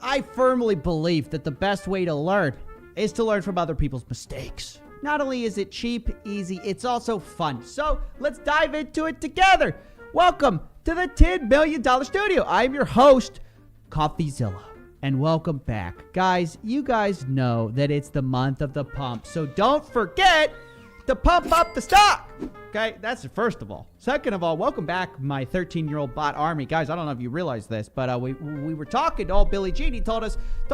I firmly believe that the best way to learn is to learn from other people's mistakes. Not only is it cheap, easy, it's also fun. So let's dive into it together. Welcome to the $10 million studio. I'm your host, Coffeezilla, and welcome back. Guys, you guys know that it's the month of the pump, so don't forget to pump up the stock. Okay, that's it, first of all. Second of all, welcome back, my 13-year-old bot army. Guys, I don't know if you realize this, but we were talking to old Billy Jean. He told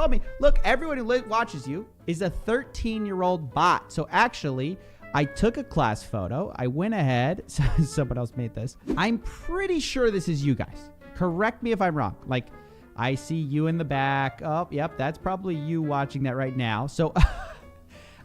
me, look, everyone who watches you is a 13-year-old bot. So actually, I took a class photo. I went ahead. Someone else made this. I'm pretty sure this is you guys. Correct me if I'm wrong. Like, I see you in the back. Oh, yep, that's probably you watching that right now. So,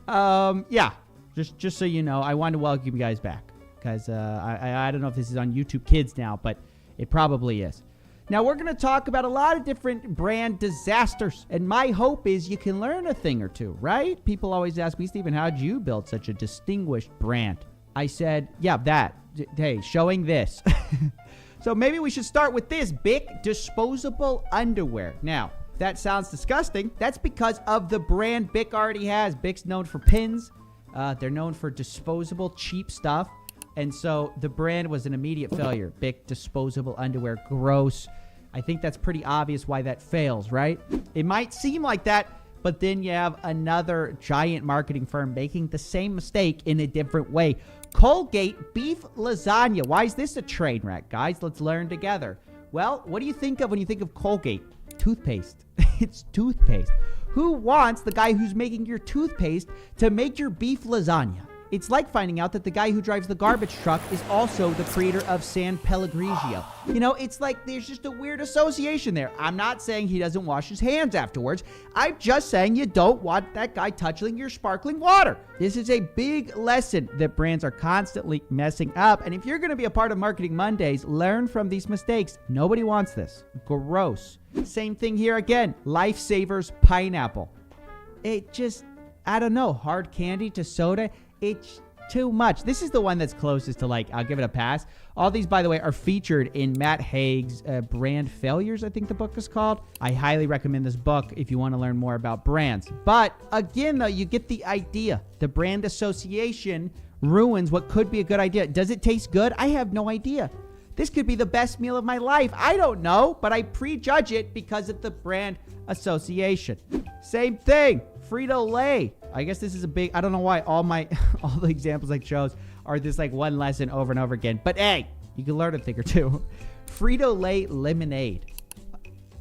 yeah, just so you know, I wanted to welcome you guys back. Because I don't know if this is on YouTube Kids now, but it probably is. Now, we're going to talk about a lot of different brand disasters. And my hope is you can learn a thing or two, right? People always ask me, Stephen, how'd you build such a distinguished brand? I said, yeah, that. Hey, showing this. So maybe we should start with this. Bic disposable underwear. Now, that sounds disgusting. That's because of the brand Bic already has. Bic's known for pins. They're known for disposable, cheap stuff. And so the brand was an immediate failure. Bic disposable underwear, gross. I think that's pretty obvious why that fails, right? It might seem like that, but then you have another giant marketing firm making the same mistake in a different way. Colgate beef lasagna. Why is this a train wreck, guys? Let's learn together. Well, what do you think of when you think of Colgate? Toothpaste. It's toothpaste. Who wants the guy who's making your toothpaste to make your beef lasagna? It's like finding out that the guy who drives the garbage truck is also the creator of San Pellegrino. You know, it's like there's just a weird association there. I'm not saying he doesn't wash his hands afterwards. I'm just saying you don't want that guy touching your sparkling water. This is a big lesson that brands are constantly messing up. And if you're going to be a part of Marketing Mondays, learn from these mistakes. Nobody wants this. Gross. Same thing here again. Lifesavers pineapple. It just, I don't know, hard candy to soda. It's too much. This is the one that's closest to, like, I'll give it a pass. All these, by the way, are featured in Matt Haig's Brand Failures, I think the book is called. I highly recommend this book if you want to learn more about brands. But again, though, you get the idea. The brand association ruins what could be a good idea. Does it taste good? I have no idea. This could be the best meal of my life. I don't know, but I prejudge it because of the brand association. Same thing. Frito-Lay. I guess this is a big, I don't know why all the examples I chose are this like one lesson over and over again. But hey, you can learn a thing or two. Frito-Lay lemonade.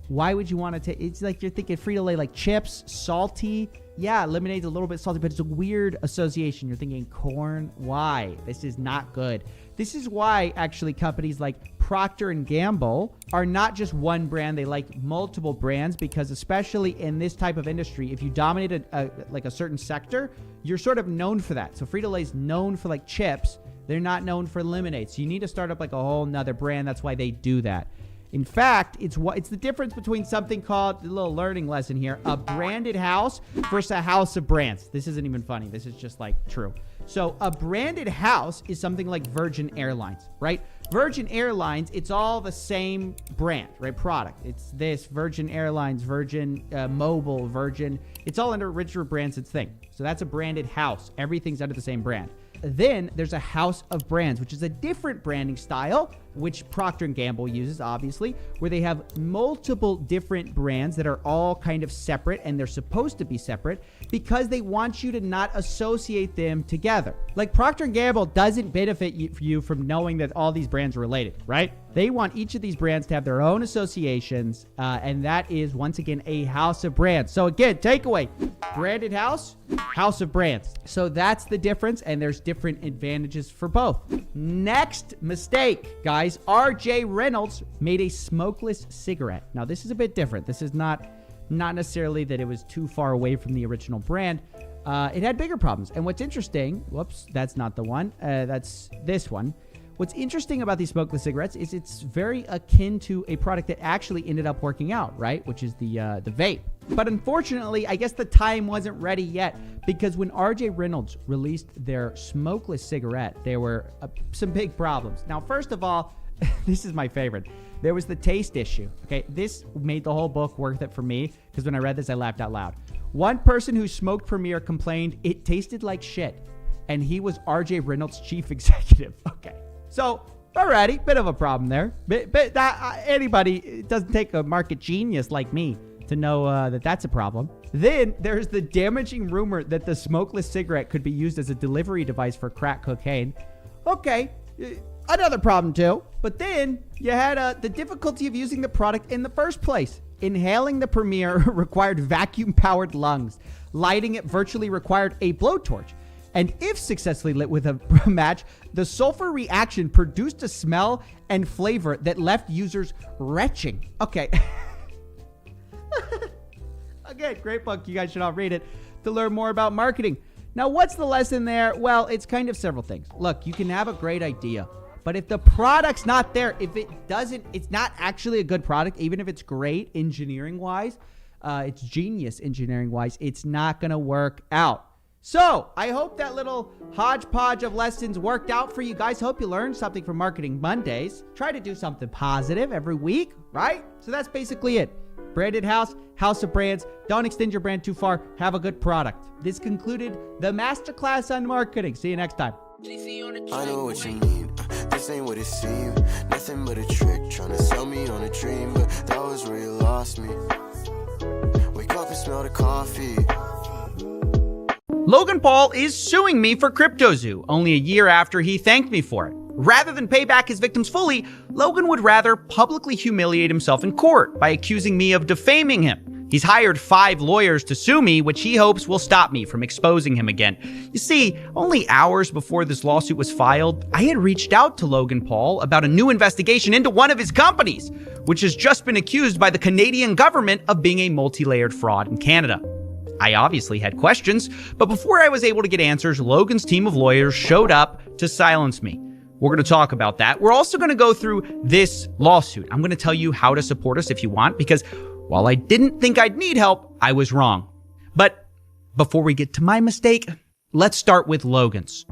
Why would you want to take, it's like you're thinking Frito-Lay like chips, salty. Yeah, lemonade's a little bit salty, but it's a weird association. You're thinking corn. Why? This is not good. This is why actually companies like Procter & Gamble are not just one brand. They like multiple brands because especially in this type of industry, if you dominate a certain sector, you're sort of known for that. So Frito-Lay is known for like chips. They're not known for lemonade. So you need to start up like a whole nother brand. That's why they do that. In fact, it's the difference between something called, a little learning lesson here, a branded house versus a house of brands. This isn't even funny. This is just like true. So a branded house is something like Virgin Airlines, right? Virgin Airlines, it's all the same brand, right? Product. It's this Virgin Airlines, Virgin Mobile, Virgin. It's all under Richard Branson's thing. So that's a branded house. Everything's under the same brand. Then there's a house of brands, which is a different branding style, which Procter & Gamble uses, obviously, where they have multiple different brands that are all kind of separate, and they're supposed to be separate because they want you to not associate them together. Like Procter & Gamble doesn't benefit you from knowing that all these brands are related, right? They want each of these brands to have their own associations, and that is, once again, a house of brands. So again, takeaway, branded house, house of brands. So that's the difference, and there's different advantages for both. Next mistake, guys, RJ Reynolds made a smokeless cigarette. Now, this is a bit different. This is not necessarily that it was too far away from the original brand. It had bigger problems. And what's interesting, whoops, that's not the one. That's this one. What's interesting about these smokeless cigarettes is it's very akin to a product that actually ended up working out, right? Which is the vape. But unfortunately, I guess the time wasn't ready yet, because when RJ Reynolds released their smokeless cigarette, there were some big problems. Now, first of all, this is my favorite. There was the taste issue. Okay, this made the whole book worth it for me because when I read this, I laughed out loud. One person who smoked Premiere complained it tasted like shit, and he was RJ Reynolds' chief executive. Okay, so alrighty, bit of a problem there. But anybody, it doesn't take a market genius like me to know that that's a problem. Then there's the damaging rumor that the smokeless cigarette could be used as a delivery device for crack cocaine. Okay, another problem too. But then you had the difficulty of using the product in the first place. Inhaling the Premiere required vacuum-powered lungs. Lighting it virtually required a blowtorch. And if successfully lit with a match, the sulfur reaction produced a smell and flavor that left users retching. Okay. Again, great book. You guys should all read it to learn more about marketing. Now, what's the lesson there? Well, it's kind of several things. Look, you can have a great idea, but if the product's not there, if it doesn't, it's not actually a good product, even if it's great engineering-wise, it's genius engineering-wise, it's not going to work out. So, I hope that little hodgepodge of lessons worked out for you guys. Hope you learned something from Marketing Mondays. Try to do something positive every week, right? So that's basically it. Branded house, house of brands. Don't extend your brand too far. Have a good product. This concluded the Masterclass on Marketing. See you next time. I know what you mean. This ain't what it seemed. Nothing but a trick, trying to sell me on a dream, but that was where you lost me. Wake up and smell the coffee. Logan Paul is suing me for CryptoZoo only a year after he thanked me for it. Rather than pay back his victims fully, Logan would rather publicly humiliate himself in court by accusing me of defaming him. He's hired 5 lawyers to sue me, which he hopes will stop me from exposing him again. You see, only hours before this lawsuit was filed, I had reached out to Logan Paul about a new investigation into one of his companies, which has just been accused by the Canadian government of being a multi-layered fraud in Canada. I obviously had questions, but before I was able to get answers, Logan's team of lawyers showed up to silence me. We're going to talk about that. We're also going to go through this lawsuit. I'm going to tell you how to support us if you want, because while I didn't think I'd need help, I was wrong. But before we get to my mistake, let's start with Logan's.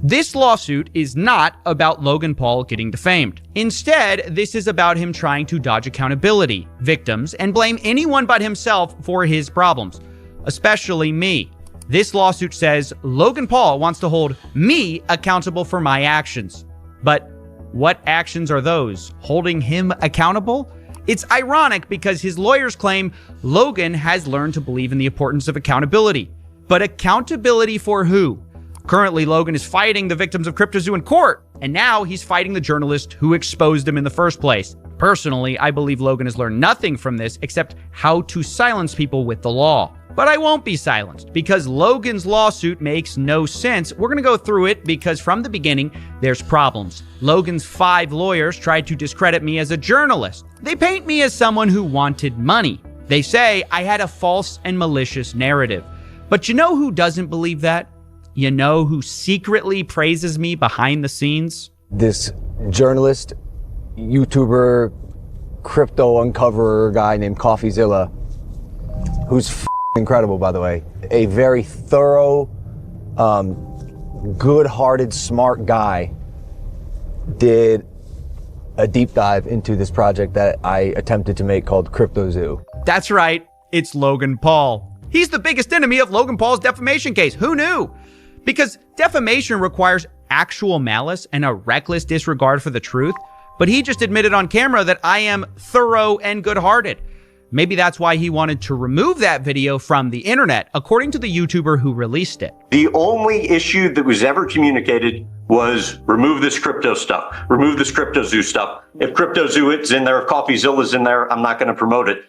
This lawsuit is not about Logan Paul getting defamed. Instead, this is about him trying to dodge accountability, victims, and blame anyone but himself for his problems, especially me. This lawsuit says Logan Paul wants to hold me accountable for my actions. But what actions are those? Holding him accountable? It's ironic because his lawyers claim Logan has learned to believe in the importance of accountability. But accountability for who? Currently, Logan is fighting the victims of CryptoZoo in court, and now he's fighting the journalist who exposed him in the first place. Personally, I believe Logan has learned nothing from this except how to silence people with the law. But I won't be silenced because Logan's lawsuit makes no sense. We're going to go through it because from the beginning, there's problems. Logan's 5 lawyers tried to discredit me as a journalist. They paint me as someone who wanted money. They say I had a false and malicious narrative. But you know who doesn't believe that? You know who secretly praises me behind the scenes? This journalist, YouTuber, crypto uncoverer guy named Coffeezilla, who's incredible, by the way. A very thorough, good-hearted, smart guy did a deep dive into this project that I attempted to make called CryptoZoo. That's right. It's Logan Paul. He's the biggest enemy of Logan Paul's defamation case. Who knew? Because defamation requires actual malice and a reckless disregard for the truth. But he just admitted on camera that I am thorough and good-hearted. Maybe that's why he wanted to remove that video from the internet, according to the YouTuber who released it. The only issue that was ever communicated was remove this crypto stuff, remove this CryptoZoo stuff. If CryptoZoo is in there, if Coffeezilla's in there, I'm not going to promote it.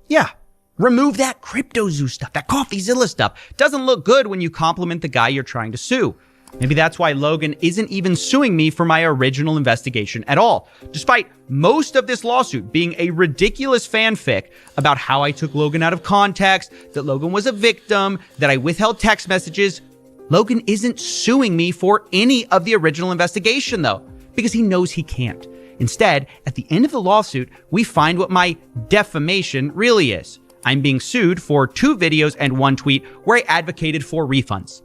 Yeah, remove that CryptoZoo stuff, that Coffeezilla stuff. Doesn't look good when you compliment the guy you're trying to sue. Maybe that's why Logan isn't even suing me for my original investigation at all, despite most of this lawsuit being a ridiculous fanfic about how I took Logan out of context, that Logan was a victim, that I withheld text messages. Logan isn't suing me for any of the original investigation, though, because he knows he can't. Instead, at the end of the lawsuit, we find what my defamation really is. I'm being sued for 2 videos and 1 tweet where I advocated for refunds.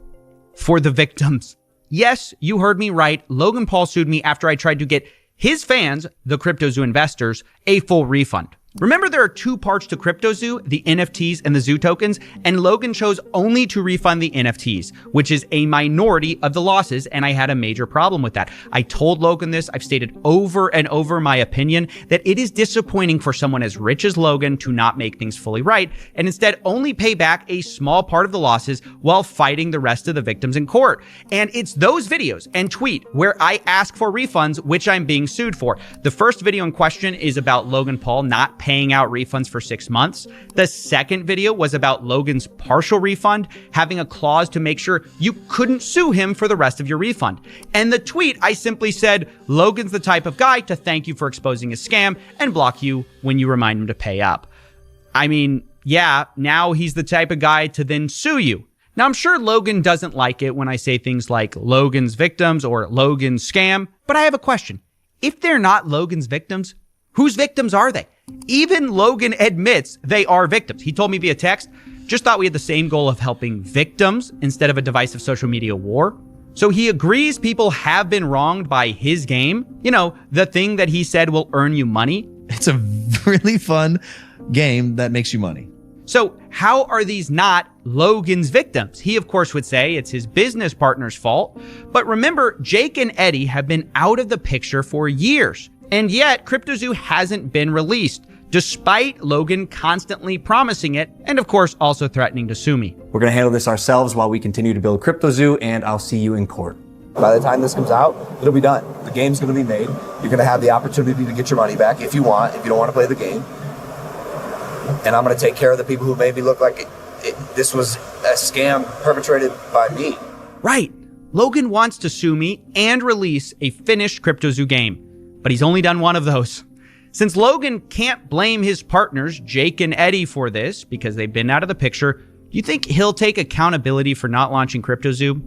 For the victims. Yes, you heard me right. Logan Paul sued me after I tried to get his fans, the CryptoZoo investors, a full refund. Remember, there are two parts to CryptoZoo, the NFTs and the Zoo tokens, and Logan chose only to refund the NFTs, which is a minority of the losses, and I had a major problem with that. I told Logan this. I've stated over and over my opinion that it is disappointing for someone as rich as Logan to not make things fully right, and instead only pay back a small part of the losses while fighting the rest of the victims in court. And it's those videos and tweet where I ask for refunds, which I'm being sued for. The first video in question is about Logan Paul not paying out refunds for 6 months. The second video was about Logan's partial refund, having a clause to make sure you couldn't sue him for the rest of your refund. And the tweet, I simply said, Logan's the type of guy to thank you for exposing his scam and block you when you remind him to pay up. I mean, yeah, now he's the type of guy to then sue you. Now, I'm sure Logan doesn't like it when I say things like Logan's victims or Logan's scam, but I have a question. If they're not Logan's victims, whose victims are they? Even Logan admits they are victims. He told me via text, just thought we had the same goal of helping victims instead of a divisive social media war. So he agrees people have been wronged by his game. You know, the thing that he said will earn you money. It's a really fun game that makes you money. So how are these not Logan's victims? He, of course, would say it's his business partner's fault. But remember, Jake and Eddie have been out of the picture for years. And yet, CryptoZoo hasn't been released, despite Logan constantly promising it, and of course, also threatening to sue me. We're gonna handle this ourselves while we continue to build CryptoZoo, and I'll see you in court. By the time this comes out, it'll be done. The game's gonna be made. You're gonna have the opportunity to get your money back if you want, if you don't wanna play the game. And I'm gonna take care of the people who made me look like this was a scam perpetrated by me. Right. Logan wants to sue me and release a finished CryptoZoo game. But he's only done one of those. Since Logan can't blame his partners, Jake and Eddie, for this because they've been out of the picture, do you think he'll take accountability for not launching CryptoZoo?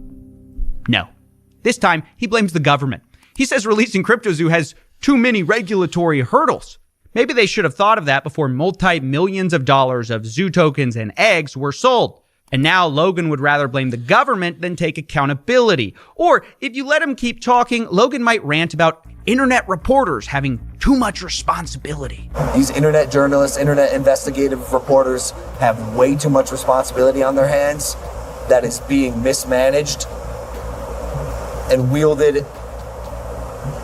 No. This time, he blames the government. He says releasing CryptoZoo has too many regulatory hurdles. Maybe they should have thought of that before multi-millions of dollars of Zoo tokens and eggs were sold. And now Logan would rather blame the government than take accountability. Or if you let him keep talking, Logan might rant about internet reporters having too much responsibility. These internet journalists, internet investigative reporters have way too much responsibility on their hands that is being mismanaged and wielded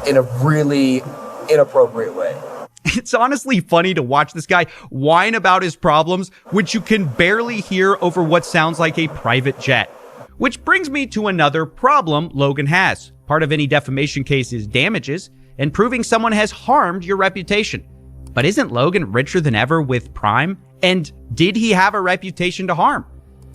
in a really inappropriate way. It's honestly funny to watch this guy whine about his problems, which you can barely hear over what sounds like a private jet. Which brings me to another problem Logan has. Part of any defamation case is damages, and proving someone has harmed your reputation. But isn't Logan richer than ever with Prime? And did he have a reputation to harm?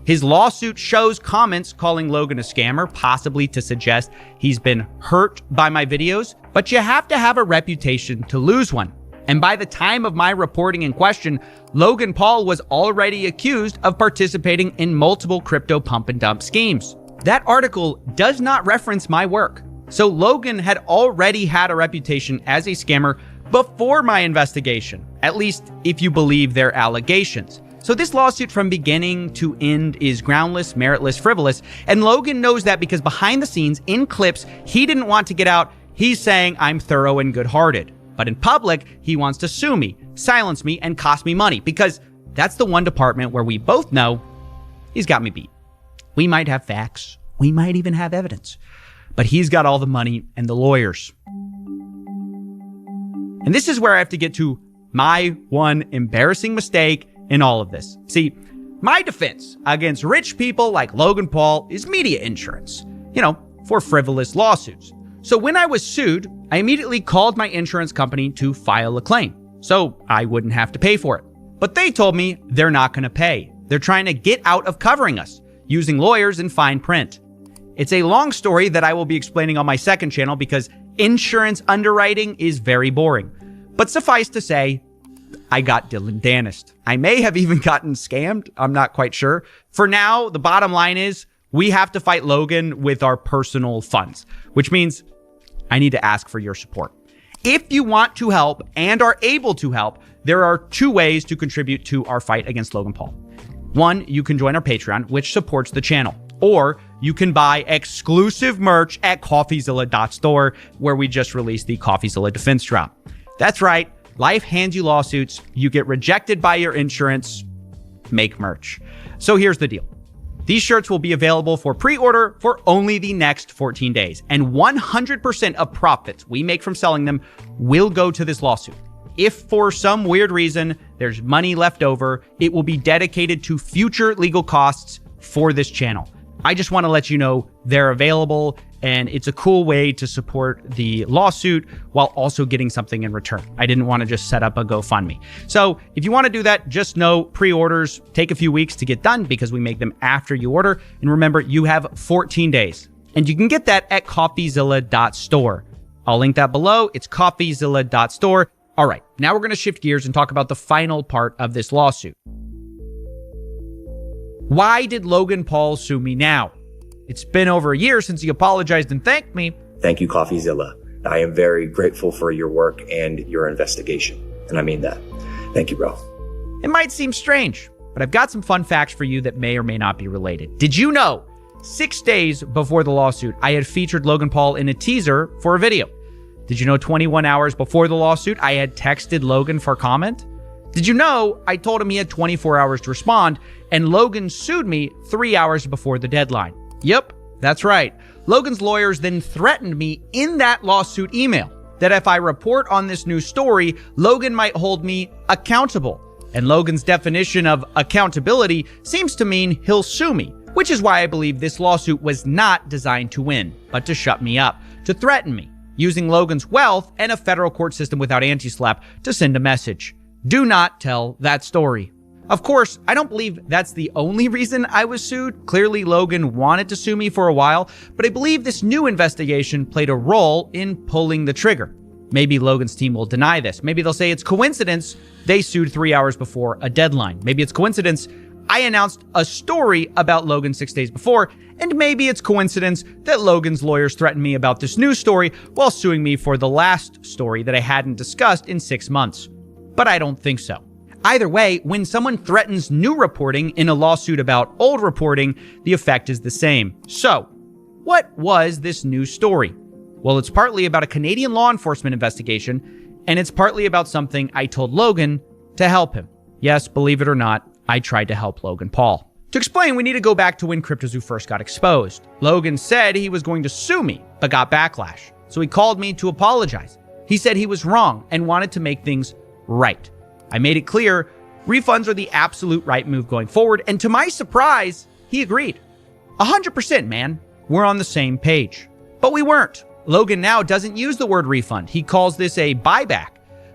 His lawsuit shows comments calling Logan a scammer, possibly to suggest he's been hurt by my videos, but you have to have a reputation to lose one. And by the time of my reporting in question, Logan Paul was already accused of participating in multiple crypto pump and dump schemes. That article does not reference my work. So Logan had already had a reputation as a scammer before my investigation, at least if you believe their allegations. So this lawsuit from beginning to end is groundless, meritless, frivolous, and Logan knows that because behind the scenes, in clips he didn't want to get out, he's saying I'm thorough and good-hearted. But in public, he wants to sue me, silence me, and cost me money because that's the one department where we both know he's got me beat. We might have facts. We might even have evidence. But he's got all the money and the lawyers. And this is where I have to get to my one embarrassing mistake in all of this. See, my defense against rich people like Logan Paul is media insurance, for frivolous lawsuits. So when I was sued, I immediately called my insurance company to file a claim, so I wouldn't have to pay for it. But they told me they're not going to pay. They're trying to get out of covering us, using lawyers in fine print. It's a long story that I will be explaining on my second channel because insurance underwriting is very boring. But suffice to say, I got Dylan Danist. I may have even gotten scammed. I'm not quite sure. For now, the bottom line is we have to fight Logan with our personal funds, which means I need to ask for your support. If you want to help and are able to help, there are two ways to contribute to our fight against Logan Paul. One, you can join our Patreon, which supports the channel. or you can buy exclusive merch at Coffeezilla.store, where we just released the Coffeezilla defense drop. That's right. Life hands you lawsuits. You get rejected by your insurance. Make merch. So here's the deal. These shirts will be available for pre-order for only the next 14 days. And 100% of profits we make from selling them will go to this lawsuit. If for some weird reason there's money left over, it will be dedicated to future legal costs for this channel. I just want to let you know they're available, and it's a cool way to support the lawsuit while also getting something in return. I didn't want to just set up a GoFundMe. So if you want to do that, just know pre-orders take a few weeks to get done because we make them after you order. And remember, you have 14 days. And you can get that at Coffeezilla.store. I'll link that below. It's Coffeezilla.store. All right, now we're going to shift gears and talk about the final part of this lawsuit. Why did Logan Paul sue me now? It's been over a year since he apologized and thanked me. Thank you, Coffeezilla. I am very grateful for your work and your investigation. And I mean that. Thank you, bro. It might seem strange, but I've got some fun facts for you that may or may not be related. Did you know 6 days before the lawsuit, I had featured Logan Paul in a teaser for a video? Did you know 21 hours before the lawsuit, I had texted Logan for comment? Did you know I told him he had 24 hours to respond, and Logan sued me 3 hours before the deadline? Yep, that's right. Logan's lawyers then threatened me in that lawsuit email that if I report on this new story, Logan might hold me accountable. And Logan's definition of accountability seems to mean he'll sue me, which is why I believe this lawsuit was not designed to win, but to shut me up, to threaten me, using Logan's wealth and a federal court system without anti-slap to send a message. Do not tell that story. Of course, I don't believe that's the only reason I was sued. Clearly, Logan wanted to sue me for a while, but I believe this new investigation played a role in pulling the trigger. Maybe Logan's team will deny this. Maybe they'll say it's coincidence they sued 3 hours before a deadline. Maybe it's coincidence I announced a story about Logan 6 days before, and maybe it's coincidence that Logan's lawyers threatened me about this new story while suing me for the last story that I hadn't discussed in 6 months. But I don't think so. Either way, when someone threatens new reporting in a lawsuit about old reporting, the effect is the same. So, what was this new story? Well, it's partly about a Canadian law enforcement investigation, and it's partly about something I told Logan to help him. Yes, believe it or not, I tried to help Logan Paul. To explain, we need to go back to when CryptoZoo first got exposed. Logan said he was going to sue me, but got backlash. So he called me to apologize. He said he was wrong and wanted to make things right. I made it clear refunds are the absolute right move going forward, and to my surprise, he agreed. 100%, man. We're on the same page. But we weren't. Logan now doesn't use the word refund. He calls this a buyback.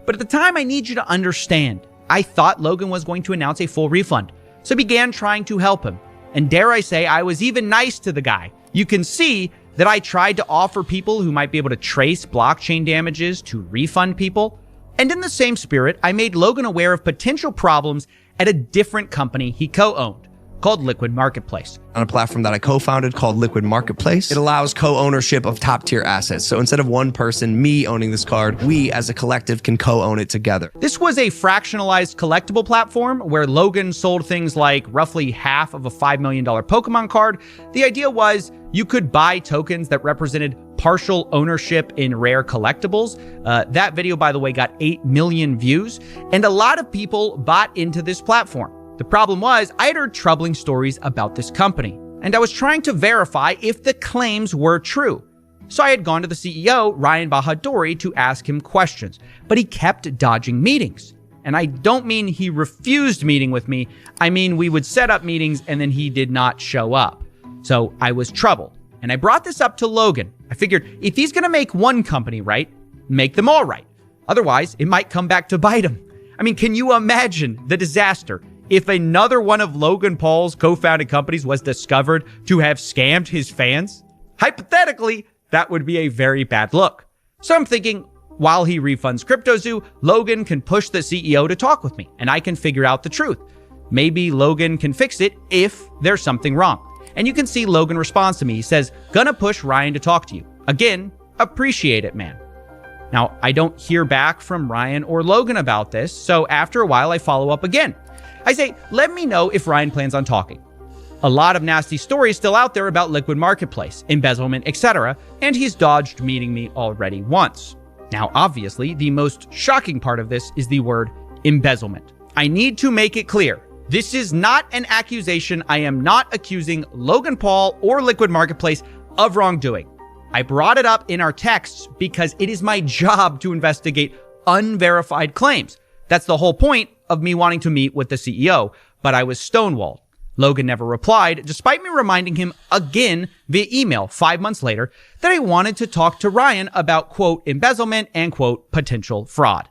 But at the time, I need you to understand, I thought Logan was going to announce a full refund, so I began trying to help him. And dare I say, I was even nice to the guy. You can see that I tried to offer people who might be able to trace blockchain damages to refund people. And in the same spirit, I made Logan aware of potential problems at a different company he co-owned, called Liquid Marketplace. On a platform that I co-founded called Liquid Marketplace, it allows co-ownership of top-tier assets. So instead of one person, me owning this card, we as a collective can co-own it together. This was a fractionalized collectible platform where Logan sold things like roughly half of a $5 million Pokemon card. The idea was you could buy tokens that represented partial ownership in rare collectibles. That video, by the way, got 8 million views, and a lot of people bought into this platform. The problem was I had heard troubling stories about this company, and I was trying to verify if the claims were true. So I had gone to the CEO, Ryan Bahadori, to ask him questions, but he kept dodging meetings. And I don't mean he refused meeting with me. I mean, we would set up meetings and then he did not show up. So I was troubled. And I brought this up to Logan. I figured if he's going to make one company right, make them all right. Otherwise, it might come back to bite him. I mean, can you imagine the disaster if another one of Logan Paul's co-founded companies was discovered to have scammed his fans? Hypothetically, that would be a very bad look. So I'm thinking, while he refunds CryptoZoo, Logan can push the CEO to talk with me, and I can figure out the truth. Maybe Logan can fix it if there's something wrong. And you can see Logan responds to me. He says, "Gonna push Ryan to talk to you." Again, appreciate it, man. Now, I don't hear back from Ryan or Logan about this, so after a while, I follow up again. I say, let me know if Ryan plans on talking. A lot of nasty stories still out there about Liquid Marketplace, embezzlement, etc., and he's dodged meeting me already once. Now, obviously, the most shocking part of this is the word embezzlement. I need to make it clear. This is not an accusation. I am not accusing Logan Paul or Liquid Marketplace of wrongdoing. I brought it up in our texts because it is my job to investigate unverified claims. That's the whole point of me wanting to meet with the CEO, but I was stonewalled. Logan never replied, despite me reminding him again via email 5 months later that I wanted to talk to Ryan about, quote, embezzlement and, quote, potential fraud.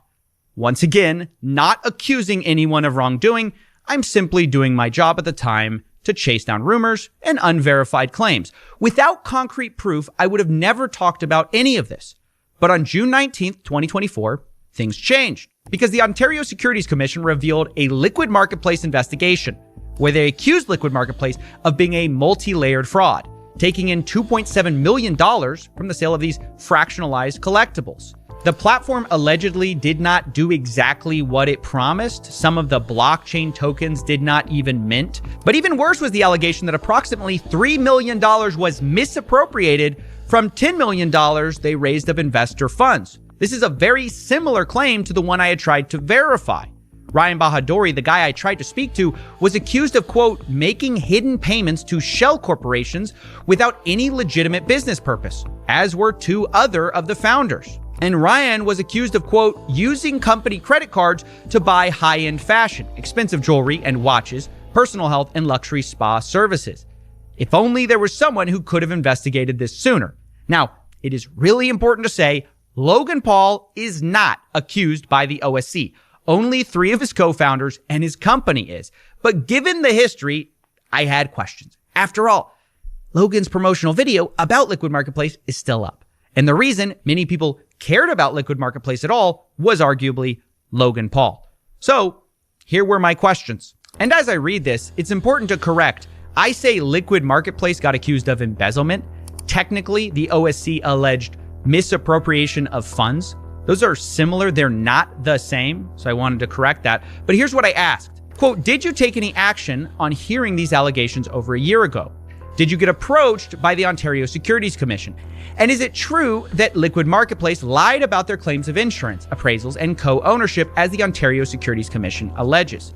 Once again, not accusing anyone of wrongdoing. I'm simply doing my job at the time to chase down rumors and unverified claims. Without concrete proof, I would have never talked about any of this. But on June 19th, 2024, things changed because the Ontario Securities Commission revealed a Liquid Marketplace investigation where they accused Liquid Marketplace of being a multi-layered fraud, taking in $2.7 million from the sale of these fractionalized collectibles. The platform allegedly did not do exactly what it promised. Some of the blockchain tokens did not even mint. But even worse was the allegation that approximately $3 million was misappropriated from $10 million they raised of investor funds. This is a very similar claim to the one I had tried to verify. Ryan Bahadori, the guy I tried to speak to, was accused of, quote, making hidden payments to shell corporations without any legitimate business purpose, as were 2 other of the founders. And Ryan was accused of, quote, using company credit cards to buy high-end fashion, expensive jewelry and watches, personal health and luxury spa services. If only there was someone who could have investigated this sooner. Now, it is really important to say Logan Paul is not accused by the OSC. Only 3 of his co-founders and his company is. But given the history, I had questions. After all, Logan's promotional video about Liquid Marketplace is still up. And the reason many people cared about Liquid Marketplace at all was arguably Logan Paul. So here were my questions. And as I read this, it's important to correct. I say Liquid Marketplace got accused of embezzlement. Technically, the OSC alleged misappropriation of funds. Those are similar. They're not the same. So I wanted to correct that. But here's what I asked. Quote, did you take any action on hearing these allegations over a year ago? Did you get approached by the Ontario Securities Commission? And is it true that Liquid Marketplace lied about their claims of insurance, appraisals, and co-ownership as the Ontario Securities Commission alleges?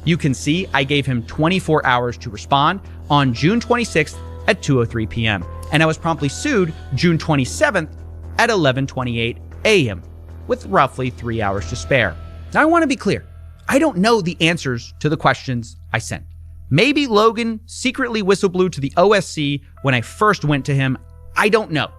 You can see I gave him 24 hours to respond on June 26th at 2:03 p.m. And I was promptly sued June 27th at 11:28 a.m. with roughly 3 hours to spare. Now I want to be clear. I don't know the answers to the questions I sent. Maybe Logan secretly whistleblew to the OSC when I first went to him. I don't know.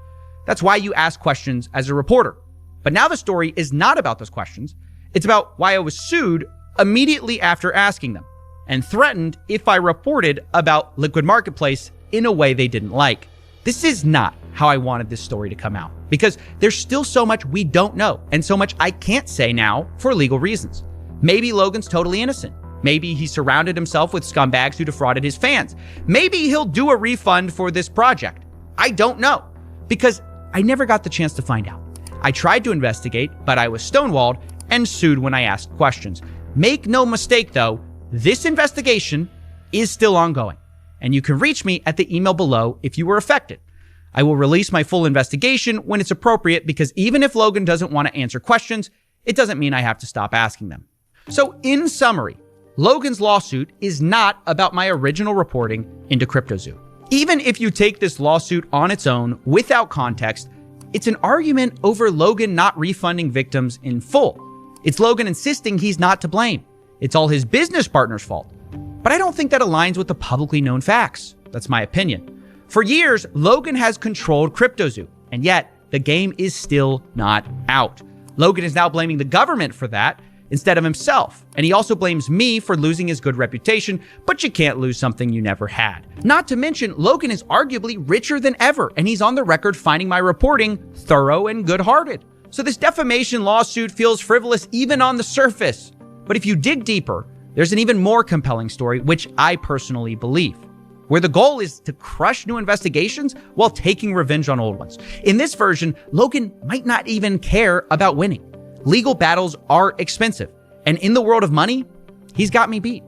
That's why you ask questions as a reporter. But now the story is not about those questions. It's about why I was sued immediately after asking them and threatened if I reported about Liquid Marketplace in a way they didn't like. This is not how I wanted this story to come out because there's still so much we don't know and so much I can't say now for legal reasons. Maybe Logan's totally innocent. Maybe he surrounded himself with scumbags who defrauded his fans. Maybe he'll do a refund for this project. I don't know because I never got the chance to find out. I tried to investigate, but I was stonewalled and sued when I asked questions. Make no mistake though, this investigation is still ongoing and you can reach me at the email below if you were affected. I will release my full investigation when it's appropriate because even if Logan doesn't want to answer questions, it doesn't mean I have to stop asking them. So in summary, Logan's lawsuit is not about my original reporting into CryptoZoo. Even if you take this lawsuit on its own without context, it's an argument over Logan not refunding victims in full. It's Logan insisting he's not to blame. It's all his business partner's fault. But I don't think that aligns with the publicly known facts. That's my opinion. For years, Logan has controlled CryptoZoo, and yet the game is still not out. Logan is now blaming the government for that instead of himself. And he also blames me for losing his good reputation, but you can't lose something you never had. Not to mention, Logan is arguably richer than ever, and he's on the record finding my reporting thorough and good-hearted. So this defamation lawsuit feels frivolous even on the surface. But if you dig deeper, there's an even more compelling story, which I personally believe, where the goal is to crush new investigations while taking revenge on old ones. In this version, Logan might not even care about winning. Legal battles are expensive, and in the world of money, he's got me beat.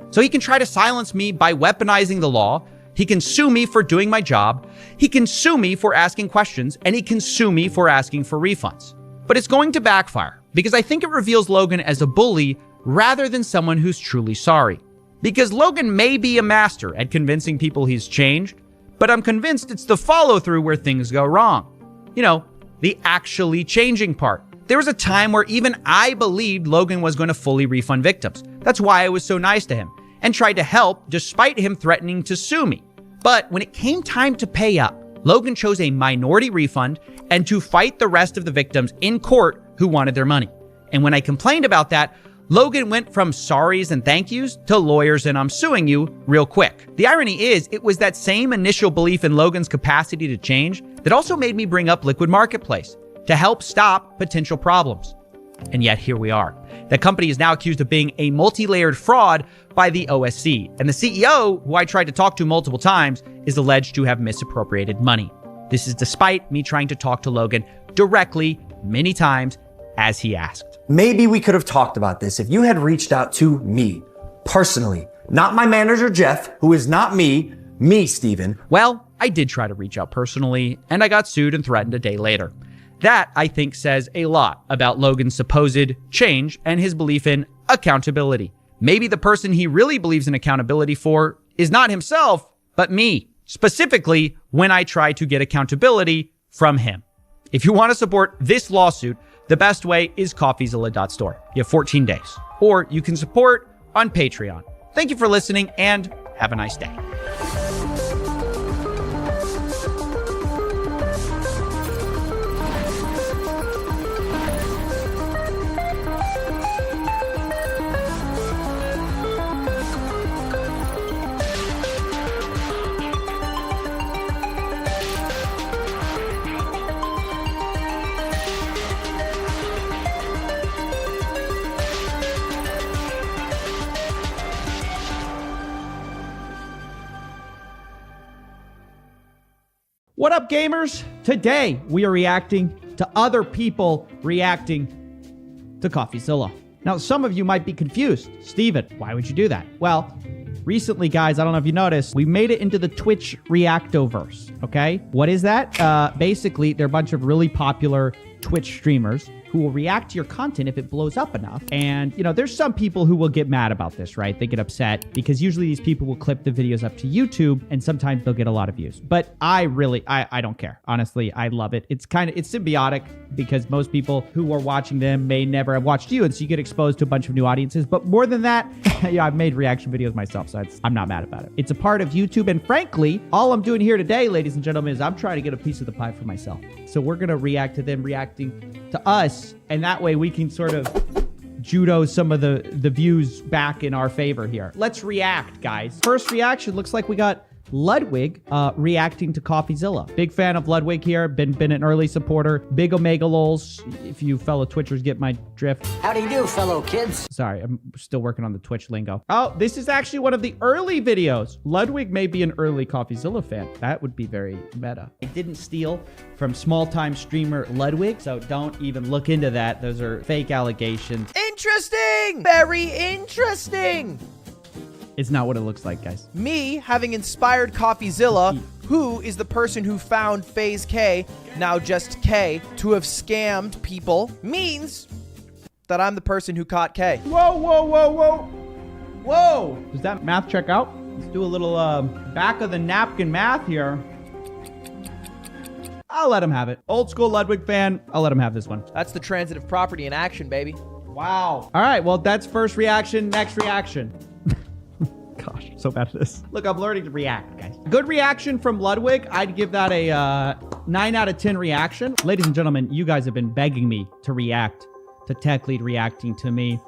So he can try to silence me by weaponizing the law. He can sue me for doing my job. He can sue me for asking questions, and he can sue me for asking for refunds. But it's going to backfire because I think it reveals Logan as a bully rather than someone who's truly sorry. Because Logan may be a master at convincing people he's changed, but I'm convinced it's the follow-through where things go wrong. You know, the actually changing part. There was a time where even I believed Logan was going to fully refund victims. That's why I was so nice to him and tried to help despite him threatening to sue me. But when it came time to pay up, Logan chose a minority refund and to fight the rest of the victims in court who wanted their money. And when I complained about that, Logan went from sorries and thank yous to lawyers and I'm suing you real quick. The irony is, it was that same initial belief in Logan's capacity to change that also made me bring up Liquid Marketplace to help stop potential problems. And yet here we are. The company is now accused of being a multi-layered fraud by the OSC. And the CEO, who I tried to talk to multiple times, is alleged to have misappropriated money. This is despite me trying to talk to Logan directly many times as he asked. Maybe we could have talked about this if you had reached out to me personally, not my manager, Jeff, who is not me, Steven. Well, I did try to reach out personally, and I got sued and threatened a day later. That, I think, says a lot about Logan's supposed change and his belief in accountability. Maybe the person he really believes in accountability for is not himself, but me, specifically when I try to get accountability from him. If you want to support this lawsuit, the best way is Coffeezilla.store. You have 14 days. Or you can support on Patreon. Thank you for listening and have a nice day. What up, gamers? Today, we are reacting to other people reacting to Coffeezilla. Now, some of you might be confused. Steven, why would you do that? Well, recently, guys, I don't know if you noticed, we made it into the Twitch Reactoverse, okay? What is that? Basically, they're a bunch of really popular Twitch streamers who will react to your content if it blows up enough. And, you know, there's some people who will get mad about this, right? They get upset because usually these people will clip the videos up to YouTube and sometimes they'll get a lot of views. But I don't care. Honestly, I love it. It's symbiotic because most people who are watching them may never have watched you. And so you get exposed to a bunch of new audiences. But more than that, yeah, I've made reaction videos myself, so I'm not mad about it. It's a part of YouTube. And frankly, all I'm doing here today, ladies and gentlemen, is I'm trying to get a piece of the pie for myself. So we're going to react to them reacting to us. And that way we can sort of judo some of the views back in our favor here. Let's react, guys. First reaction looks like we got Ludwig reacting to Coffeezilla. Big fan of Ludwig here. Been an early supporter. Big Omega lols. If you fellow Twitchers get my drift. How do you do, fellow kids? Sorry, I'm still working on the Twitch lingo. Oh, this is actually one of the early videos. Ludwig may be an early Coffeezilla fan. That would be very meta. I didn't steal from small-time streamer Ludwig, so don't even look into that. Those are fake allegations. Interesting! Very interesting! It's not what it looks like, guys. Me having inspired Coffeezilla, who is the person who found FaZe K, now just K, to have scammed people, means that I'm the person who caught K. Whoa, whoa, whoa, whoa. Whoa! Does that math check out? Let's do a little back of the napkin math here. I'll let him have it. Old school Ludwig fan, I'll let him have this one. That's the transitive property in action, baby. Wow. All right, well, that's first reaction. Next reaction. Gosh, so bad at this. Look, I'm learning to react, guys. Good reaction from Ludwig. I'd give that a 9 out of 10 reaction. Ladies and gentlemen, you guys have been begging me to react to Tech Lead reacting to me.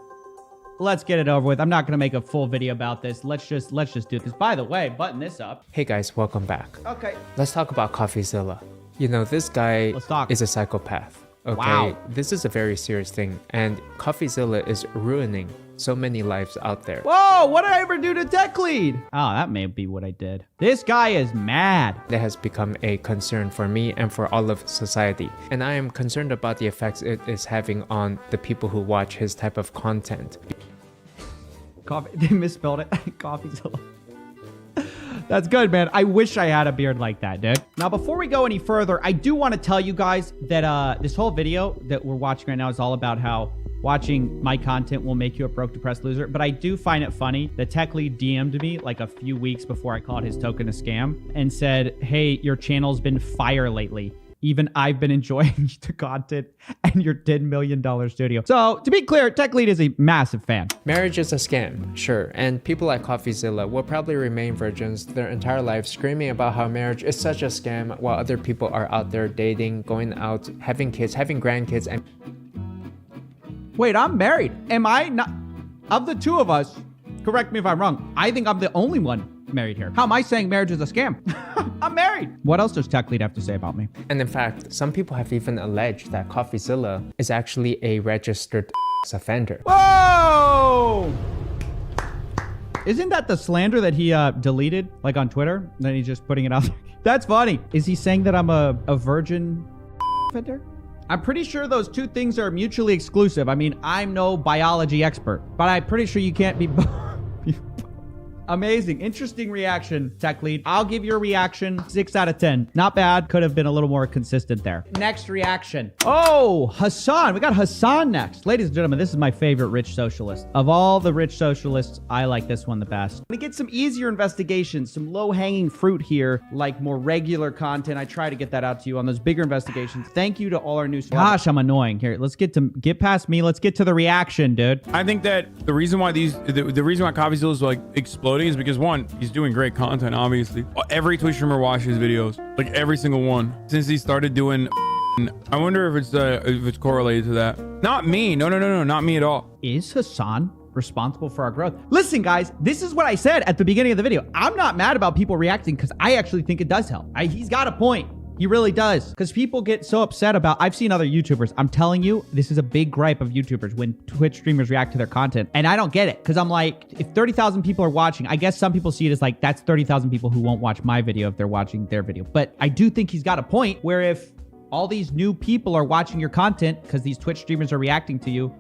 Let's get it over with. I'm not going to make a full video about this. Let's just do this. By the way, button this up. Hey guys, welcome back. Okay. Let's talk about Coffeezilla. You know, this guy is a psychopath. Okay, wow. This is a very serious thing, and Coffeezilla is ruining so many lives out there. Whoa, what did I ever do to Tech Lead? Oh, that may be what I did. This guy is mad. That has become a concern for me and for all of society. And I am concerned about the effects it is having on the people who watch his type of content. Coffee. They misspelled it. Coffeezilla. That's good, man. I wish I had a beard like that, dude. Now, before we go any further, I do want to tell you guys that this whole video that we're watching right now is all about how watching my content will make you a broke, depressed loser. But I do find it funny that Tech Lead DM'd me like a few weeks before I called his token a scam and said, hey, your channel's been fire lately. Even I've been enjoying the content and your $10 million studio. So to be clear, Tech Lead is a massive fan. Marriage is a scam, sure, and people like Coffeezilla will probably remain virgins their entire life screaming about how marriage is such a scam while other people are out there dating, going out, having kids, having grandkids, and... Wait, I'm married. Am I not? Of the two of us, correct me if I'm wrong, I think I'm the only one married here. How am I saying marriage is a scam? I'm married. What else does Tech Lead have to say about me? And in fact, some people have even alleged that Coffeezilla is actually a registered offender. Whoa! Isn't that the slander that he deleted, like on Twitter? And then he's just putting it out there. That's funny. Is he saying that I'm a virgin offender? I'm pretty sure those two things are mutually exclusive. I mean, I'm no biology expert, but I'm pretty sure you can't be... Amazing. Interesting reaction, Tech Lead. I'll give your reaction 6 out of 10. Not bad. Could have been a little more consistent there. Next reaction. Oh, Hasan. We got Hasan next. Ladies and gentlemen, this is my favorite rich socialist. Of all the rich socialists, I like this one the best. We get some easier investigations, some low-hanging fruit here, like more regular content. I try to get that out to you on those bigger investigations. Thank you to all our new... Gosh, I'm annoying. Here, let's get past me. Let's get to the reaction, dude. I think that the reason why the reason why Coffeezilla is like exploding is because, one, he's doing great content, obviously. Every Twitch streamer watches his videos, like every single one, since he started doing. I wonder if it's correlated to that. Not me. No, not me at all. Is Hasan responsible for our growth? Listen, guys, this is what I said at the beginning of the video. I'm not mad about people reacting because I actually think it does help. He's got a point. He really does. Because people get so upset about... I've seen other YouTubers. I'm telling you, this is a big gripe of YouTubers when Twitch streamers react to their content. And I don't get it. Because I'm like, if 30,000 people are watching, I guess some people see it as like, that's 30,000 people who won't watch my video if they're watching their video. But I do think he's got a point where if all these new people are watching your content because these Twitch streamers are reacting to you,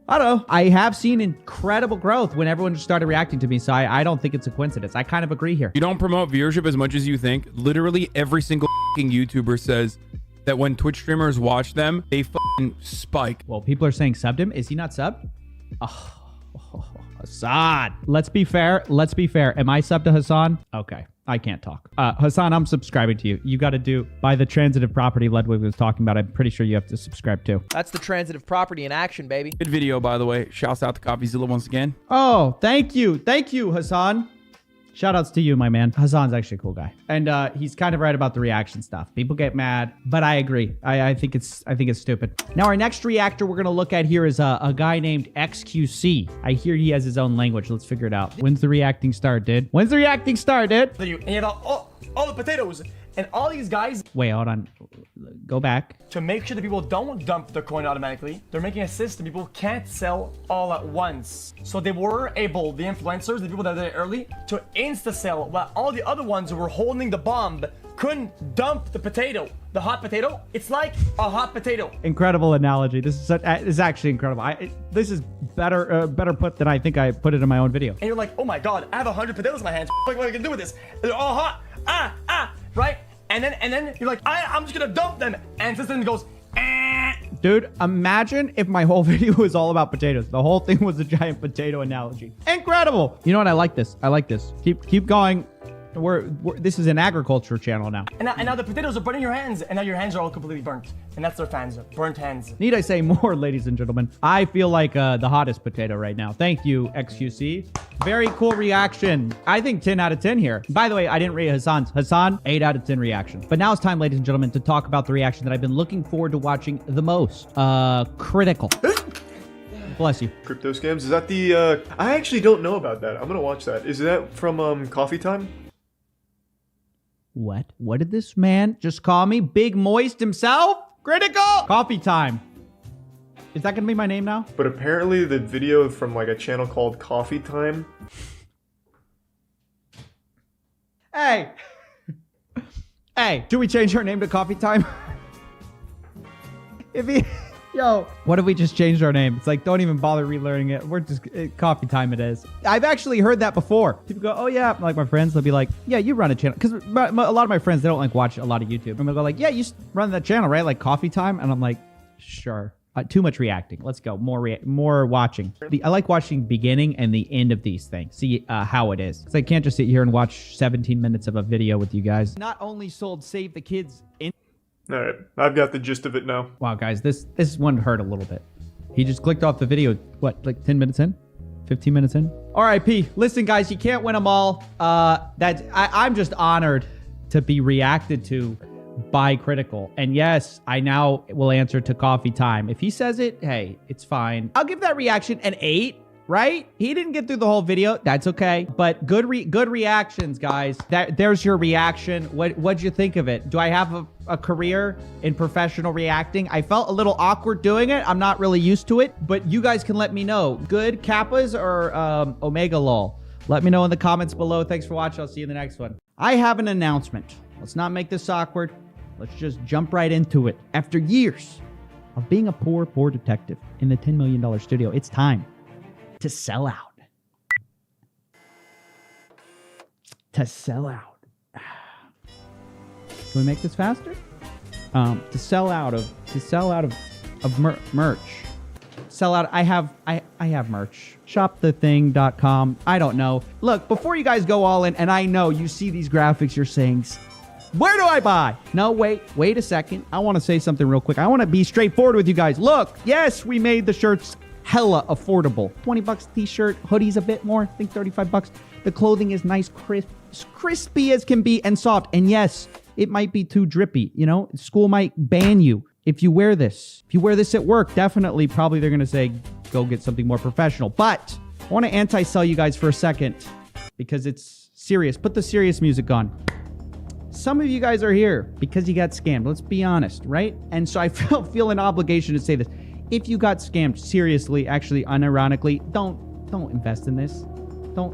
I don't know. I have seen incredible growth when everyone just started reacting to me, so I don't think it's a coincidence. I kind of agree here. You don't promote viewership as much as you think. Literally every single YouTuber says that when Twitch streamers watch them, they spike. Well, people are saying subbed him. Is he not subbed? Oh, Hasan. Let's be fair. Am I subbed to Hasan? Okay. I can't talk. Hasan, I'm subscribing to you. You got to do by the transitive property Ludwig was talking about. I'm pretty sure you have to subscribe to. That's the transitive property in action, baby. Good video, by the way. Shouts out to Coffeezilla once again. Oh, thank you. Thank you, Hasan. Shout outs to you, my man. Hasan's actually a cool guy. And he's kind of right about the reaction stuff. People get mad, but I agree. I think it's stupid. Now, our next reactor we're going to look at here is a guy named XQC. I hear he has his own language. Let's figure it out. When's the reacting start, dude? And you have all the potatoes and all these guys. Wait, hold on. Go back. To make sure that people don't dump the coin automatically, they're making a system people can't sell all at once. So they were able, the influencers, the people that did it early, to insta-sell, while all the other ones who were holding the bomb couldn't dump the potato. The hot potato, it's like a hot potato. Incredible analogy. This is actually incredible. This is better put than I think I put it in my own video. And you're like, oh my god, I have 100 potatoes in my hands. What am I gonna do with this? They're all hot. Right? And then you're like, I'm just gonna dump them. And system goes, Dude, imagine if my whole video was all about potatoes. The whole thing was a giant potato analogy. Incredible. You know what? I like this. Keep going. This is an agriculture channel now. And now the potatoes are burning your hands, and now your hands are all completely burnt. And that's their fans, burnt hands. Need I say more, ladies and gentlemen? I feel like the hottest potato right now. Thank you, XQC. Very cool reaction. I think 10 out of 10 here. By the way, I didn't rate Hasan's. Hasan, 8 out of 10 reaction. But now it's time, ladies and gentlemen, to talk about the reaction that I've been looking forward to watching the most. Critical. Bless you. Crypto scams. Is that the... I actually don't know about that. I'm gonna watch that. Is that from Coffee Time? What? What did this man just call me? Big Moist himself? Critical! Coffee Time. Is that gonna be my name now? But apparently the video from like a channel called Coffee Time. Hey! Hey, should we change our name to Coffee Time? Yo, what if we just changed our name? It's like, don't even bother relearning it. We're just, coffee time it is. I've actually heard that before. People go, oh yeah, like my friends, they'll be like, yeah, you run a channel. Because a lot of my friends, they don't like watch a lot of YouTube. And they'll go like, yeah, you run that channel, right? Like coffee time. And I'm like, sure. Too much reacting. Let's go. More watching. I like watching the beginning and the end of these things. See how it is. Because I can't just sit here and watch 17 minutes of a video with you guys. Not only sold Save the Kids in... All right, I've got the gist of it now. Wow, guys, this one hurt a little bit. He just clicked off the video, what, like 10 minutes in? 15 minutes in? RIP. Listen, guys, you can't win them all. I'm just honored to be reacted to by Critical. And yes, I now will answer to coffee time. If he says it, hey, it's fine. I'll give that reaction an 8. Right? He didn't get through the whole video. That's okay. But good reactions, guys. There's your reaction. What'd you think of it? Do I have a career in professional reacting? I felt a little awkward doing it. I'm not really used to it. But you guys can let me know. Good Kappas or Omega lol? Let me know in the comments below. Thanks for watching. I'll see you in the next one. I have an announcement. Let's not make this awkward. Let's just jump right into it. After years of being a poor detective in the $10 million studio, it's time to sell out. To sell out. Can we make this faster? To sell out of merch. Sell out. I have merch. Shopthething.com. I don't know. Look, before you guys go all in, and I know you see these graphics, you're saying, where do I buy? No, wait a second. I want to say something real quick. I want to be straightforward with you guys. Look, yes, we made the shirts hella affordable. 20 bucks t-shirt, hoodies a bit more, I think 35 bucks. The clothing is nice, crispy as can be, and soft. And yes, it might be too drippy. You know, school might ban you if you wear this. If you wear this at work, definitely, probably they're going to say, go get something more professional. But I want to anti-sell you guys for a second because it's serious. Put the serious music on. Some of you guys are here because you got scammed. Let's be honest, right? And so I feel an obligation to say this. If you got scammed, seriously, actually, unironically, don't invest in this.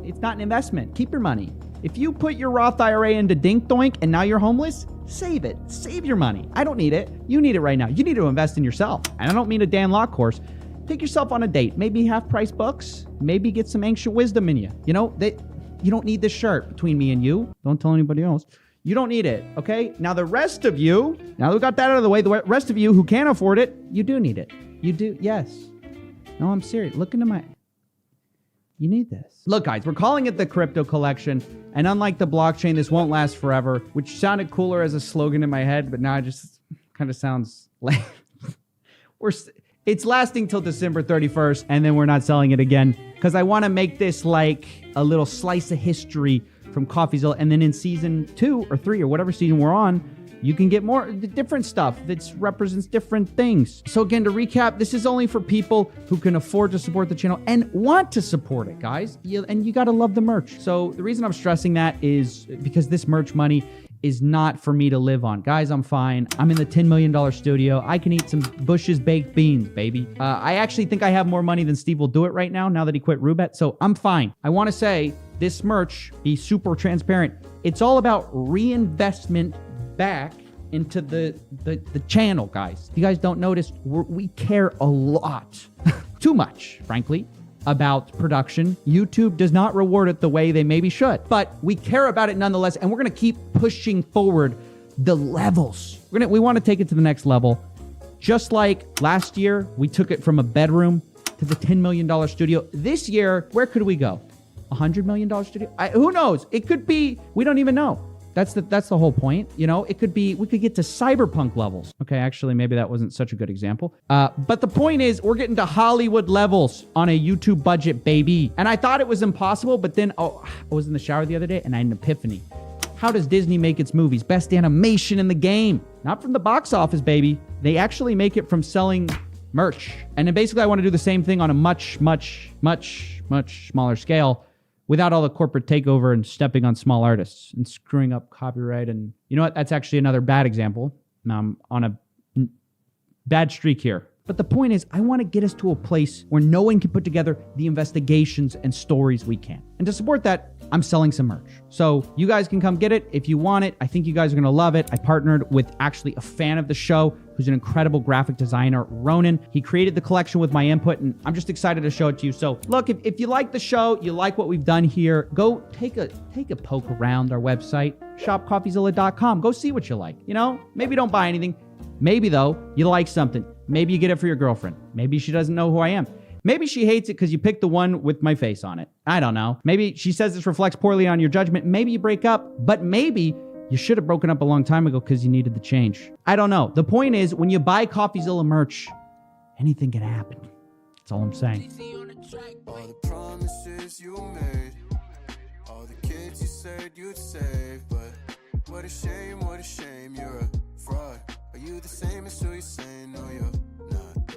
It's not an investment. Keep your money. If you put your Roth IRA into Dink Doink and now you're homeless, save it. Save your money. I don't need it. You need it right now. You need to invest in yourself. And I don't mean a Dan Lok course. Take yourself on a date. Maybe half-price books. Maybe get some ancient wisdom in you. You know, you don't need this shirt between me and you. Don't tell anybody else. You don't need it, okay? Now the rest of you, now that we got that out of the way, the rest of you who can't afford it, you do need it. You do, yes. No, I'm serious. Look into my... You need this. Look, guys, we're calling it the Crypto Collection. And unlike the blockchain, this won't last forever, which sounded cooler as a slogan in my head, but now it just kind of sounds like... It's lasting till December 31st, and then we're not selling it again. Because I want to make this like a little slice of history from Coffeezilla. And then in season 2 or 3 or whatever season we're on, you can get more different stuff that represents different things. So again, to recap, this is only for people who can afford to support the channel and want to support it, guys. And you got to love the merch. So the reason I'm stressing that is because this merch money is not for me to live on. Guys, I'm fine. I'm in the $10 million studio. I can eat some Bush's baked beans, baby. I actually think I have more money than Steve will do it right now that he quit Roobet. So I'm fine. I want to say this merch, be super transparent. It's all about reinvestment back into the channel, guys. If you guys don't notice, we care a lot, too much, frankly, about production. YouTube does not reward it the way they maybe should, but we care about it nonetheless, and we're gonna keep pushing forward the levels. We want to take it to the next level. Just like last year, we took it from a bedroom to the $10 million studio. This year, where could we go? $100 million studio? Who knows? It could be, we don't even know. That's the whole point. You know, it could be, we could get to cyberpunk levels. Okay, actually, maybe that wasn't such a good example. But the point is, we're getting to Hollywood levels on a YouTube budget, baby. And I thought it was impossible, but then, I was in the shower the other day and I had an epiphany. How does Disney make its movies? Best animation in the game. Not from the box office, baby. They actually make it from selling merch. And then basically, I want to do the same thing on a much, much, much, much smaller scale, without all the corporate takeover and stepping on small artists and screwing up copyright. And you know what? That's actually another bad example. Now I'm on a bad streak here. But the point is, I want to get us to a place where no one can put together the investigations and stories we can. And to support that, I'm selling some merch. So you guys can come get it if you want it. I think you guys are going to love it. I partnered with actually a fan of the show who's an incredible graphic designer, Ronan. He created the collection with my input, and I'm just excited to show it to you. So look, if you like the show, you like what we've done here, go take a poke around our website, shopcoffeezilla.com. Go see what you like. You know, maybe don't buy anything. Maybe, though, you like something. Maybe you get it for your girlfriend. Maybe she doesn't know who I am. Maybe she hates it because you picked the one with my face on it. I don't know. Maybe she says this reflects poorly on your judgment. Maybe you break up, but maybe you should have broken up a long time ago because you needed the change. I don't know. The point is, when you buy Coffeezilla merch, anything can happen. That's all I'm saying. All the promises you made, all the kids you said you'd save, but what a shame, you're a fraud. Are you the same as who you're saying? No, you're not.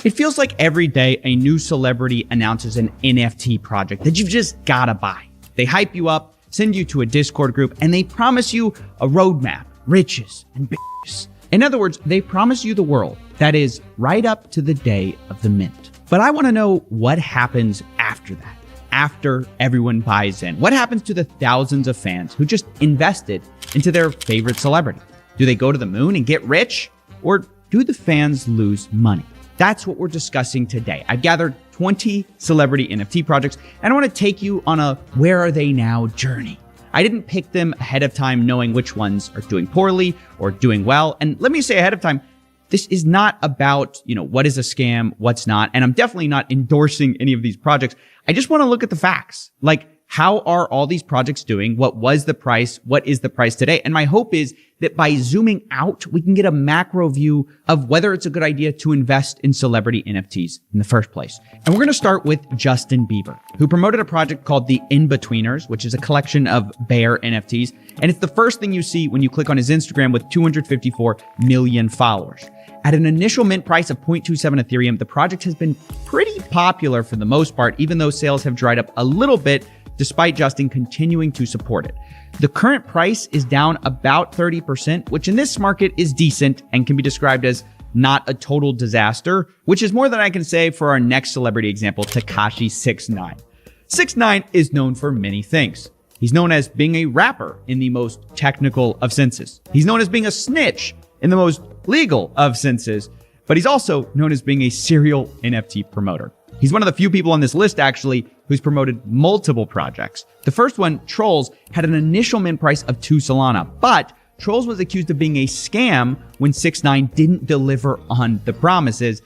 It feels like every day a new celebrity announces an NFT project that you've just gotta buy. They hype you up, send you to a Discord group, and they promise you a roadmap, riches, and bitches. In other words, they promise you the world. That is, right up to the day of the mint. But I want to know what happens after that, after everyone buys in. What happens to the thousands of fans who just invested into their favorite celebrity? Do they go to the moon and get rich? Or do the fans lose money? That's what we're discussing today. I've gathered 20 celebrity NFT projects, and I want to take you on a where are they now journey. I didn't pick them ahead of time knowing which ones are doing poorly or doing well. And let me say ahead of time, this is not about, what is a scam, what's not. And I'm definitely not endorsing any of these projects. I just want to look at the facts. Like, how are all these projects doing? What was the price? What is the price today? And my hope is that by zooming out, we can get a macro view of whether it's a good idea to invest in celebrity NFTs in the first place. And we're going to start with Justin Bieber, who promoted a project called The In-Betweeners, which is a collection of bear NFTs. And it's the first thing you see when you click on his Instagram with 254 million followers. At an initial mint price of 0.27 Ethereum, the project has been pretty popular for the most part, even though sales have dried up a little bit, despite Justin continuing to support it. The current price is down about 30%, which in this market is decent and can be described as not a total disaster, which is more than I can say for our next celebrity example, Tekashi 6ix9ine. 6ix9ine is known for many things. He's known as being a rapper in the most technical of senses. He's known as being a snitch in the most legal of senses, but he's also known as being a serial NFT promoter. He's one of the few people on this list, actually, who's promoted multiple projects. The first one, Trolls, had an initial mint price of 2 Solana, but Trolls was accused of being a scam when 6ix9ine didn't deliver on the promises.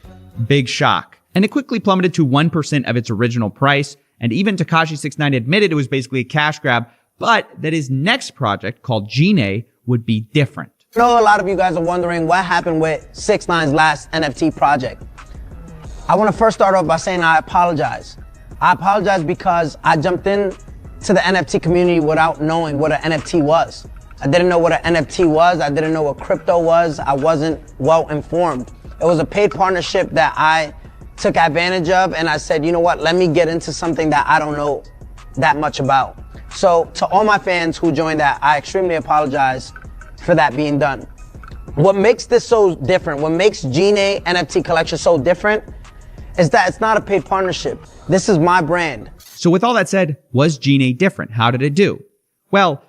Big shock. And it quickly plummeted to 1% of its original price, and even Tekashi 6ix9ine admitted it was basically a cash grab, but that his next project, called Gene, would be different. I know a lot of you guys are wondering what happened with 6ix9ine's last NFT project. I want to first start off by saying I apologize. I apologize because I jumped in to the NFT community without knowing what an NFT was. I didn't know what an NFT was. I didn't know what crypto was. I wasn't well informed. It was a paid partnership that I took advantage of, and I said, you know what, let me get into something that I don't know that much about. So to all my fans who joined that, I extremely apologize for that being done. What makes this so different, what makes Gene NFT collection so different, is that it's not a paid partnership. This is my brand. So with all that said, was Gene different? How did it do? Well,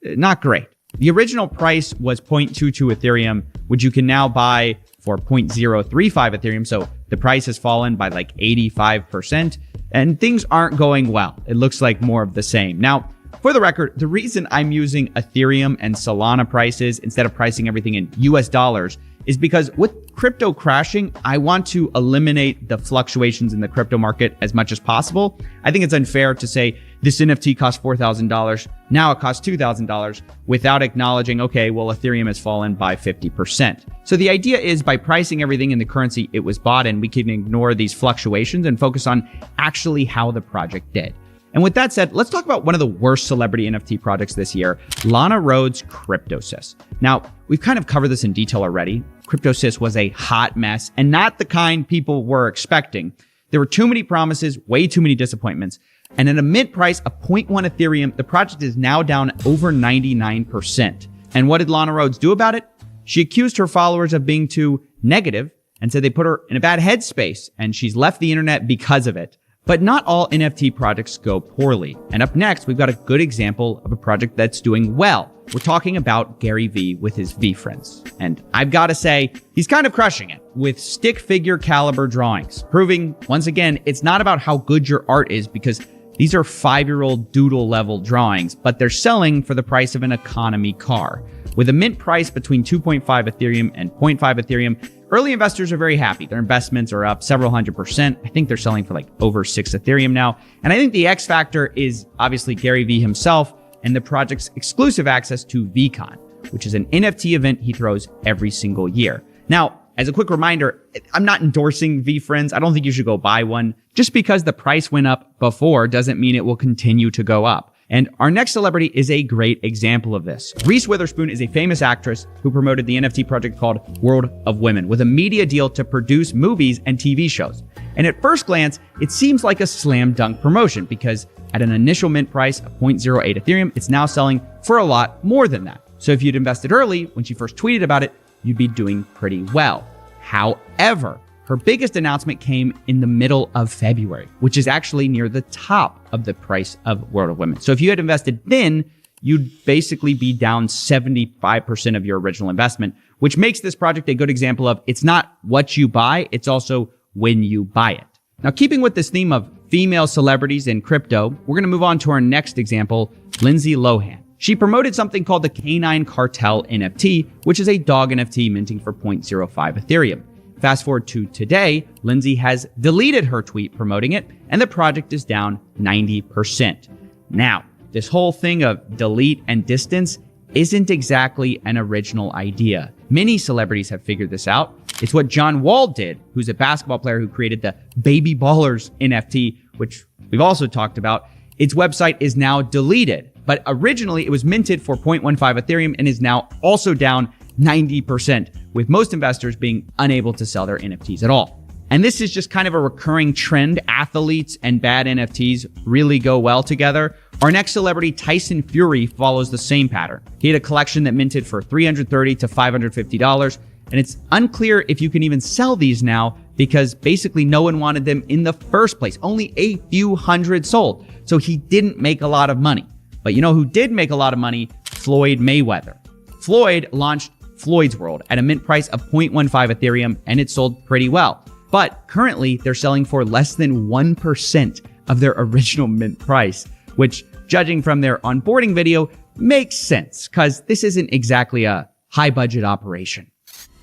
not great. The original price was 0.22 Ethereum, which you can now buy for 0.035 Ethereum. So the price has fallen by like 85%, and things aren't going well. It looks like more of the same. Now, for the record, the reason I'm using Ethereum and Solana prices instead of pricing everything in US dollars is because with crypto crashing, I want to eliminate the fluctuations in the crypto market as much as possible. I think it's unfair to say this NFT costs $4,000, now it costs $2,000 without acknowledging, okay, well, Ethereum has fallen by 50%. So the idea is by pricing everything in the currency it was bought in, we can ignore these fluctuations and focus on actually how the project did. And with that said, let's talk about one of the worst celebrity NFT projects this year, Lana Rhoades' CryptoSys. Now, we've kind of covered this in detail already. CryptoSys was a hot mess and not the kind people were expecting. There were too many promises, way too many disappointments. And at a mint price of 0.1 Ethereum, the project is now down over 99%. And what did Lana Rhoades do about it? She accused her followers of being too negative and said they put her in a bad headspace, and she's left the internet because of it. But not all NFT projects go poorly. And up next, we've got a good example of a project that's doing well. We're talking about Gary Vee with his VeeFriends. And I've got to say, he's kind of crushing it with stick figure caliber drawings, proving once again, it's not about how good your art is, because these are 5-year-old doodle level drawings, but they're selling for the price of an economy car. With a mint price between 2.5 Ethereum and 0.5 Ethereum, early investors are very happy. Their investments are up several 100%. I think they're selling for like over 6 Ethereum now. And I think the X factor is obviously Gary Vee himself and the project's exclusive access to VeeCon, which is an NFT event he throws every single year. Now, as a quick reminder, I'm not endorsing VeeFriends. I don't think you should go buy one. Just because the price went up before doesn't mean it will continue to go up. And our next celebrity is a great example of this. Reese Witherspoon is a famous actress who promoted the NFT project called World of Women with a media deal to produce movies and TV shows. And at first glance, it seems like a slam dunk promotion because at an initial mint price of 0.08 Ethereum, it's now selling for a lot more than that. So if you'd invested early when she first tweeted about it, you'd be doing pretty well. However, her biggest announcement came in the middle of February, which is actually near the top of the price of World of Women. So if you had invested then, you'd basically be down 75% of your original investment, which makes this project a good example of it's not what you buy, it's also when you buy it. Now, keeping with this theme of female celebrities in crypto, we're going to move on to our next example, Lindsay Lohan. She promoted something called the Canine Cartel NFT, which is a dog NFT minting for 0.05 Ethereum. Fast forward to today, Lindsay has deleted her tweet promoting it, and the project is down 90%. Now, this whole thing of delete and distance isn't exactly an original idea. Many celebrities have figured this out. It's what John Wall did, who's a basketball player who created the Baby Ballers NFT, which we've also talked about. Its website is now deleted, but originally it was minted for 0.15 Ethereum and is now also down 90%, with most investors being unable to sell their NFTs at all. And this is just kind of a recurring trend. Athletes and bad NFTs really go well together. Our next celebrity, Tyson Fury, follows the same pattern. He had a collection that minted for $330 to $550, and it's unclear if you can even sell these now because basically no one wanted them in the first place. Only a few hundred sold, so he didn't make a lot of money. But you know who did make a lot of money? Floyd Mayweather. Floyd launched Floyd's World at a mint price of 0.15 Ethereum, and it sold pretty well. But currently, they're selling for less than 1% of their original mint price, which, judging from their onboarding video, makes sense, because this isn't exactly a high-budget operation.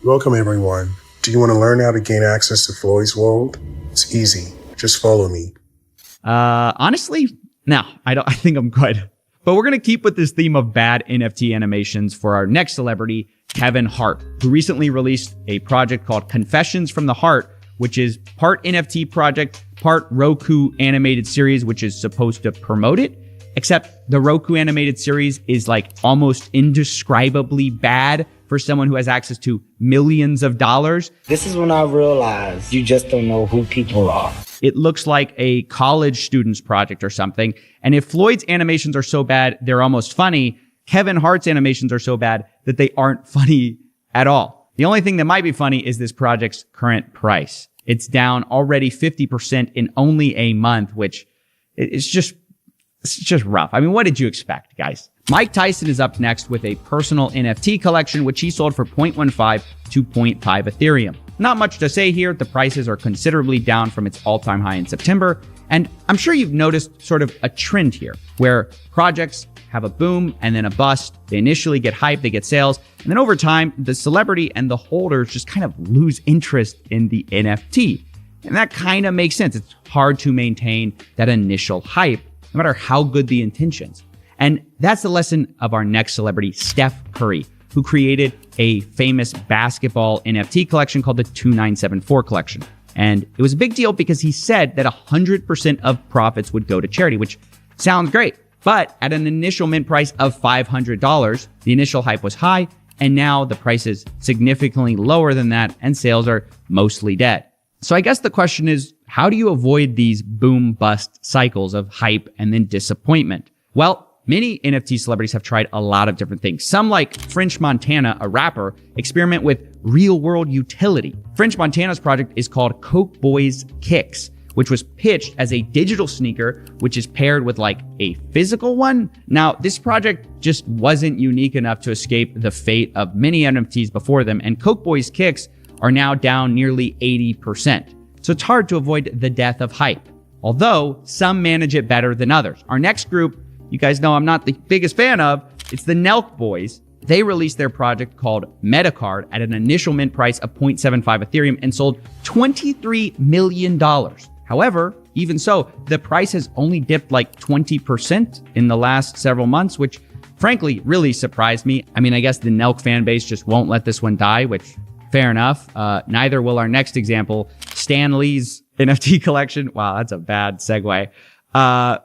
Welcome, everyone. Do you want to learn how to gain access to Floyd's World? It's easy. Just follow me. Honestly, no, I think I'm good. But we're going to keep with this theme of bad NFT animations for our next celebrity, Kevin Hart, who recently released a project called Confessions from the Heart, which is part NFT project, part Roku animated series, which is supposed to promote it. Except the Roku animated series is like almost indescribably bad for someone who has access to millions of dollars. This is when I realized you just don't know who people are. It looks like a college student's project or something. And if Floyd's animations are so bad, they're almost funny, Kevin Hart's animations are so bad that they aren't funny at all. The only thing that might be funny is this project's current price. It's down already 50% in only a month, which it's just rough. I mean, what did you expect, guys? Mike Tyson is up next with a personal NFT collection, which he sold for 0.15 to 0.5 Ethereum. Not much to say here. The prices are considerably down from its all-time high in September. And I'm sure you've noticed sort of a trend here where projects have a boom and then a bust. They initially get hype, they get sales, and then over time, the celebrity and the holders just kind of lose interest in the NFT. And that kind of makes sense. It's hard to maintain that initial hype, no matter how good the intentions. And that's the lesson of our next celebrity, Steph Curry, who created a famous basketball NFT collection called the 2974 collection. And it was a big deal because he said that 100% of profits would go to charity, which sounds great. But at an initial mint price of $500, the initial hype was high, and now the price is significantly lower than that, and sales are mostly dead. So I guess the question is, how do you avoid these boom-bust cycles of hype and then disappointment? Well, many NFT celebrities have tried a lot of different things. Some, like French Montana, a rapper, experiment with real-world utility. French Montana's project is called Coke Boys Kicks, which was pitched as a digital sneaker, which is paired with like a physical one. Now, this project just wasn't unique enough to escape the fate of many NFTs before them, and Coke Boys Kicks are now down nearly 80%. So it's hard to avoid the death of hype, although some manage it better than others. Our next group, you guys know I'm not the biggest fan of, it's the Nelk Boys. They released their project called Metacard at an initial mint price of 0.75 Ethereum and sold $23 million. However, even so, the price has only dipped like 20% in the last several months, which frankly really surprised me. I mean, I guess the Nelk fan base just won't let this one die, which fair enough. Neither will our next example, Stan Lee's NFT collection. Wow, that's a bad segue.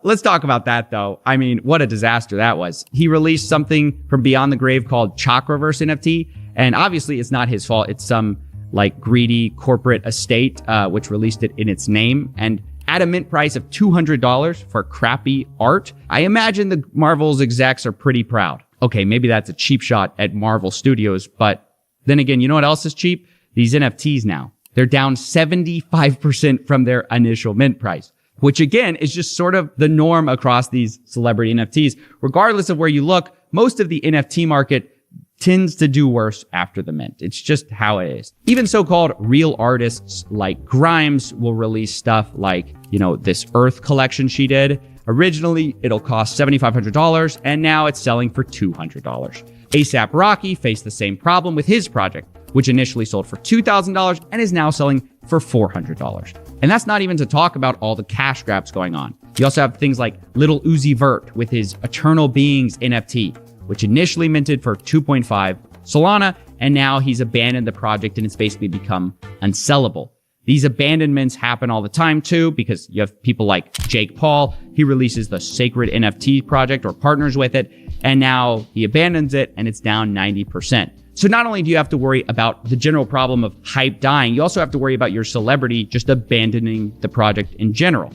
Let's talk about that though. I mean, what a disaster that was. He released something from beyond the grave called Chakraverse NFT. And obviously it's not his fault. It's some like greedy corporate estate, which released it in its name. And at a mint price of $200 for crappy art, I imagine the Marvel's execs are pretty proud. Okay, maybe that's a cheap shot at Marvel Studios, but then again, you know what else is cheap? These NFTs now. They're down 75% from their initial mint price, which again is just sort of the norm across these celebrity NFTs. Regardless of where you look, most of the NFT market tends to do worse after the mint. It's just how it is. Even so-called real artists like Grimes will release stuff like, this Earth collection she did. Originally, it'll cost $7,500, and now it's selling for $200. A$AP Rocky faced the same problem with his project, which initially sold for $2,000 and is now selling for $400. And that's not even to talk about all the cash grabs going on. You also have things like Lil Uzi Vert with his Eternal Beings NFT, which initially minted for 2.5 Solana, and now he's abandoned the project and it's basically become unsellable. These abandonments happen all the time too, because you have people like Jake Paul. He releases the Sacred NFT project or partners with it, and now he abandons it and it's down 90%. So not only do you have to worry about the general problem of hype dying, you also have to worry about your celebrity just abandoning the project in general.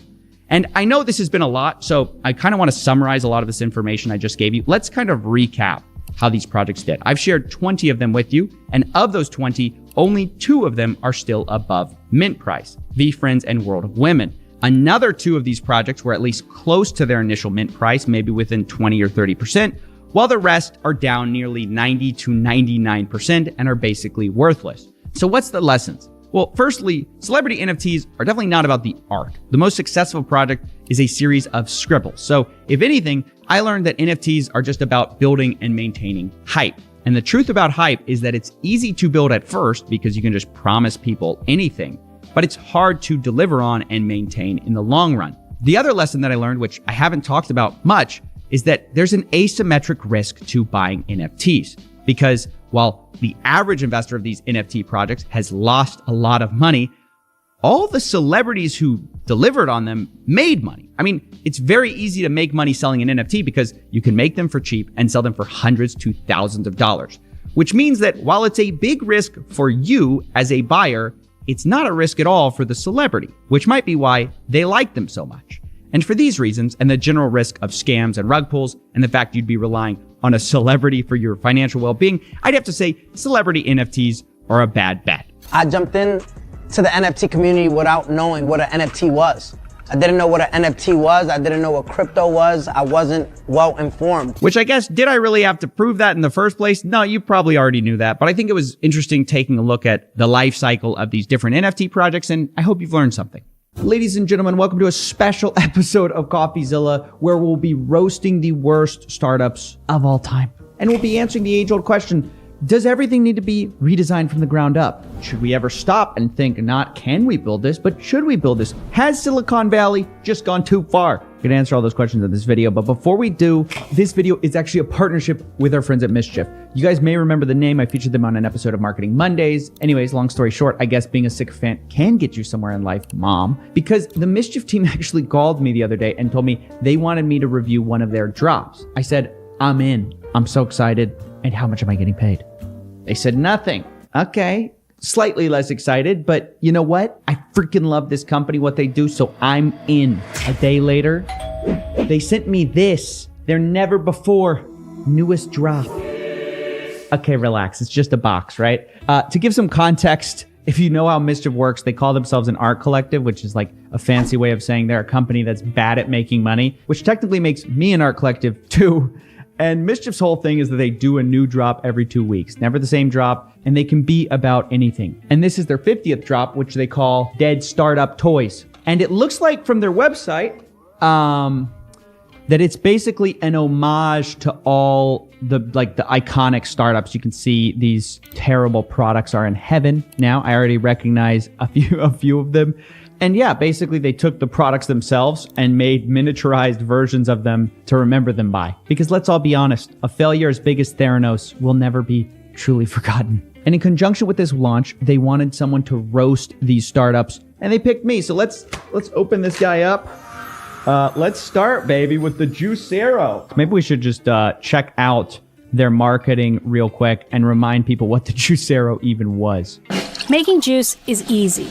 And I know this has been a lot, so I kind of want to summarize a lot of this information I just gave you. Let's kind of recap how these projects did. I've shared 20 of them with you, and of those 20, only 2 of them are still above mint price, VeeFriends and World of Women. Another 2 of these projects were at least close to their initial mint price, maybe within 20 or 30%, while the rest are down nearly 90 to 99% and are basically worthless. So what's the lessons? Well, firstly, celebrity NFTs are definitely not about the art. The most successful project is a series of scribbles. So if anything, I learned that NFTs are just about building and maintaining hype. And the truth about hype is that it's easy to build at first because you can just promise people anything, but it's hard to deliver on and maintain in the long run. The other lesson that I learned, which I haven't talked about much, is that there's an asymmetric risk to buying NFTs, because while the average investor of these NFT projects has lost a lot of money, all the celebrities who delivered on them made money. I mean, it's very easy to make money selling an NFT because you can make them for cheap and sell them for hundreds to thousands of dollars, which means that while it's a big risk for you as a buyer, it's not a risk at all for the celebrity, which might be why they like them so much. And for these reasons, and the general risk of scams and rug pulls, and the fact you'd be relying on a celebrity for your financial well-being, I'd have to say celebrity NFTs are a bad bet. I jumped in to the NFT community without knowing what an NFT was. I didn't know what an NFT was. I didn't know what crypto was. I wasn't well informed. Which I guess, did I really have to prove that in the first place? No, you probably already knew that. But I think it was interesting taking a look at the life cycle of these different NFT projects, and I hope you've learned something. Ladies and gentlemen, welcome to a special episode of Coffeezilla, where we'll be roasting the worst startups of all time. And we'll be answering the age-old question, does everything need to be redesigned from the ground up? Should we ever stop and think not, can we build this, but should we build this? Has Silicon Valley just gone too far? I'm gonna answer all those questions in this video, but before we do, this video is actually a partnership with our friends at Mischief. You guys may remember the name. I featured them on an episode of Marketing Mondays. Anyways, long story short, I guess being a sycophant can get you somewhere in life, mom, because the Mischief team actually called me the other day and told me they wanted me to review one of their drops. I said, I'm in. I'm so excited. And how much am I getting paid? They said nothing. Okay. Slightly less excited, but you know what? I freaking love this company, what they do, so I'm in. A day later, they sent me this, their never before newest drop. Okay, relax. It's just a box, right? To give some context, If you know how Mischief works, they call themselves an art collective, which is like a fancy way of saying they're a company that's bad at making money, which technically makes me an art collective too. And Mischief's whole thing is that they do a new drop every 2 weeks, never the same drop, and they can be about anything. And this is their 50th drop, which they call Dead Startup Toys. And it looks like from their website, that it's basically an homage to all the iconic startups. You can see these terrible products are in heaven now. I already recognize a few of them. And yeah, basically they took the products themselves and made miniaturized versions of them to remember them by. Because let's all be honest, a failure as big as Theranos will never be truly forgotten. And in conjunction with this launch, they wanted someone to roast these startups, and they picked me. So let's open this guy up. Let's start, baby, with the Juicero. Maybe we should just check out their marketing real quick and remind people what the Juicero even was. Making juice is easy.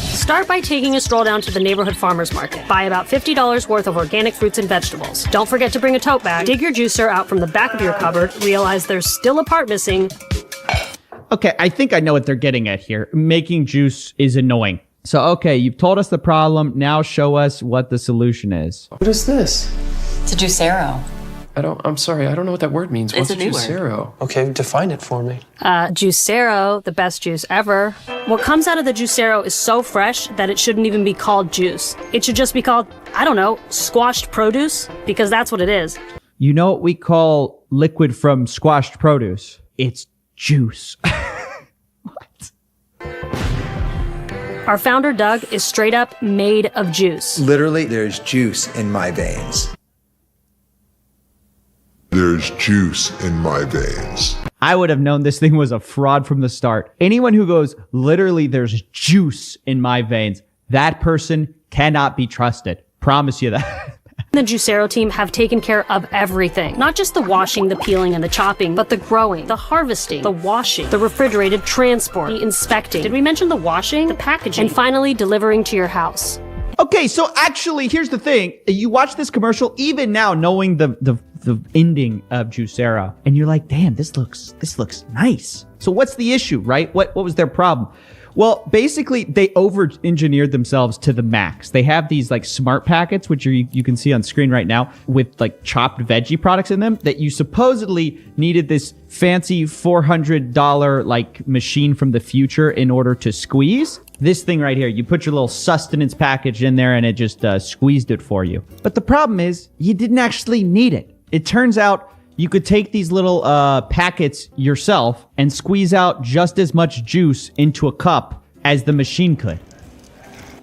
Start by taking a stroll down to the neighborhood farmer's market. Buy about $50 worth of organic fruits and vegetables. Don't forget to bring a tote bag. Dig your juicer out from the back of your cupboard. Realize there's still a part missing. Okay, I think I know what they're getting at here. Making juice is annoying. So, okay, you've told us the problem. Now show us what the solution is. What is this? It's a Juicero. I'm sorry, I don't know what that word means. What's It's a new Juicero? Okay, define it for me. Juicero, the best juice ever. What comes out of the Juicero is so fresh that it shouldn't even be called juice. It should just be called, I don't know, squashed produce, because that's what it is. You know what we call liquid from squashed produce? It's juice. Our founder, Doug, is straight up made of juice. Literally, there's juice in my veins. There's juice in my veins. I would have known this thing was a fraud from the start. Anyone who goes, literally, there's juice in my veins, that person cannot be trusted. Promise you that. The Juicero team have taken care of everything. Not just the washing, the peeling, and the chopping, but the growing, the harvesting, the washing, the refrigerated transport, the inspecting. Did we mention the washing, the packaging, and finally delivering to your house? Okay, so actually, here's the thing. You watch this commercial, even now knowing the ending of Juicero, and you're like, damn, this looks nice. So what's the issue, right? What was their problem? Well, basically, they over-engineered themselves to the max. They have these like smart packets, which you can see on screen right now, with like chopped veggie products in them that you supposedly needed this fancy $400 like machine from the future in order to squeeze. This thing right here, you put your little sustenance package in there and it just squeezed it for you. But the problem is, you didn't actually need it. It turns out you could take these little packets yourself and squeeze out just as much juice into a cup as the machine could.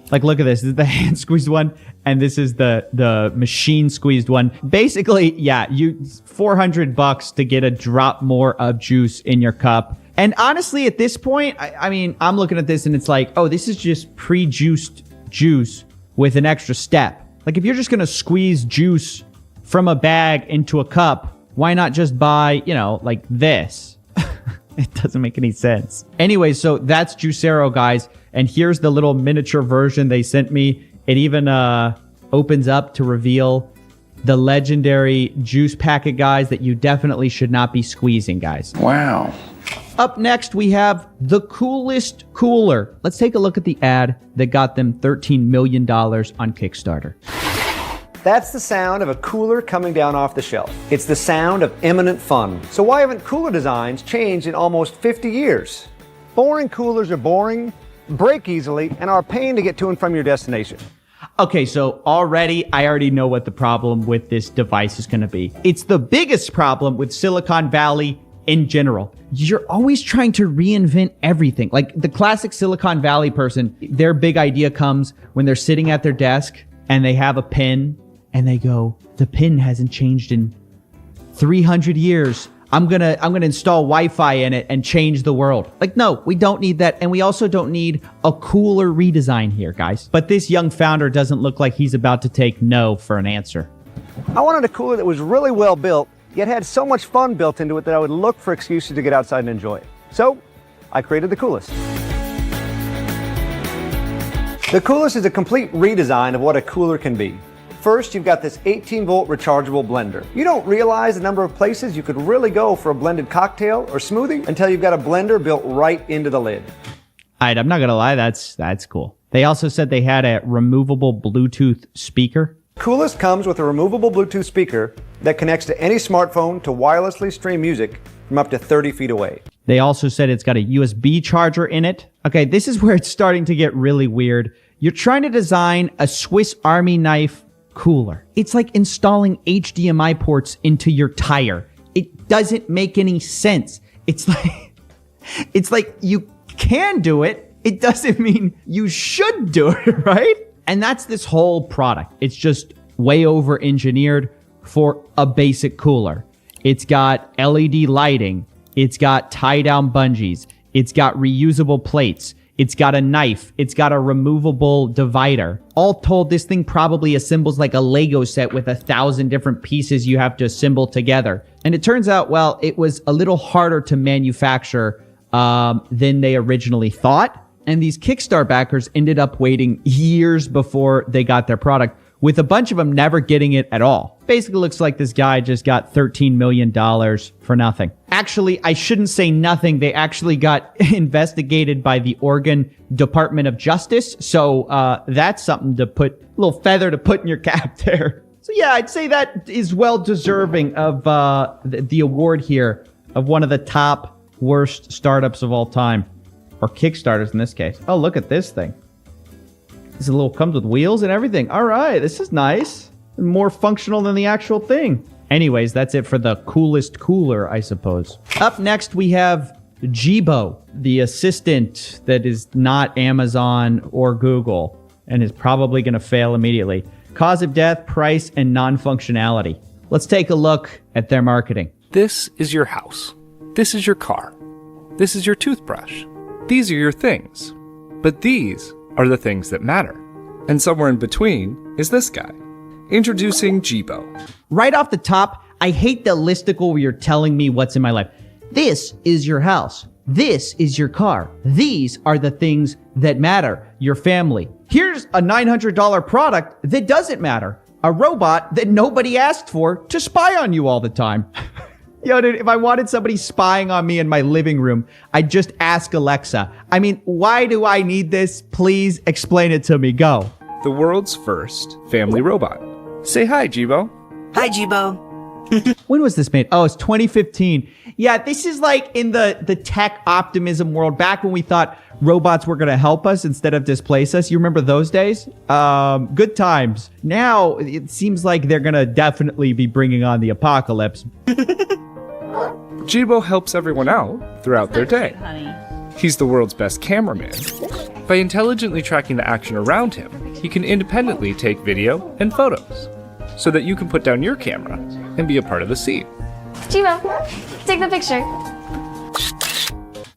Like, look at this. This is the hand squeezed one, and this is the machine squeezed one. Basically, yeah, you $400 to get a drop more of juice in your cup. And honestly, at this point, I mean, I'm looking at this and it's like, oh, this is just pre-juiced juice with an extra step. Like, if you're just going to squeeze juice from a bag into a cup, why not just buy, like this? It doesn't make any sense. Anyway, so that's Juicero, guys. And here's the little miniature version they sent me. It even opens up to reveal the legendary juice packet, guys, that you definitely should not be squeezing, guys. Wow. Up next, we have the coolest cooler. Let's take a look at the ad that got them $13 million on Kickstarter. That's the sound of a cooler coming down off the shelf. It's the sound of imminent fun. So why haven't cooler designs changed in almost 50 years? Boring coolers are boring, break easily, and are a pain to get to and from your destination. Okay, so I already know what the problem with this device is going to be. It's the biggest problem with Silicon Valley in general. You're always trying to reinvent everything. Like the classic Silicon Valley person, their big idea comes when they're sitting at their desk and they have a pen and they go, the pin hasn't changed in 300 years. I'm gonna install Wi-Fi in it and change the world. Like, no, we don't need that. And we also don't need a cooler redesign here, guys. But this young founder doesn't look like he's about to take no for an answer. I wanted a cooler that was really well built, yet had so much fun built into it that I would look for excuses to get outside and enjoy it. So I created the Coolest. The Coolest is a complete redesign of what a cooler can be. First, you've got this 18-volt rechargeable blender. You don't realize the number of places you could really go for a blended cocktail or smoothie until you've got a blender built right into the lid. I'm not going to lie. That's cool. They also said they had a removable Bluetooth speaker. Coolest comes with a removable Bluetooth speaker that connects to any smartphone to wirelessly stream music from up to 30 feet away. They also said it's got a USB charger in it. Okay, this is where it's starting to get really weird. You're trying to design a Swiss Army knife cooler. It's like installing HDMI ports into your tire. It doesn't make any sense. It's like you can do it. It doesn't mean you should do it, right? And that's this whole product. It's just way over engineered for a basic cooler. It's got LED lighting. It's got tie-down bungees. It's got reusable plates. It's got a knife. It's got a removable divider. All told, this thing probably assembles like a Lego set with 1,000 different pieces you have to assemble together. And it turns out, well, it was a little harder to manufacture than they originally thought. And these Kickstarter backers ended up waiting years before they got their product, with a bunch of them never getting it at all. Basically looks like this guy just got $13 million for nothing. Actually, I shouldn't say nothing. They actually got investigated by the Oregon Department of Justice. So that's something to put, a little feather to put in your cap there. So yeah, I'd say that is well deserving of the award here of one of the top worst startups of all time. Or Kickstarters in this case. Oh, look at this thing. This little comes with wheels and everything. All right, this is nice. More functional than the actual thing. Anyways, that's it for the coolest cooler, I suppose. Up next, we have Jibo, the assistant that is not Amazon or Google and is probably going to fail immediately. Cause of death, price, and non-functionality. Let's take a look at their marketing. This is your house. This is your car. This is your toothbrush. These are your things. But these are the things that matter. And somewhere in between is this guy. Introducing Jibo. Right off the top, I hate the listicle where you're telling me what's in my life. This is your house. This is your car. These are the things that matter. Your family. Here's a $900 product that doesn't matter. A robot that nobody asked for to spy on you all the time. Yo, dude, if I wanted somebody spying on me in my living room, I'd just ask Alexa. I mean, why do I need this? Please explain it to me. Go. The world's first family robot. Say hi, Jibo. Hi, Jibo. When was this made? Oh, it's 2015. Yeah, this is like in the tech optimism world, back when we thought robots were going to help us instead of displace us. You remember those days? Good times. Now, it seems like they're going to definitely be bringing on the apocalypse. Jibo helps everyone out throughout their day. He's the world's best cameraman. By intelligently tracking the action around him, he can independently take video and photos, so that you can put down your camera and be a part of the scene. Jibo, take the picture.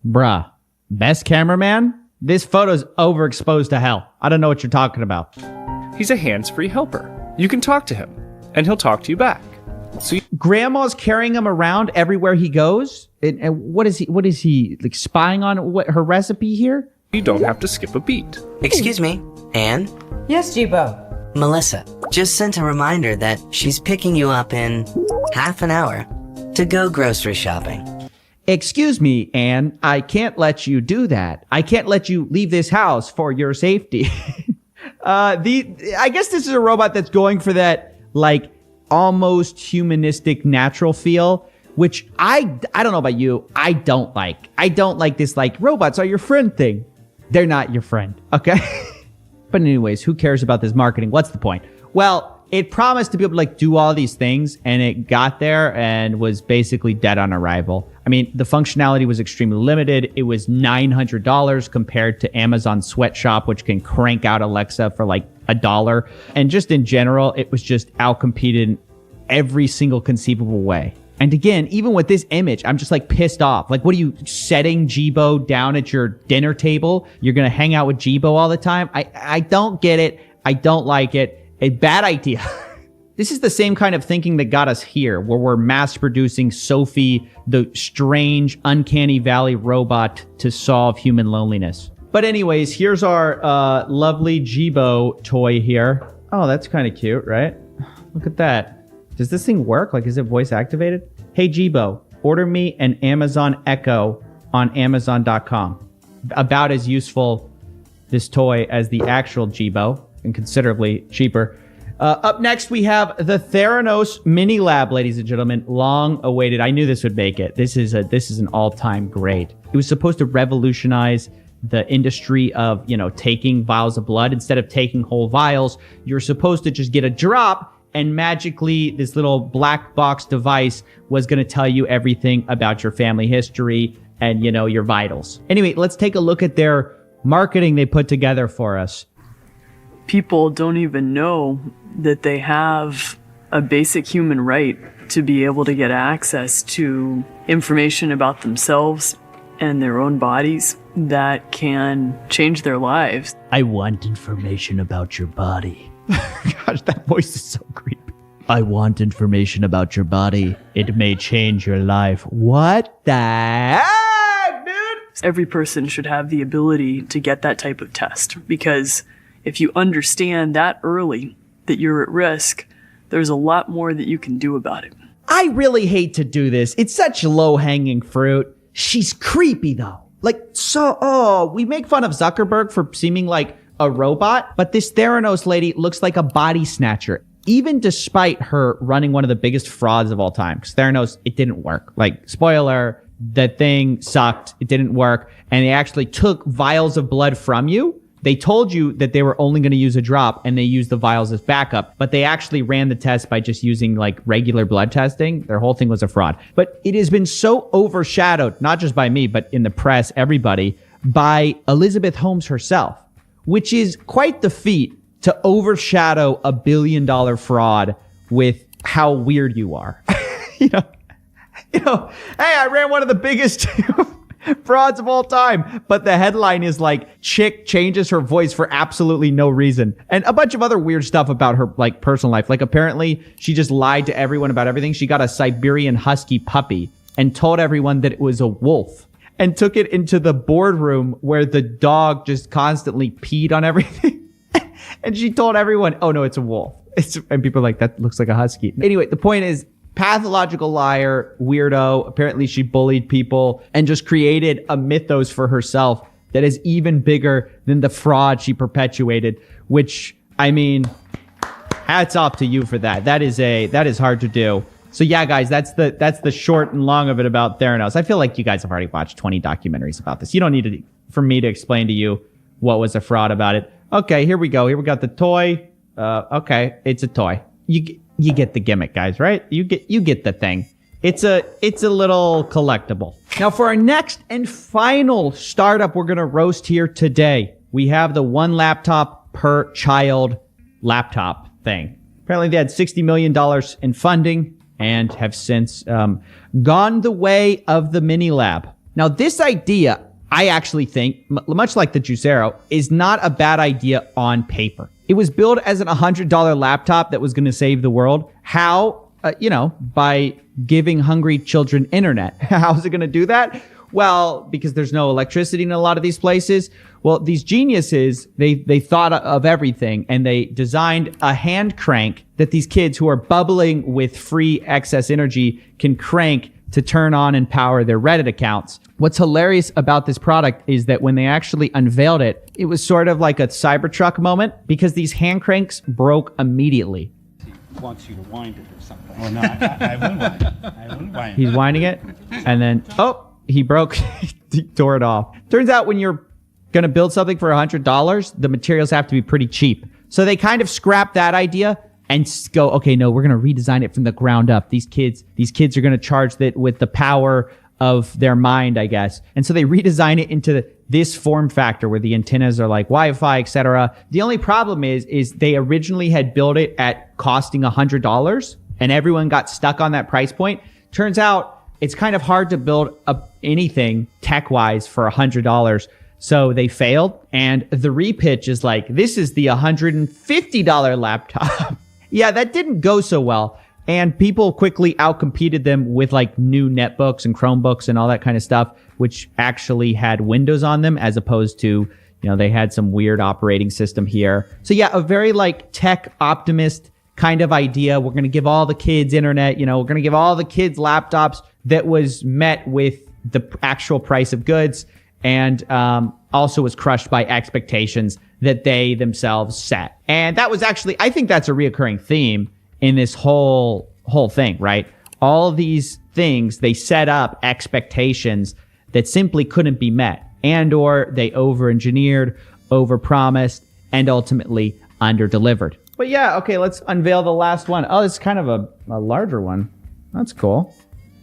Bruh, best cameraman? This photo's overexposed to hell. I don't know what you're talking about. He's a hands-free helper. You can talk to him, and he'll talk to you back. So Grandma's carrying him around everywhere he goes? And what is he, like spying on what her recipe here? You don't have to skip a beat. Excuse me, Anne? Yes, Jibo. Melissa just sent a reminder that she's picking you up in half an hour to go grocery shopping. Excuse me, Anne, I can't let you do that. I can't let you leave this house for your safety. I guess this is a robot that's going for that, like, almost humanistic natural feel, which I don't know about you, I don't like. I don't like this, like, robots are your friend thing. They're not your friend, okay? But anyways, who cares about this marketing? What's the point? Well, it promised to be able to, like, do all these things, and it got there and was basically dead on arrival. I mean, the functionality was extremely limited. It was $900 compared to Amazon Sweatshop, which can crank out Alexa for like $1. And just in general, it was just outcompeted in every single conceivable way. And again, even with this image, I'm just like pissed off. Like, what are you setting Jibo down at your dinner table? You're going to hang out with Jibo all the time? I don't get it. I don't like it. A bad idea. This is the same kind of thinking that got us here, where we're mass producing Sophie, the strange, uncanny valley robot to solve human loneliness. But anyways, here's our lovely Jibo toy here. Oh, that's kind of cute, right? Look at that. Does this thing work? Like, is it voice activated? Hey, Jibo, order me an Amazon Echo on Amazon.com. about as useful, this toy, as the actual Jibo, and considerably cheaper. Up next, we have the Theranos Mini Lab, ladies and gentlemen. Long awaited. I knew this would make it. This is an all-time great. It was supposed to revolutionize the industry of, taking vials of blood. Instead of taking whole vials, you're supposed to just get a drop, and magically this little black box device was going to tell you everything about your family history and, your vitals. Anyway, let's take a look at their marketing they put together for us. People don't even know that they have a basic human right to be able to get access to information about themselves and their own bodies that can change their lives. I want information about your body. Gosh, that voice is so creepy. I want information about your body. It may change your life. What the heck, dude? Every person should have the ability to get that type of test, because if you understand that early that you're at risk, there's a lot more that you can do about it. I really hate to do this. It's such low-hanging fruit. She's creepy, though. We make fun of Zuckerberg for seeming like a robot, but this Theranos lady looks like a body snatcher, even despite her running one of the biggest frauds of all time. Because Theranos, it didn't work. Spoiler, the thing sucked. It didn't work. And they actually took vials of blood from you. They told you that they were only going to use a drop, and they used the vials as backup, but they actually ran the test by just using regular blood testing. Their whole thing was a fraud. But it has been so overshadowed, not just by me, but in the press, everybody, by Elizabeth Holmes herself, which is quite the feat to overshadow a $1 billion fraud with how weird you are. Hey, I ran one of the biggest frauds of all time. But the headline is chick changes her voice for absolutely no reason. And a bunch of other weird stuff about her personal life. Apparently she just lied to everyone about everything. She got a Siberian Husky puppy and told everyone that it was a wolf, and took it into the boardroom where the dog just constantly peed on everything. And she told everyone, oh no, it's a wolf. And people are like, that looks like a husky. Anyway, the point is, pathological liar, weirdo. Apparently she bullied people and just created a mythos for herself that is even bigger than the fraud she perpetuated, which, hats off to you for that. That is hard to do. So yeah, guys, that's the short and long of it about Theranos. I feel like you guys have already watched 20 documentaries about this. You don't need for me to explain to you what was a fraud about it. Okay, here we go. Here we got the toy. Okay, it's a toy. You get the gimmick, guys, right? You get the thing. It's a little collectible. Now, for our next and final startup we're going to roast here today, we have the one laptop per child laptop thing. Apparently, they had $60 million in funding and have since gone the way of the mini lab. Now, this idea, I actually think, much like the Juicero, is not a bad idea on paper. It was billed as an $100 laptop that was going to save the world. How? By giving hungry children internet. How is it going to do that? Well, because there's no electricity in a lot of these places. Well, these geniuses, they thought of everything, and they designed a hand crank that these kids who are bubbling with free excess energy can crank to turn on and power their Reddit accounts. What's hilarious about this product is that when they actually unveiled it, it was sort of like a Cybertruck moment, because these hand cranks broke immediately. He wants you to wind it or something. Well, no, I wouldn't wind it. I wouldn't wind it. He's winding it, and then, he broke, he tore it off. Turns out when you're going to build something for $100, the materials have to be pretty cheap. So they kind of scrapped that idea and go, okay, no, we're going to redesign it from the ground up. These kids are going to charge it with the power of their mind, I guess. And so they redesign it into this form factor where the antennas are like Wi-Fi, etc. The only problem is they originally had built it at costing $100, and everyone got stuck on that price point. Turns out it's kind of hard to build anything tech-wise for $100. So they failed, and the repitch is like, this is the $150 laptop. Yeah, that didn't go so well. And people quickly outcompeted them with new netbooks and Chromebooks and all that kind of stuff, which actually had Windows on them, as opposed to, they had some weird operating system here. So yeah, a very tech optimist kind of idea. We're going to give all the kids internet, we're going to give all the kids laptops, that was met with the actual price of goods. and also was crushed by expectations that they themselves set. And that was actually, I think that's a reoccurring theme in this whole thing, right? All these things, they set up expectations that simply couldn't be met, and or they over-engineered, over-promised, and ultimately under-delivered. But yeah, okay, let's unveil the last one. Oh, it's kind of a larger one. That's cool.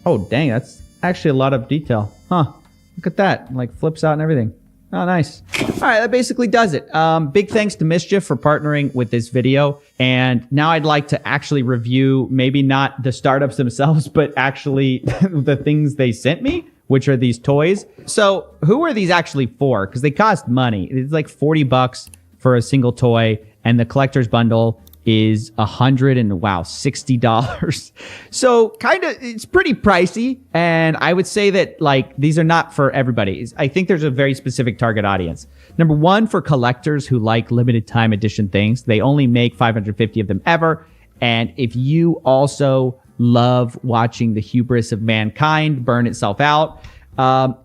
Oh, dang, that's actually a lot of detail. Huh, look at that. Like, flips out and everything. Oh, nice. All right, that basically does it. Big thanks to Mischief for partnering with this video. And now I'd like to actually review maybe not the startups themselves, but actually the things they sent me, which are these toys. So who are these actually for? Because they cost money. It's like $40 for a single toy, and the collector's bundle is $60. So kind of, it's pretty pricey. And I would say that like, these are not for everybody. I think there's a very specific target audience. Number one, for collectors who like limited time edition things. They only make 550 of them ever. And if you also love watching the hubris of mankind burn itself out,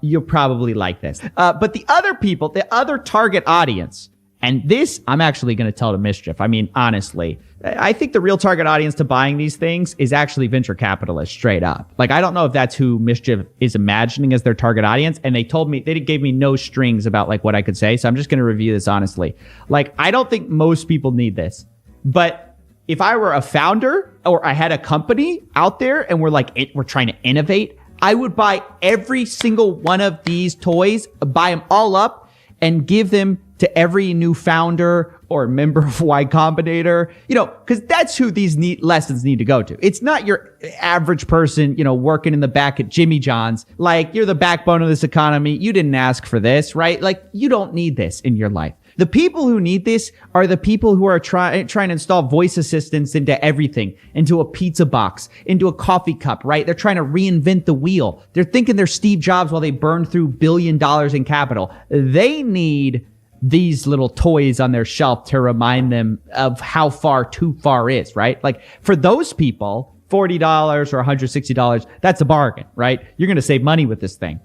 you'll probably like this. But the other people, the other target audience, and this, I'm actually going to tell to Mischief. I mean, honestly, I think the real target audience to buying these things is actually venture capitalists, straight up. Like, I don't know if that's who Mischief is imagining as their target audience. And they told me, they gave me no strings about like what I could say. So I'm just going to review this honestly. Like, I don't think most people need this. But if I were a founder or I had a company out there and we're trying to innovate, I would buy every single one of these toys, buy them all up and give them to every new founder or member of Y Combinator, because that's who these lessons need to go to. It's not your average person, working in the back at Jimmy John's. Like, you're the backbone of this economy. You didn't ask for this, right? Like, you don't need this in your life. The people who need this are the people who are trying to install voice assistants into everything, into a pizza box, into a coffee cup, right? They're trying to reinvent the wheel. They're thinking they're Steve Jobs while they burn through $1 billion in capital. They need these little toys on their shelf to remind them of how far too far is, right? Like, for those people, $40 or $160, that's a bargain, right? You're going to save money with this thing.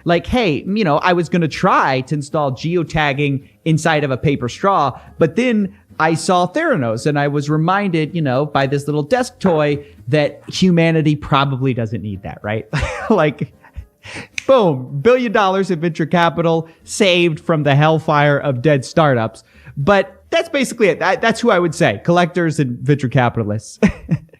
Like, hey, I was going to try to install geotagging inside of a paper straw, but then I saw Theranos and I was reminded, by this little desk toy that humanity probably doesn't need that, right? Like, boom, $1 billion in venture capital saved from the hellfire of dead startups. But that's basically it. That's who I would say, collectors and venture capitalists.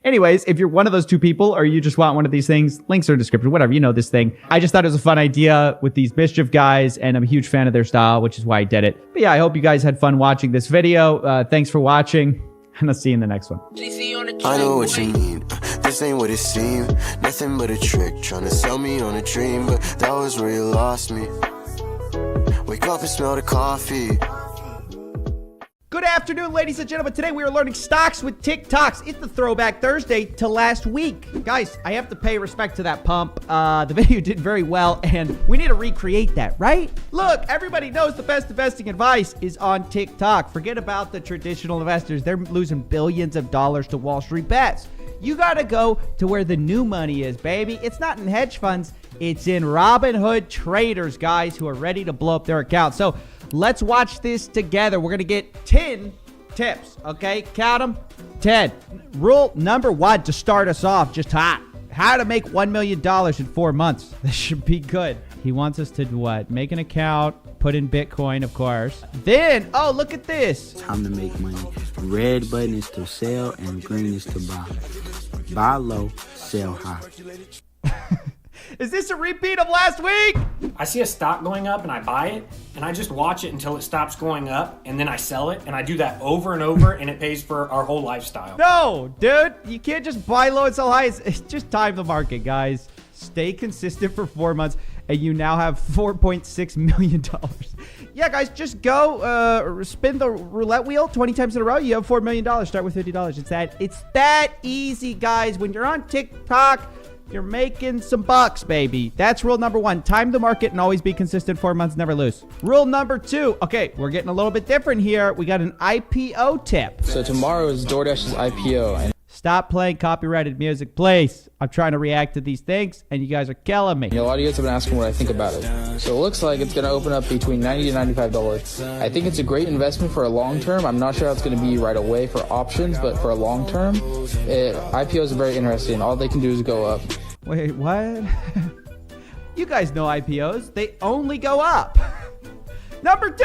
Anyways, if you're one of those two people or you just want one of these things, links are in the description, whatever, this thing. I just thought it was a fun idea with these Mischief guys, and I'm a huge fan of their style, which is why I did it. But yeah, I hope you guys had fun watching this video. Thanks for watching, and I'll see you in the next one. I know what you mean. This ain't what it seemed. Nothing but a trick, trying to sell me on a dream, but that was where you lost me. Wake up and smell the coffee. Good afternoon, ladies and gentlemen. Today we are learning stocks with TikToks. It's the throwback Thursday to last week. Guys, I have to pay respect to that pump. The video did very well, and we need to recreate that, right? Look, everybody knows the best investing advice is on TikTok. Forget about the traditional investors. They're losing billions of dollars to Wall Street bets. You gotta go to where the new money is, baby. It's not in hedge funds. It's in Robinhood traders, guys, who are ready to blow up their accounts. So let's watch this together. We're gonna get 10 tips, okay? Count them, 10. Rule number 1 to start us off, just hot. How to make $1 million in 4 months. This should be good. He wants us to do what? Make an account, put in Bitcoin, of course. Then, oh, look at this. Time to make money. Red button is to sell and green is to buy. Buy low, sell high. Is this a repeat of last week? I see a stock going up and I buy it and I just watch it until it stops going up and then I sell it, and I do that over and over and it pays for our whole lifestyle. No, dude, you can't just buy low and sell high. It's just time the market, guys. Stay consistent for 4 months and you now have $4.6 million. Yeah, guys, just go spin the roulette wheel 20 times in a row. You have $4 million. Start with $50. It's that easy, guys. When you're on TikTok, you're making some bucks, baby. That's rule number 1. Time the market and always be consistent. 4 months, never lose. Rule number 2. Okay, we're getting a little bit different here. We got an IPO tip. So tomorrow is DoorDash's IPO. Stop playing copyrighted music, please. I'm trying to react to these things, and you guys are killing me. A lot of you guys have been asking what I think about it. So it looks like it's going to open up between $90 to $95. I think it's a great investment for a long term. I'm not sure how it's going to be right away for options, but for a long term, IPOs are very interesting. All they can do is go up. Wait, what? You guys know IPOs. They only go up. Number 2,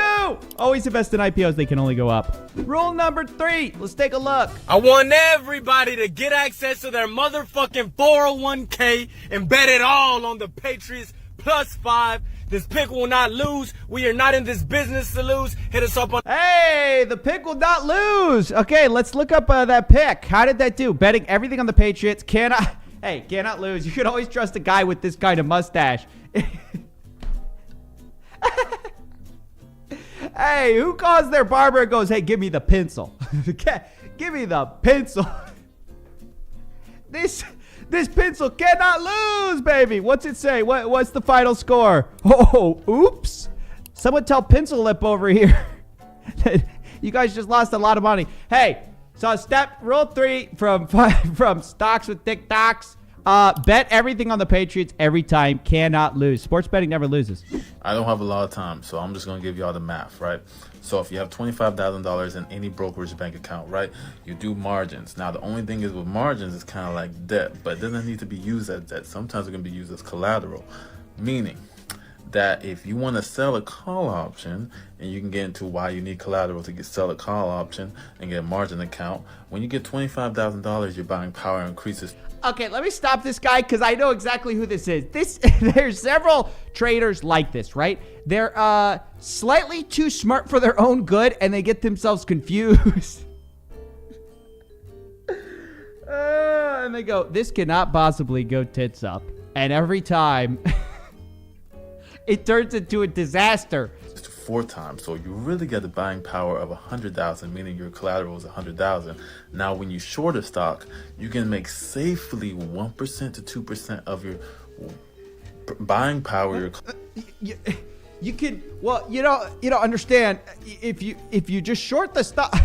always invest in IPOs. They can only go up. Rule number 3, let's take a look. I want everybody to get access to their motherfucking 401k and bet it all on the Patriots +5. This pick will not lose. We are not in this business to lose. Hit us up on... Hey, the pick will not lose. Okay, let's look up that pick. How did that do? Betting everything on the Patriots. Cannot lose. You can always trust a guy with this kind of mustache. Hey, who calls their barber and goes, hey, give me the pencil. Give me the pencil. This pencil cannot lose, baby. What's it say? What's the final score? Oh, oops. Someone tell Pencil Lip over here. You guys just lost a lot of money. Hey, so rule 3 from Stocks with TikToks. Bet everything on the Patriots every time. Cannot lose. Sports betting never loses. I don't have a lot of time, so I'm just going to give y'all the math, right? So if you have $25,000 in any brokerage bank account, right, you do margins. Now, the only thing is with margins, it's kind of like debt, but it doesn't need to be used as debt. Sometimes it can be used as collateral, meaning that if you want to sell a call option, and you can get into why you need collateral to sell a call option and get a margin account, when you get $25,000, your buying power increases. Okay, let me stop this guy because I know exactly who this is. There's several traders like this, right? They're slightly too smart for their own good, and they get themselves confused. And they go, this cannot possibly go tits up. And every time, it turns into a disaster. 4 times, so you really get the buying power of 100,000, meaning your collateral is 100,000. Now, when you short a stock, you can make safely 1% to 2% of your buying power. You can, well, you don't understand. If you just short the stock.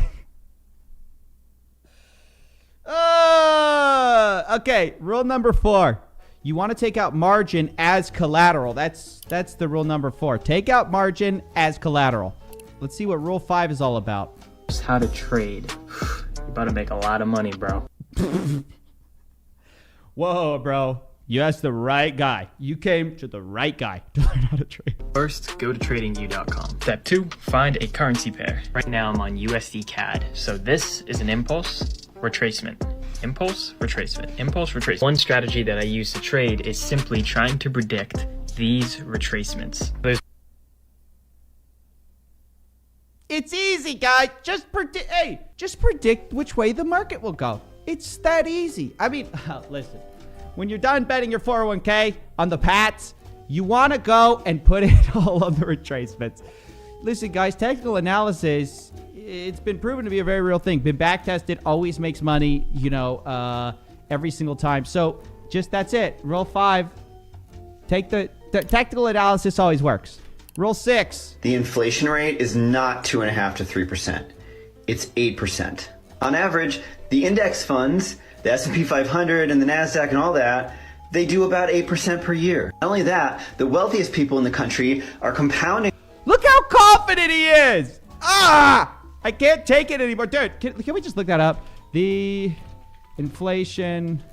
Okay, rule number 4. You want to take out margin as collateral. That's the rule number 4. Take out margin as collateral. Let's see what rule 5 is all about. Just how to trade. You're about to make a lot of money, bro. Whoa, bro. You asked the right guy. You came to the right guy to learn how to trade. First, go to tradingu.com. Step 2, find a currency pair. Right now I'm on USD CAD. So this is an impulse retracement. Impulse retracement. Impulse retracement. One strategy that I use to trade is simply trying to predict these retracements. It's easy, guys. Just predict which way the market will go. It's that easy. I mean, listen. When you're done betting your 401k on the Pats, you want to go and put it all on the retracements. Listen, guys, technical analysis, it's been proven to be a very real thing. Been back tested, always makes money, every single time. So just that's it. Rule 5, take the technical analysis always works. Rule 6. The inflation rate is not 2.5% to 3%. It's 8%. On average, the index funds, the S&P 500 and the NASDAQ and all that, they do about 8% per year. Not only that, the wealthiest people in the country are compounding. Look how confident he is. I can't take it anymore. Dude, can we just look that up? The inflation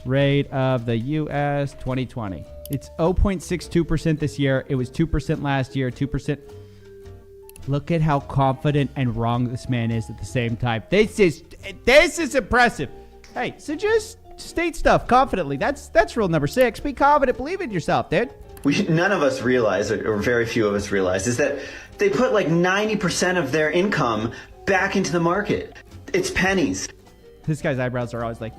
rate of the U.S. 2020. It's 0.62% this year. It was 2% last year, 2%. Look at how confident and wrong this man is at the same time. This is impressive. Hey, so just state stuff confidently. That's rule number 6. Be confident. Believe in yourself, dude. None of us realize, or very few of us realize, is that they put like 90% of their income back into the market. It's pennies. This guy's eyebrows are always like,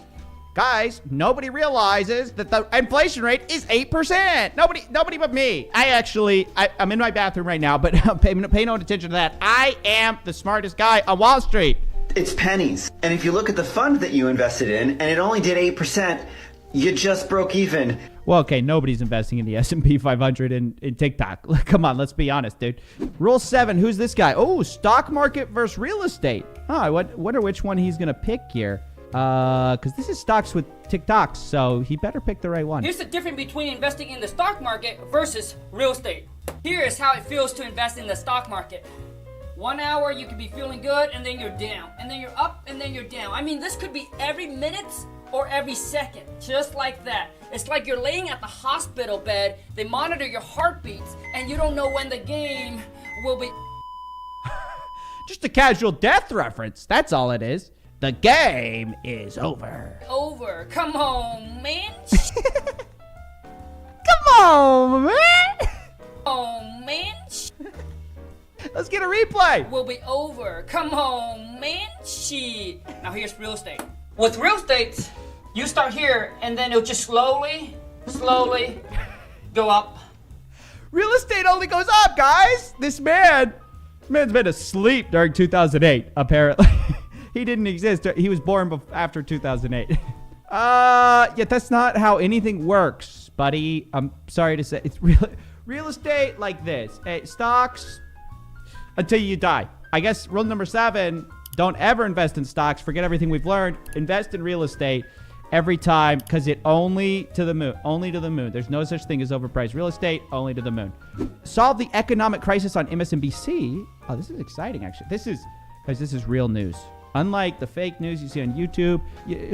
guys, nobody realizes that the inflation rate is 8%. Nobody but me. I'm in my bathroom right now, but pay no attention to that. I am the smartest guy on Wall Street. It's pennies. And if you look at the fund that you invested in, and it only did 8%, you just broke even. Well, okay, nobody's investing in the S&P 500 in TikTok. Come on, let's be honest, dude. Rule 7, who's this guy? Oh, stock market versus real estate. I wonder which one he's going to pick here. Because this is stocks with TikToks, so he better pick the right one. Here's the difference between investing in the stock market versus real estate. Here is how it feels to invest in the stock market. 1 hour you could be feeling good and then you're down. And then you're up and then you're down. I mean, this could be every minute or every second, just like that. It's like you're laying at the hospital bed, they monitor your heartbeats, and you don't know when the game will be. Just a casual death reference. That's all it is. The game is over. Over. Come on, man. Come on, man. Oh, man. Let's get a replay. Will be over. Come on, man. Shit. Now here's real estate. With real estate, you start here and then it'll just slowly go up. Real estate only goes up, guys. This man's been asleep during 2008, apparently. He didn't exist. He was born after 2008. Yeah, that's not how anything works, buddy. I'm sorry to say. It's real estate like this. Hey, stocks until you die. I guess rule number 7, don't ever invest in stocks. Forget everything we've learned. Invest in real estate every time, because it only to the moon. Only to the moon. There's no such thing as overpriced real estate. Only to the moon. Solve the economic crisis on MSNBC. Oh, this is exciting, actually. This is real news. Unlike the fake news you see on YouTube.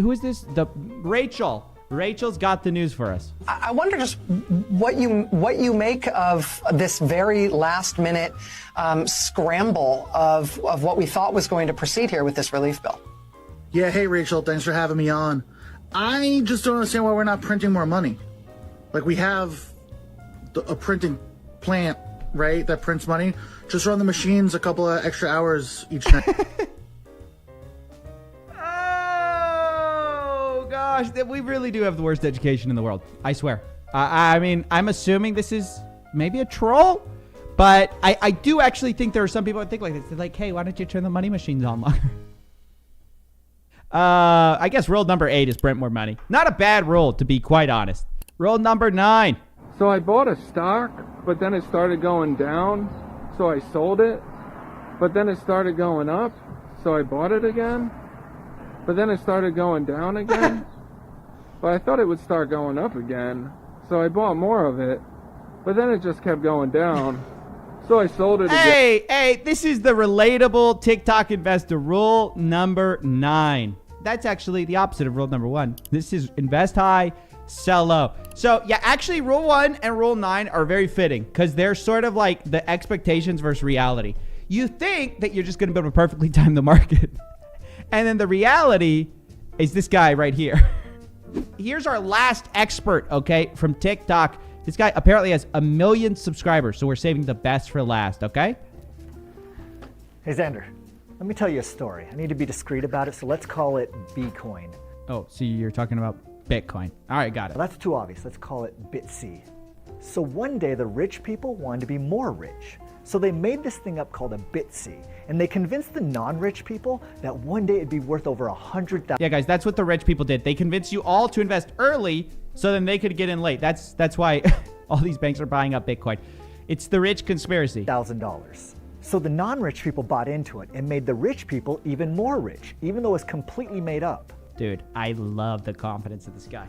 Who is this? Rachel. Rachel's got the news for us. I wonder just what you make of this very last minute scramble of what we thought was going to proceed here with this relief bill. Yeah, hey Rachel, thanks for having me on. I just don't understand why we're not printing more money. Like, we have a printing plant, right, that prints money. Just run the machines a couple of extra hours each night. Oh gosh, we really do have the worst education in the world. I swear. I mean, I'm assuming this is maybe a troll, but I do actually think there are some people that think like this. They're like, hey, why don't you turn the money machines on longer? I guess rule number 8 is print more money. Not a bad rule, to be quite honest. Rule number 9. So I bought a stock, but then it started going down, so I sold it. But then it started going up, so I bought it again. But then it started going down again. But I thought it would start going up again, so I bought more of it. But then it just kept going down, so I sold it again. Hey, this is the relatable TikTok investor rule number 9. That's actually the opposite of rule number 1. This is invest high, sell low. So yeah, actually rule 1 and rule 9 are very fitting because they're sort of like the expectations versus reality. You think that you're just going to be able to perfectly time the market. And then the reality is this guy right here. Here's our last expert, okay, from TikTok. This guy apparently has 1 million subscribers, so we're saving the best for last, okay? Hey, Xander, let me tell you a story. I need to be discreet about it, so let's call it B-Coin. Oh, so you're talking about Bitcoin. All right, got it. Well, that's too obvious. Let's call it BitC. So one day, the rich people wanted to be more rich. So they made this thing up called a BitC, and they convinced the non-rich people that one day it'd be worth over 100,000. Yeah, guys, that's what the rich people did. They convinced you all to invest early so then they could get in late. That's why all these banks are buying up Bitcoin. It's the rich conspiracy. $1,000. So the non-rich people bought into it and made the rich people even more rich, even though it's completely made up. Dude, I love the confidence of this guy.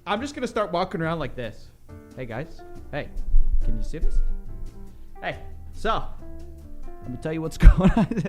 I'm just going to start walking around like this. Hey, guys. Hey, can you see this? Hey, so let me tell you what's going on.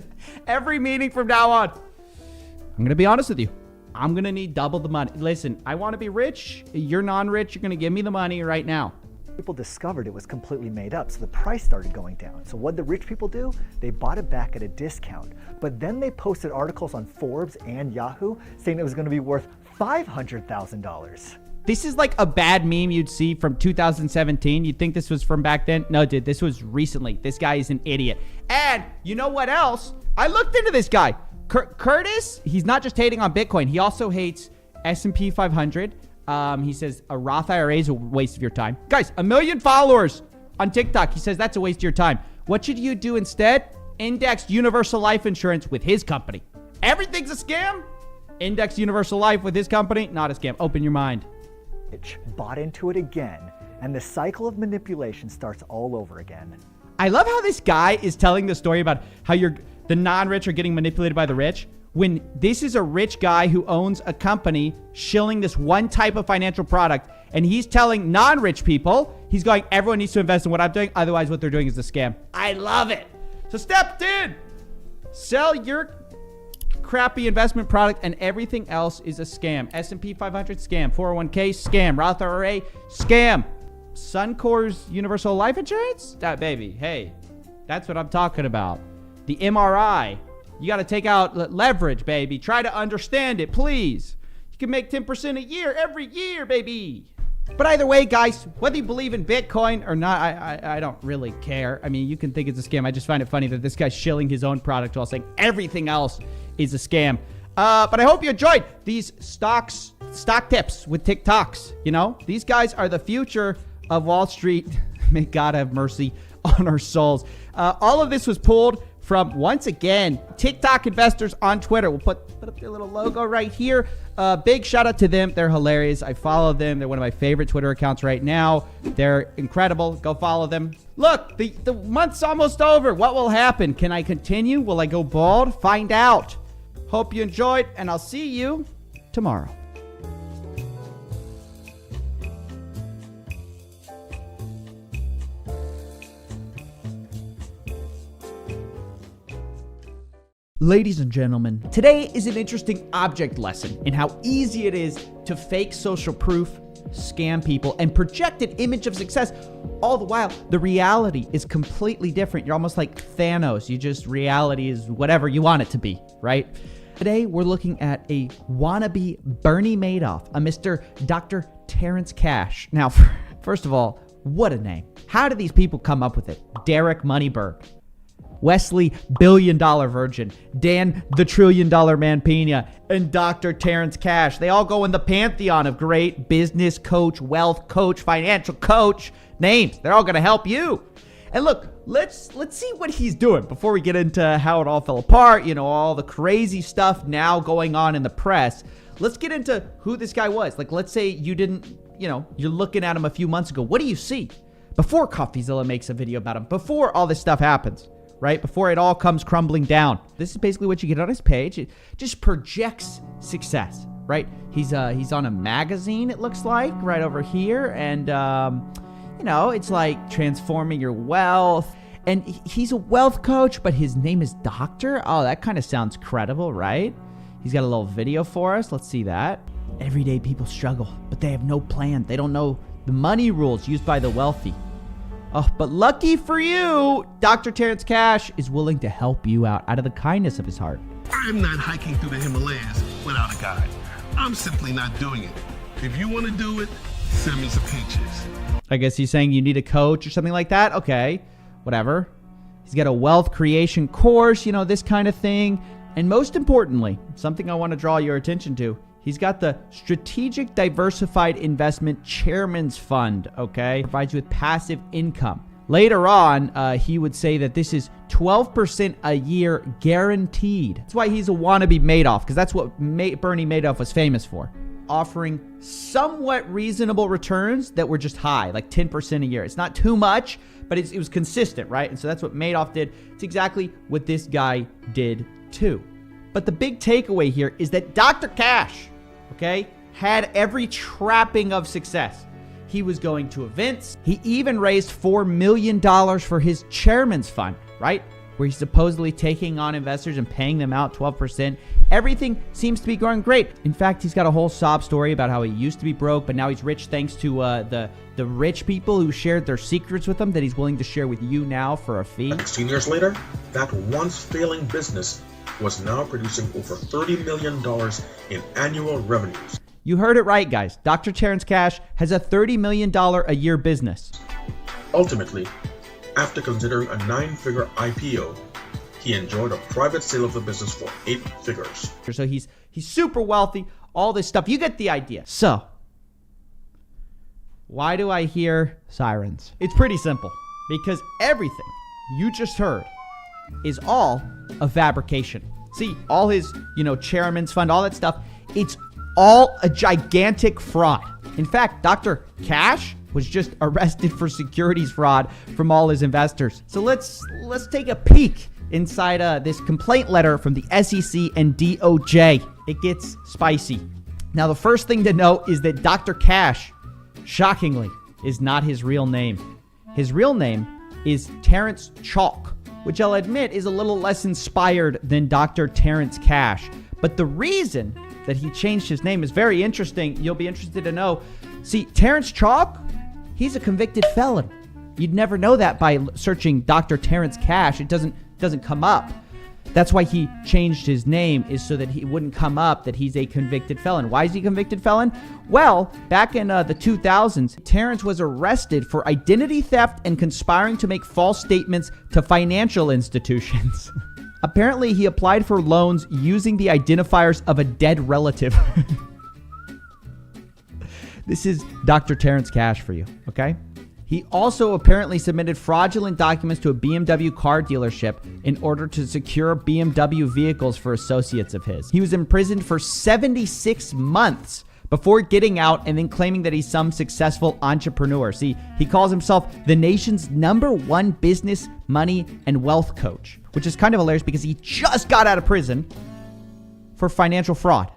Every meeting from now on, I'm going to be honest with you. I'm going to need double the money. Listen, I want to be rich. You're non-rich. You're going to give me the money right now. People discovered it was completely made up, so the price started going down. So what did the rich people do? They bought it back at a discount. But then they posted articles on Forbes and Yahoo saying it was going to be worth $500,000. This is like a bad meme you'd see from 2017. You'd think this was from back then. No, dude, this was recently. This guy is an idiot. And you know what else? I looked into this guy. Curtis, he's not just hating on Bitcoin. He also hates S&P 500. He says a Roth IRA is a waste of your time. Guys, 1 million followers on TikTok. He says that's a waste of your time. What should you do instead? Index universal life insurance with his company. Everything's a scam. Index universal life with his company, not a scam. Open your mind. Bought into it again, and the cycle of manipulation starts all over again. I love how this guy is telling the story about how the non-rich are getting manipulated by the rich. when this is a rich guy who owns a company shilling this one type of financial product, and he's telling non-rich people, he's going, everyone needs to invest in what I'm doing, otherwise what they're doing is a scam. I love it. So step 10, sell your crappy investment product and everything else is a scam. S&P 500 scam, 401k scam, Roth IRA scam, Suncor's universal life insurance? That baby, hey, that's what I'm talking about. The MRI, you got to take out leverage, baby. Try to understand it, please. You can make 10% a year every year, baby. But either way, guys, whether you believe in Bitcoin or not, I don't really care. I mean, you can think it's a scam. I just find it funny that this guy's shilling his own product while saying everything else is a scam. But I hope you enjoyed these stock tips with TikToks. You know, these guys are the future of Wall Street. May God have mercy on our souls. All of this was pulled from, once again, TikTok investors on Twitter. We'll put up their little logo right here. Big shout out to them. They're hilarious. I follow them. They're one of my favorite Twitter accounts right now. They're incredible. Go follow them. Look, the month's almost over. What will happen? Can I continue? Will I go bald? Find out. Hope you enjoyed, and I'll see you tomorrow. Ladies and gentlemen, today is an interesting object lesson in how easy it is to fake social proof, scam people, and project an image of success. All the while, the reality is completely different. You're almost like Thanos. Reality is whatever you want it to be, right? Today, we're looking at a wannabe Bernie Madoff, a Mr. Dr. Terren Cash. Now, first of all, what a name. How do these people come up with it? Derek Moneyberg, Wesley Billion Dollar Virgin, Dan the Trillion Dollar Man Pena, and Dr. Terren Cash. They all go in the pantheon of great business coach, wealth coach, financial coach names. They're all going to help you. And look, let's see what he's doing before we get into how it all fell apart, you know, all the crazy stuff now going on in the press. Let's get into who this guy was. Like, let's say you didn't, you know, you're looking at him a few months ago. What do you see before Coffeezilla makes a video about him, before all this stuff happens? Right? Before it all comes crumbling down. This is basically what you get on his page. It just projects success, right? He's on a magazine, it looks like, right over here. And, you know, it's like transforming your wealth. And he's a wealth coach, but his name is Doctor. Oh, that kind of sounds credible, right? He's got a little video for us. Let's see that. Everyday people struggle, but they have no plan. They don't know the money rules used by the wealthy. Oh, but lucky for you, Dr. Terren Cash is willing to help you out of the kindness of his heart. I'm not hiking through the Himalayas without a guide. I'm simply not doing it. If you want to do it, send me some pictures. I guess he's saying you need a coach or something like that. Okay, whatever. He's got a wealth creation course, you know, this kind of thing. And most importantly, something I want to draw your attention to, he's got the Strategic Diversified Investment Chairman's Fund, okay? Provides you with passive income. Later on, he would say that this is 12% a year guaranteed. That's why he's a wannabe Madoff, because that's what Bernie Madoff was famous for. Offering somewhat reasonable returns that were just high, like 10% a year. It's not too much, but it was consistent, right? And so that's what Madoff did. It's exactly what this guy did too. But the big takeaway here is that Dr. Cash, okay, had every trapping of success. He was going to events. He even raised $4 million for his chairman's fund, right? Where he's supposedly taking on investors and paying them out 12%. Everything seems to be going great. In fact, he's got a whole sob story about how he used to be broke, but now he's rich thanks to the rich people who shared their secrets with him that he's willing to share with you now for a fee. 16 years later, that once failing business was now producing over $30 million in annual revenues. You heard it right, guys. Dr. Terren Cash has a $30 million a year business. Ultimately, after considering a 9-figure IPO, he enjoyed a private sale of the business for 8 figures. So he's super wealthy, all this stuff. You get the idea. So, why do I hear sirens? It's pretty simple. Because everything you just heard is all a fabrication. See, all his, chairman's fund, all that stuff, it's all a gigantic fraud. In fact, Dr. Cash was just arrested for securities fraud from all his investors. So let's take a peek inside this complaint letter from the SEC and DOJ. It gets spicy. Now, the first thing to note is that Dr. Cash, shockingly, is not his real name. His real name is Terrence Chalk, which I'll admit is a little less inspired than Dr. Terrence Cash. But the reason that he changed his name is very interesting. You'll be interested to know. See, Terrence Chalk, he's a convicted felon. You'd never know that by searching Dr. Terrence Cash. It doesn't come up. That's why he changed his name, is so that he wouldn't come up that he's a convicted felon. Why is he a convicted felon? Well, back in the 2000s, Terrence was arrested for identity theft and conspiring to make false statements to financial institutions. Apparently, he applied for loans using the identifiers of a dead relative. This is Dr. Terrence Cash for you, okay? He also apparently submitted fraudulent documents to a BMW car dealership in order to secure BMW vehicles for associates of his. He was imprisoned for 76 months before getting out and then claiming that he's some successful entrepreneur. See, he calls himself the nation's #1 business, money, and wealth coach, which is kind of hilarious because he just got out of prison for financial fraud.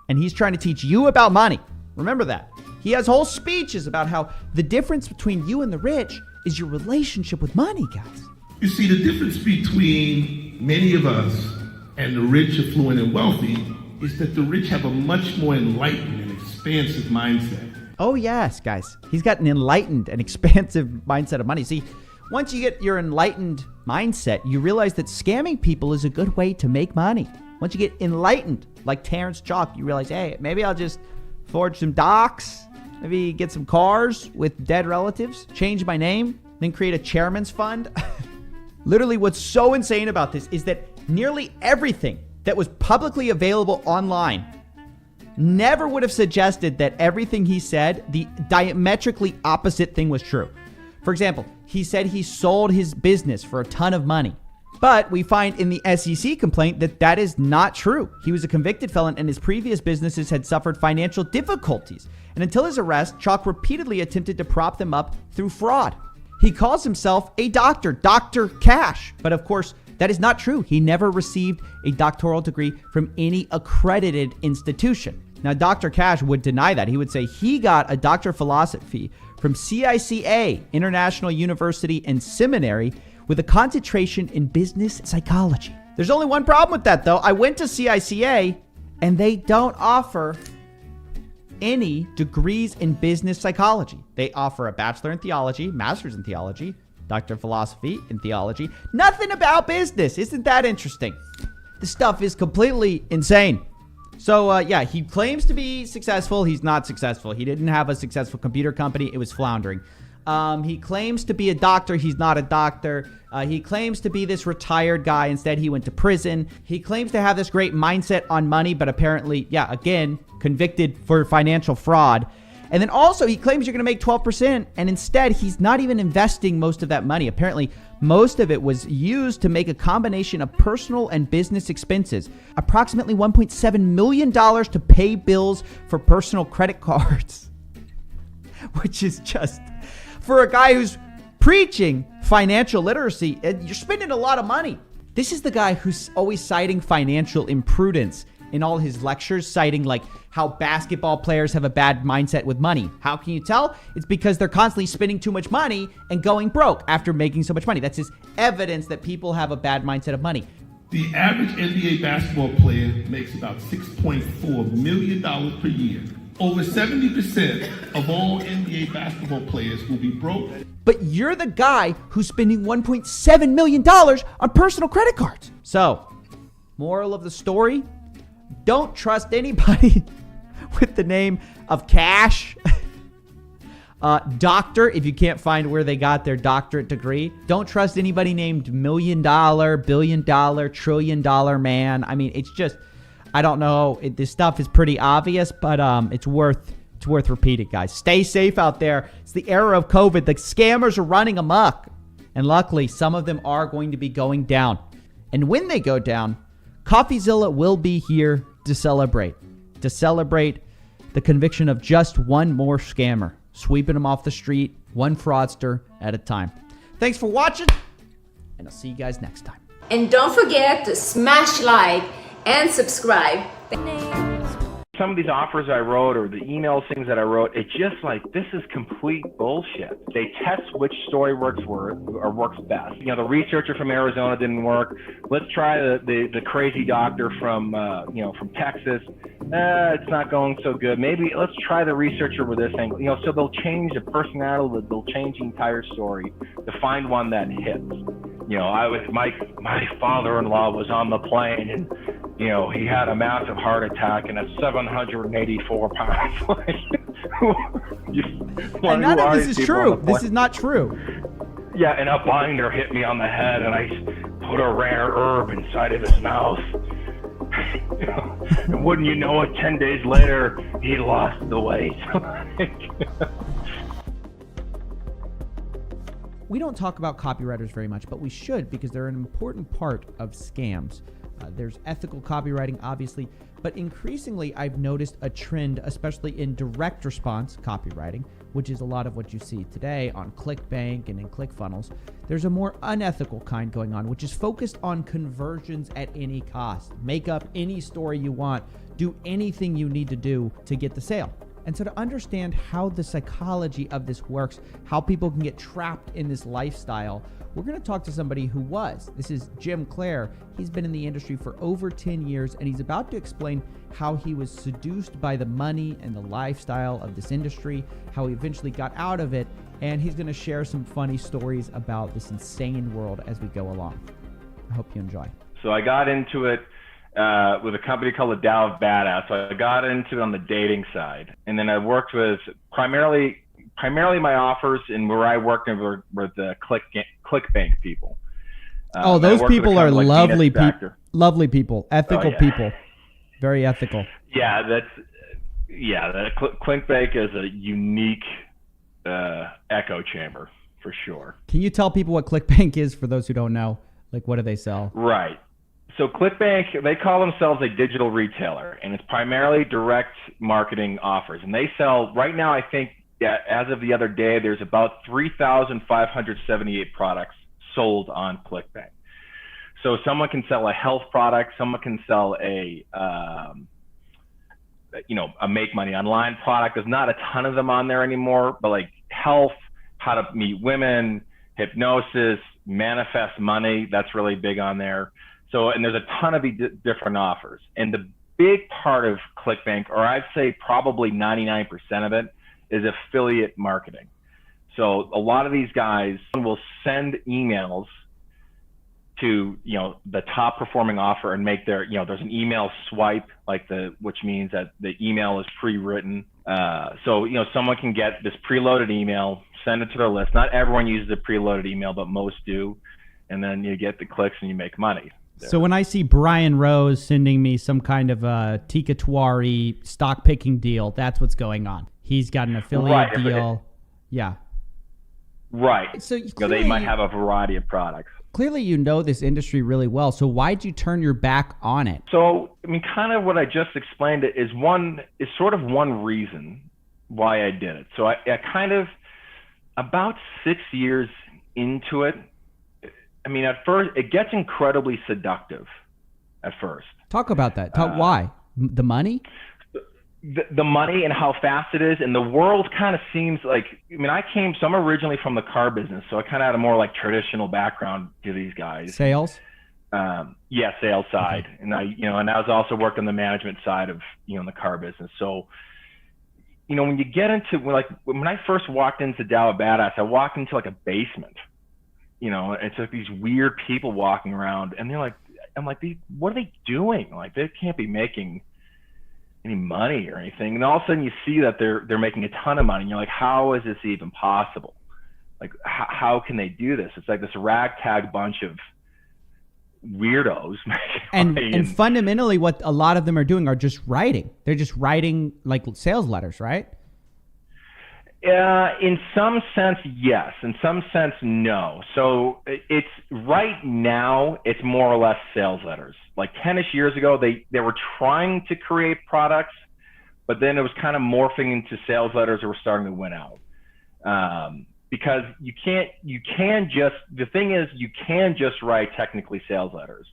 And he's trying to teach you about money. Remember that. He has whole speeches about how the difference between you and the rich is your relationship with money, guys. You see, the difference between many of us and the rich, affluent, and wealthy is that the rich have a much more enlightened and expansive mindset. Oh, yes, guys. He's got an enlightened and expansive mindset of money. See, once you get your enlightened mindset, you realize that scamming people is a good way to make money. Once you get enlightened, like Terrence Chalk, you realize, hey, maybe I'll just forge some docs, maybe get some cars with dead relatives, change my name, then create a chairman's fund. Literally, what's so insane about this is that nearly everything that was publicly available online never would have suggested that everything he said, the diametrically opposite thing, was true. For example, he said he sold his business for a ton of money. But we find in the SEC complaint that that is not true. He was a convicted felon and his previous businesses had suffered financial difficulties. And until his arrest, Chalk repeatedly attempted to prop them up through fraud. He calls himself a doctor, Dr. Cash. But of course, that is not true. He never received a doctoral degree from any accredited institution. Now, Dr. Cash would deny that. He would say he got a doctor of philosophy from CICA, International University and Seminary, with a concentration in business psychology. There's only one problem with that, though. I went to CICA, and they don't offer any degrees in business psychology. They offer a bachelor in theology, master's in theology, doctor of philosophy in theology. Nothing about business. Isn't that interesting? This stuff is completely insane. So, yeah, he claims to be successful. He's not successful. He didn't have a successful computer company. It was floundering. He claims to be a doctor. He's not a doctor. He claims to be this retired guy. Instead, he went to prison. He claims to have this great mindset on money, but apparently, yeah, again, convicted for financial fraud. And then also, he claims you're going to make 12%, and instead, he's not even investing most of that money. Apparently, most of it was used to make a combination of personal and business expenses. Approximately $1.7 million to pay bills for personal credit cards. Which is just, for a guy who's preaching financial literacy, you're spending a lot of money. This is the guy who's always citing financial imprudence in all his lectures, citing like how basketball players have a bad mindset with money. How can you tell? It's because they're constantly spending too much money and going broke after making so much money. That's his evidence that people have a bad mindset of money. The average NBA basketball player makes about $6.4 million per year. Over 70% of all NBA basketball players will be broke. But you're the guy who's spending $1.7 million on personal credit cards. So, moral of the story, don't trust anybody with the name of Cash. Doctor, if you can't find where they got their doctorate degree. Don't trust anybody named $1 million, billion dollar, $1 trillion man. I mean, it's just, I don't know. This stuff is pretty obvious, but it's worth repeating, guys. Stay safe out there. It's the era of COVID. The scammers are running amok. And luckily, some of them are going to be going down. And when they go down, Coffeezilla will be here to celebrate the conviction of just one more scammer, sweeping them off the street, one fraudster at a time. Thanks for watching, and I'll see you guys next time. And don't forget to smash like and subscribe. Some of these offers I wrote or the email things that I wrote, it's just like, this is complete bullshit. They test which story works best. You know, the researcher from Arizona didn't work. Let's try the crazy doctor from Texas. It's not going so good. Maybe let's try the researcher with this angle. You know, so they'll change the personality, they'll change the entire story to find one that hits. You know, my father-in-law was on the plane and, you know, he had a massive heart attack and at 784 pounds. And none of this is true. This is not true. Yeah, and a binder hit me on the head and I put a rare herb inside of his mouth. And wouldn't you know it, 10 days later, he lost the weight. We don't talk about copywriters very much, but we should because they're an important part of scams. There's ethical copywriting, obviously, but increasingly I've noticed a trend, especially in direct response copywriting, which is a lot of what you see today on ClickBank and in ClickFunnels. There's a more unethical kind going on, which is focused on conversions at any cost. Make up any story you want, do anything you need to do to get the sale. And so to understand how the psychology of this works, how people can get trapped in this lifestyle, we're going to talk to somebody who was. This is Jim Clare. He's been in the industry for over 10 years, and he's about to explain how he was seduced by the money and the lifestyle of this industry, how he eventually got out of it, and he's going to share some funny stories about this insane world as we go along. I hope you enjoy. So I got into it with a company called the Tao of Badass. So I got into it on the dating side, and then I worked with primarily my offers and where I worked were the ClickBank people. Those people are like lovely people. Lovely people, ethical people, very ethical. Yeah, ClickBank is a unique echo chamber for sure. Can you tell people what ClickBank is for those who don't know? Like, what do they sell? Right. So ClickBank, they call themselves a digital retailer, and it's primarily direct marketing offers. And they sell, right now, I think, as of the other day, there's about 3,578 products sold on ClickBank. So someone can sell a health product, someone can sell a make money online product. There's not a ton of them on there anymore, but like health, how to meet women, hypnosis, manifest money, that's really big on there. So, and there's a ton of different offers. And the big part of ClickBank, or I'd say probably 99% of it, is affiliate marketing. So a lot of these guys will send emails to, the top performing offer and make their, there's an email swipe, which means that the email is pre-written. So someone can get this preloaded email, send it to their list. Not everyone uses a preloaded email, but most do. And then you get the clicks and you make money. So when I see Brian Rose sending me some kind of a Tikatwari stock picking deal, that's what's going on. He's got an affiliate deal. Yeah. Right. So they might have a variety of products. Clearly you know this industry really well. So why'd you turn your back on it? So, kind of what I just explained is sort of one reason why I did it. So I kind of, about 6 years into it, at first, it gets incredibly seductive at first. Talk about that. Why? The money? The money and how fast it is. And the world kind of seems like, I'm originally from the car business, so I kind of had a more like traditional background to these guys. Sales? Sales side. Okay. And I was also worked on the management side of, the car business. So, when you get into, when I first walked into Tao of Badass, I walked into like a basement. It's like these weird people walking around, and they're like, what are they doing? Like, they can't be making any money or anything. And all of a sudden you see that they're making a ton of money. And you're like, how is this even possible? Like, how can they do this? It's like this ragtag bunch of weirdos. And fundamentally what a lot of them are doing are just writing. They're just writing like sales letters, right? In some sense, yes. In some sense, no. So it's right now, it's more or less sales letters. Like 10-ish years ago, they were trying to create products, but then it was kind of morphing into sales letters that were starting to win out. because you can just write technically sales letters.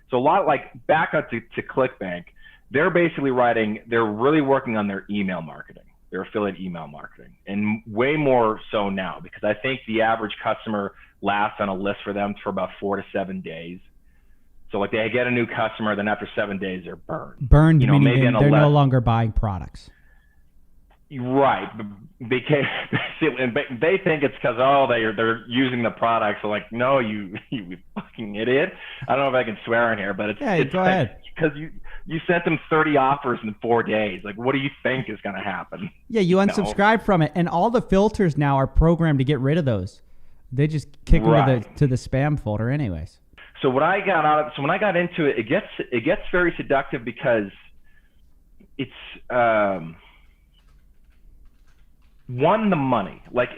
So a lot, like back up to ClickBank, they're really working on their email marketing, their affiliate email marketing, and way more so now, because I think the average customer lasts on a list for them for about 4 to 7 days. So like they get a new customer, then after 7 days they're burned. Burned, meaning they're no longer buying products. Right, because they think it's because they're using the product. So like, no, you fucking idiot. I don't know if I can swear in here, but it's go ahead. Because you sent them 30 offers in 4 days. Like, what do you think is going to happen? Yeah, you unsubscribe from it, and all the filters now are programmed to get rid of those. They just kick them to the spam folder, anyways. So when I got into it, it gets very seductive because it's one, the money. Like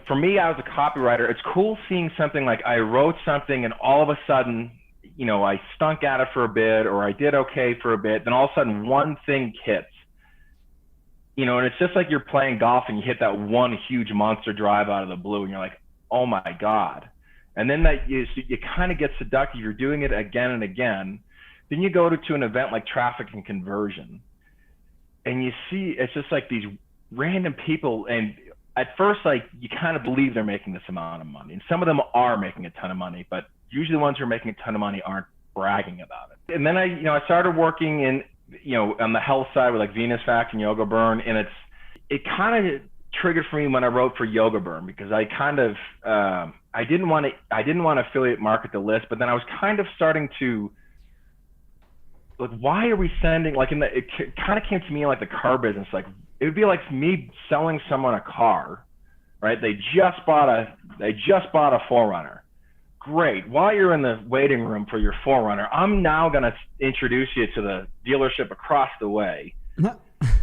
for me, I was a copywriter. It's cool seeing something like I wrote something and all of a sudden, I stunk at it for a bit, or I did okay for a bit. Then all of a sudden one thing hits, and it's just like you're playing golf and you hit that one huge monster drive out of the blue and you're like, oh my God. And then you kind of get seductive. You're doing it again and again. Then you go to an event like Traffic and Conversion and you see, it's just like these random people, and at first, like, you kind of believe they're making this amount of money, and some of them are making a ton of money, but usually the ones who are making a ton of money aren't bragging about it. And then I started working in, on the health side with like Venus Fact and Yoga Burn, and it kind of triggered for me when I wrote for Yoga Burn, because I kind of I didn't want to affiliate market the list, but then I was kind of starting to, like, why are we sending, like, it kind of came to me like the car business, like it would be like me selling someone a car, right? They just bought a 4Runner. Great. While you're in the waiting room for your 4Runner, I'm now going to introduce you to the dealership across the way,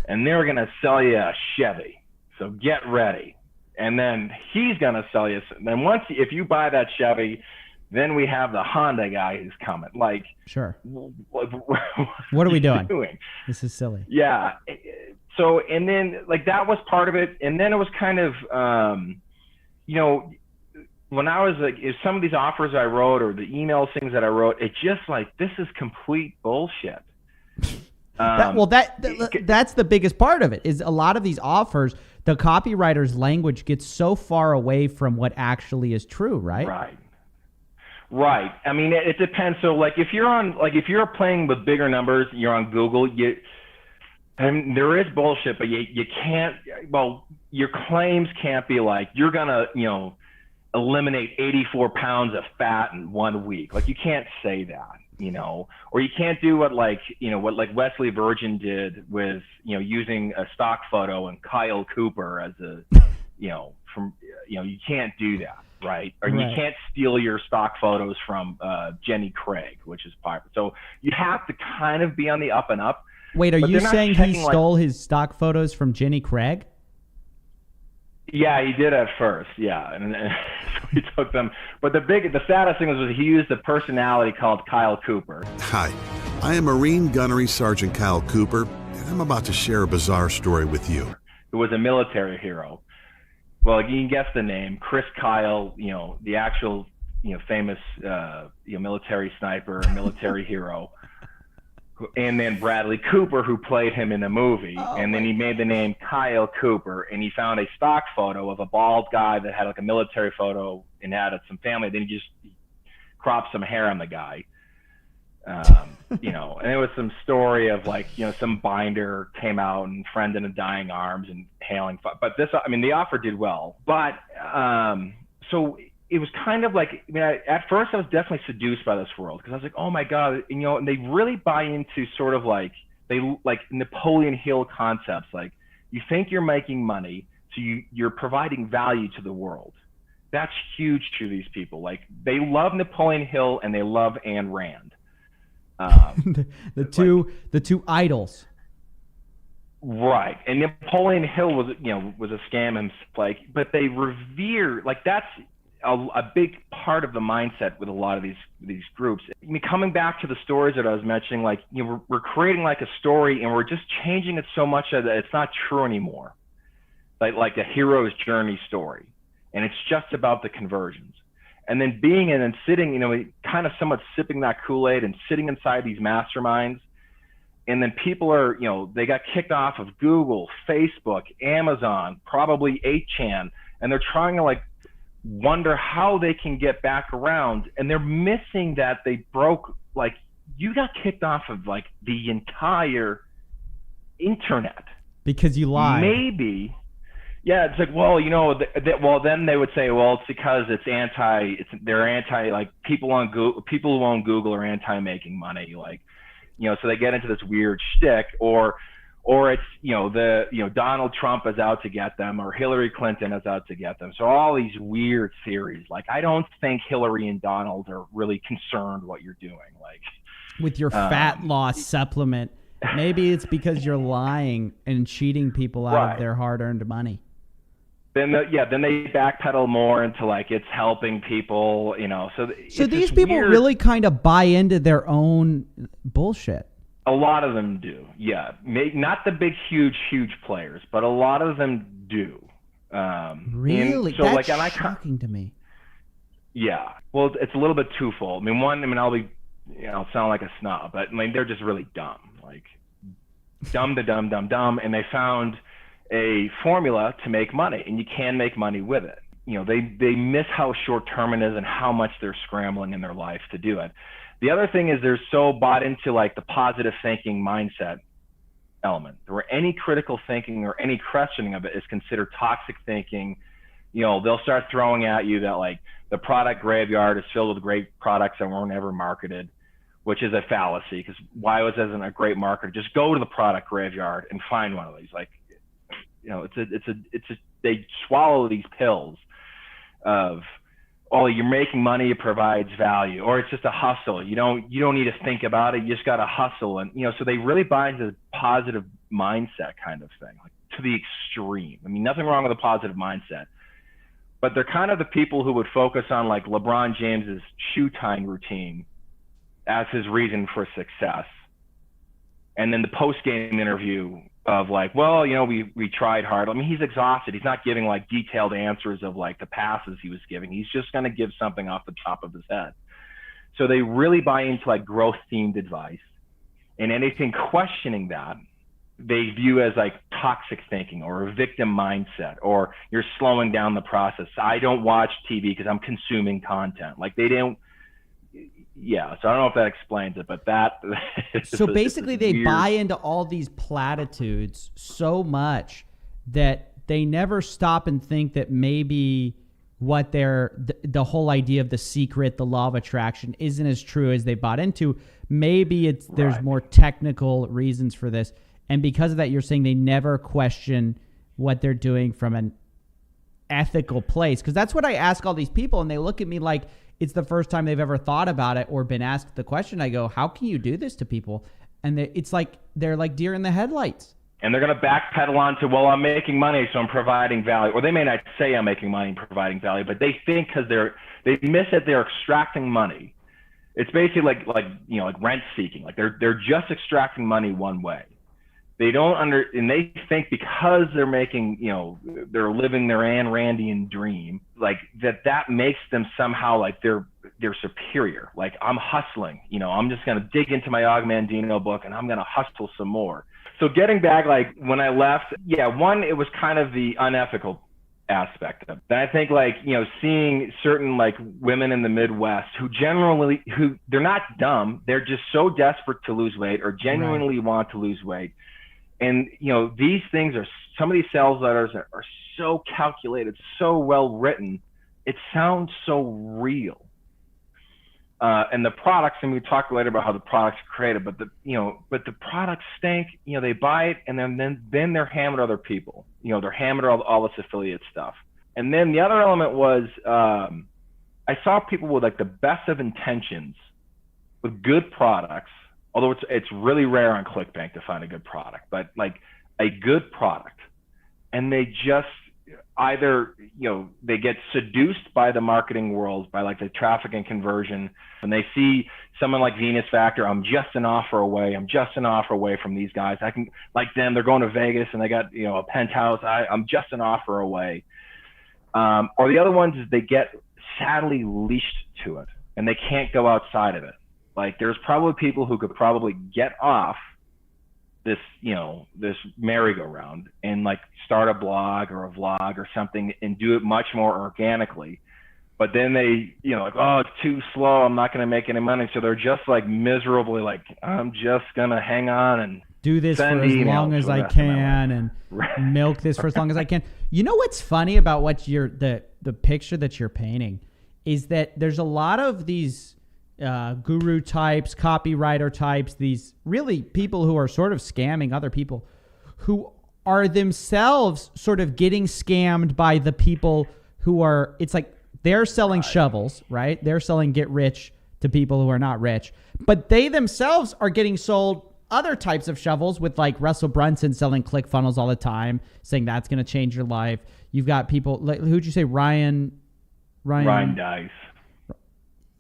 and they're going to sell you a Chevy. So get ready. And then he's going to sell you. Then if you buy that Chevy, then we have the Honda guy who's coming. Like, sure. What are we doing? This is silly. Yeah. So, and then like that was part of it. And then it was kind of, when I was like, if some of these offers I wrote or the email things that I wrote, it just like, this is complete bullshit. That's the biggest part of it, is a lot of these offers, the copywriter's language gets so far away from what actually is true, right? Right. I mean, it depends. So like if you're playing with bigger numbers, you're on Google, there is bullshit, but you can't, your claims can't be like, you're going to, eliminate 84 pounds of fat in 1 week. Like, you can't say that, or you can't do what Wesley Virgin did with, using a stock photo and Kyle Cooper as you can't do that. Right. Or you can't steal your stock photos from Jenny Craig, which is popular. So you have to kind of be on the up and up. Wait, are you saying he stole his stock photos from Jenny Craig? Yeah, he did at first. Yeah, and so he took them. But the saddest thing was he used a personality called Kyle Cooper. Hi, I am Marine Gunnery Sergeant Kyle Cooper, and I'm about to share a bizarre story with you. Who was a military hero. Well, you can guess the name, Chris Kyle. The actual, famous, military sniper, military hero. And then Bradley Cooper, who played him in a movie. And then he made the name Kyle Cooper, and he found a stock photo of a bald guy that had like a military photo and had some family. Then he just cropped some hair on the guy. And it was some story of like, some binder came out and friend in a dying arms and hailing. But the offer did well. But so it was kind of like, at first I was definitely seduced by this world, because I was like, oh my God, and they really buy into sort of like, they like Napoleon Hill concepts. Like, you think you're making money, so you're providing value to the world. That's huge to these people. Like, they love Napoleon Hill and they love Ayn Rand. The two idols. Right. And Napoleon Hill was a scam, but they revere, like, that's a big part of the mindset with a lot of these groups. I mean, coming back to the stories that I was mentioning, like, we're creating like a story and we're just changing it so much that it's not true anymore. Like a hero's journey story. and it's just about the conversions. And then being in and sitting, you know, kind of somewhat sipping that Kool-Aid and sitting inside these masterminds. And then people are, you know, they got kicked off of Google, Facebook, Amazon, probably 8chan, and they're trying to like wonder how they can get back around. And they're missing that they broke, like, you got kicked off of like the entire internet. Because you lied. Maybe. Yeah, it's like, well, you know, well, then they would say, well, it's because they're anti, like, people on Google, people who own Google are anti-making money, like, you know, so they get into this weird shtick, or it's, you know, Donald Trump is out to get them, or Hillary Clinton is out to get them. So all these weird theories, like, I don't think Hillary and Donald are really concerned what you're doing, like. With your fat loss supplement, maybe it's because you're lying and cheating people out of their hard-earned money. Then they backpedal more into like it's helping people, you know. So these people really kind of buy into their own bullshit. A lot of them do, yeah. Not the big, huge players, but a lot of them do. Really? So that's shocking to me. Yeah. Well, it's a little bit twofold. I mean, I'll be, you know, sound like a snob, but I mean, they're just really dumb, like dumb, and they found a formula to make money, and you can make money with it. You know, they miss how short-term it is and how much they're scrambling in their life to do it. The other thing is they're so bought into like the positive thinking mindset element, where any critical thinking or any questioning of it is considered toxic thinking. You know, they'll start throwing at you that like the product graveyard is filled with great products that weren't ever marketed, which is a fallacy, because why isn't a great marketer? Just go to the product graveyard and find one of these. Like, you know, they swallow these pills of, oh, you're making money, it provides value, or it's just a hustle. You don't need to think about it. You just got to hustle. And, you know, so they really buy into the positive mindset kind of thing, like to the extreme. I mean, nothing wrong with a positive mindset, but they're kind of the people who would focus on like LeBron James's shoe tying routine as his reason for success. And then the post-game interview of like, well, you know, we tried hard. I mean, he's exhausted. He's not giving like detailed answers of like the passes he was giving. He's just going to give something off the top of his head. So they really buy into like growth themed advice, and anything questioning that they view as like toxic thinking or a victim mindset, or you're slowing down the process. I don't watch TV because I'm consuming content. Like they don't. Yeah, so I don't know if that explains it, but that. So basically, they buy into all these platitudes so much that they never stop and think that maybe what the whole idea of the secret, the law of attraction, isn't as true as they bought into. Maybe there's more technical reasons for this, and because of that, you're saying they never question what they're doing from an ethical place. Because that's what I ask all these people, and they look at me like it's the first time they've ever thought about it or been asked the question. I go, how can you do this to people? And it's like they're like deer in the headlights. And they're going to backpedal on to, well, I'm making money, so I'm providing value. Or they may not say I'm making money and providing value, but they think because they miss it, they're extracting money. It's basically like you know, like rent seeking. Like they're just extracting money one way. They don't and they think because they're making, you know, they're living their Ayn Randian dream, like that makes them somehow like they're superior. Like I'm hustling, you know, I'm just going to dig into my Og Mandino book and I'm going to hustle some more. So getting back, like when I left, yeah, one, it was kind of the unethical aspect of it. Then I think like, you know, seeing certain like women in the Midwest who they're not dumb. They're just so desperate to lose weight or genuinely want to lose weight. And, you know, these things some of these sales letters are so calculated, so well written. It sounds so real. And the products, and we talk later about how the products are created, but the products stink, you know, they buy it and then they're hammered other people, you know, they're hammered all this affiliate stuff. And then the other element was, I saw people with like the best of intentions with good products, although it's really rare on ClickBank to find a good product, but like a good product, and they just either, you know, they get seduced by the marketing world, by like the traffic and conversion, and they see someone like Venus Factor, I'm just an offer away from these guys. I can, like them, they're going to Vegas and they got, you know, a penthouse. I'm just an offer away. Or the other ones is they get sadly leashed to it and they can't go outside of it. Like there's probably people who could probably get off this, this merry-go-round and like start a blog or a vlog or something and do it much more organically. But then they, like, oh, it's too slow. I'm not going to make any money. So they're just like miserably like, I'm just going to hang on and do this for as long as I can and milk this for as long as I can. You know what's funny about what the picture that you're painting is that there's a lot of these guru types, copywriter types, these really people who are sort of scamming other people who are themselves sort of getting scammed by the people who are, it's like they're selling shovels, right? They're selling get rich to people who are not rich, but they themselves are getting sold other types of shovels with like Russell Brunson selling ClickFunnels all the time, saying that's going to change your life. You've got people like, who'd you say? Ryan Dice.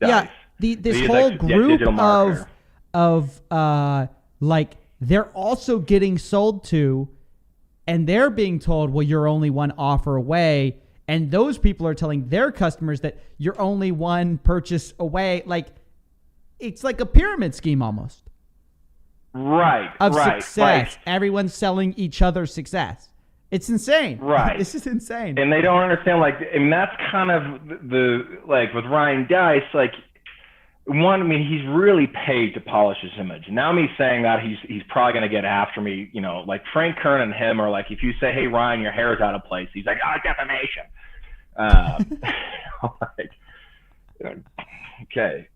Yeah. This whole group of like they're also getting sold to, and they're being told, well, you're only one offer away. And those people are telling their customers that you're only one purchase away. Like it's like a pyramid scheme almost. Right. Of right, success. Right. Everyone's selling each other success. It's insane. Right. This is insane. And they don't understand, like, and that's kind of like with Ryan Dice, like, he's really paid to polish his image. Now me saying that, he's probably going to get after me, like Frank Kern and him are like, if you say, hey, Ryan, your hair's out of place, he's like, defamation. Okay.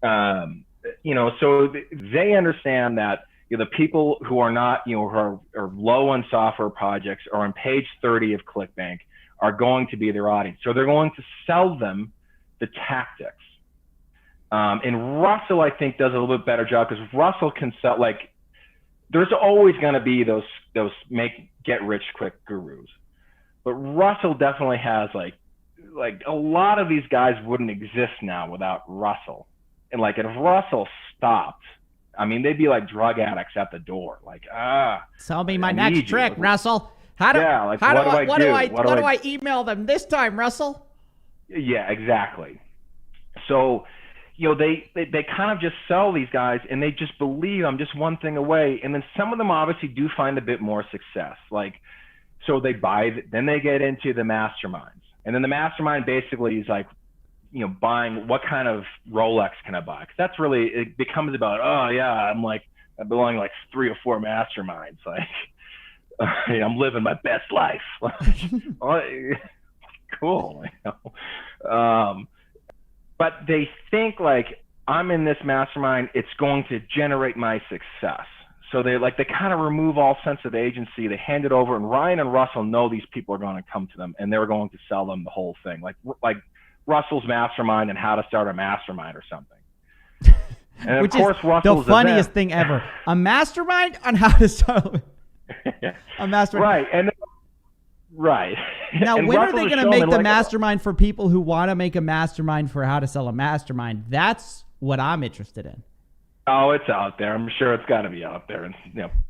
So they understand that, the people who are not, who are low on software projects or on page 30 of ClickBank are going to be their audience. So they're going to sell them the tactics. And Russell, I think, does a little bit better job because Russell can sell, like, there's always going to be those get rich quick gurus. But Russell definitely has like a lot of these guys wouldn't exist now without Russell. And like if Russell stopped, I mean, they'd be like drug addicts at the door. Like, sell me my next trick, Russell. What do I email them this time, Russell? Yeah, exactly. So, they kind of just sell these guys and they just believe I'm just one thing away. And then some of them obviously do find a bit more success. Like, so they then they get into the masterminds. And then the mastermind basically is like, buying what kind of Rolex can I buy? Because that's really, it becomes about, I belong to like 3 or 4 masterminds. Like, I'm living my best life. Cool. But they think like, I'm in this mastermind, it's going to generate my success. So they kind of remove all sense of agency. They hand it over, and Ryan and Russell know these people are going to come to them, and they're going to sell them the whole thing. Like Russell's mastermind and how to start a mastermind or something. And Which of course, is Russell's the funniest thing ever. A mastermind on how to start a mastermind. Right. Right. Now, and when Russell's are they going to make the mastermind for people who want to make a mastermind for how to sell a mastermind? That's what I'm interested in. Oh, it's out there. I'm sure it's got to be out there in,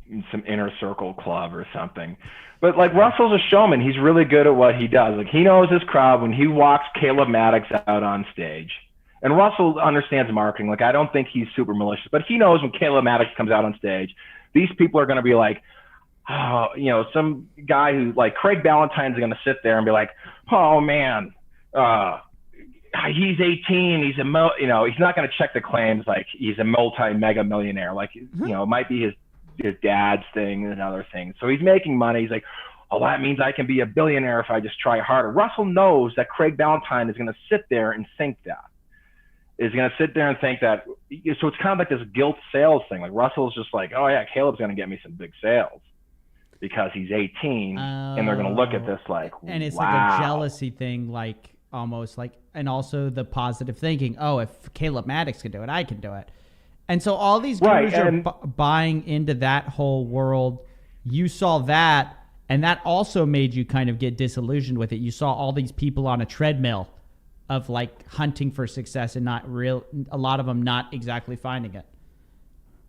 in some inner circle club or something. But like Russell's a showman. He's really good at what he does. Like he knows his crowd when he walks Caleb Maddox out on stage. And Russell understands marketing. Like I don't think he's super malicious, but he knows when Caleb Maddox comes out on stage, these people are going to be like, oh, some guy who like Craig Ballantyne's going to sit there and be like, oh man, he's 18. He's he's not going to check the claims. Like he's a multi-mega millionaire. Like, it might be his dad's thing and other things. So he's making money. He's like, oh, that means I can be a billionaire if I just try harder. Russell knows that Craig Ballantyne is going to sit there and think that. So it's kind of like this guilt sales thing. Like Russell's just like, oh yeah, Caleb's going to get me some big sales because he's 18 and they're going to look at this like, and it's wow. like a jealousy thing, like almost like, and also the positive thinking. Oh, if Caleb Maddox can do it, I can do it. And so all these gurus are buying into that whole world. You saw that, and that also made you kind of get disillusioned with it. You saw all these people on a treadmill of like hunting for success and a lot of them not exactly finding it.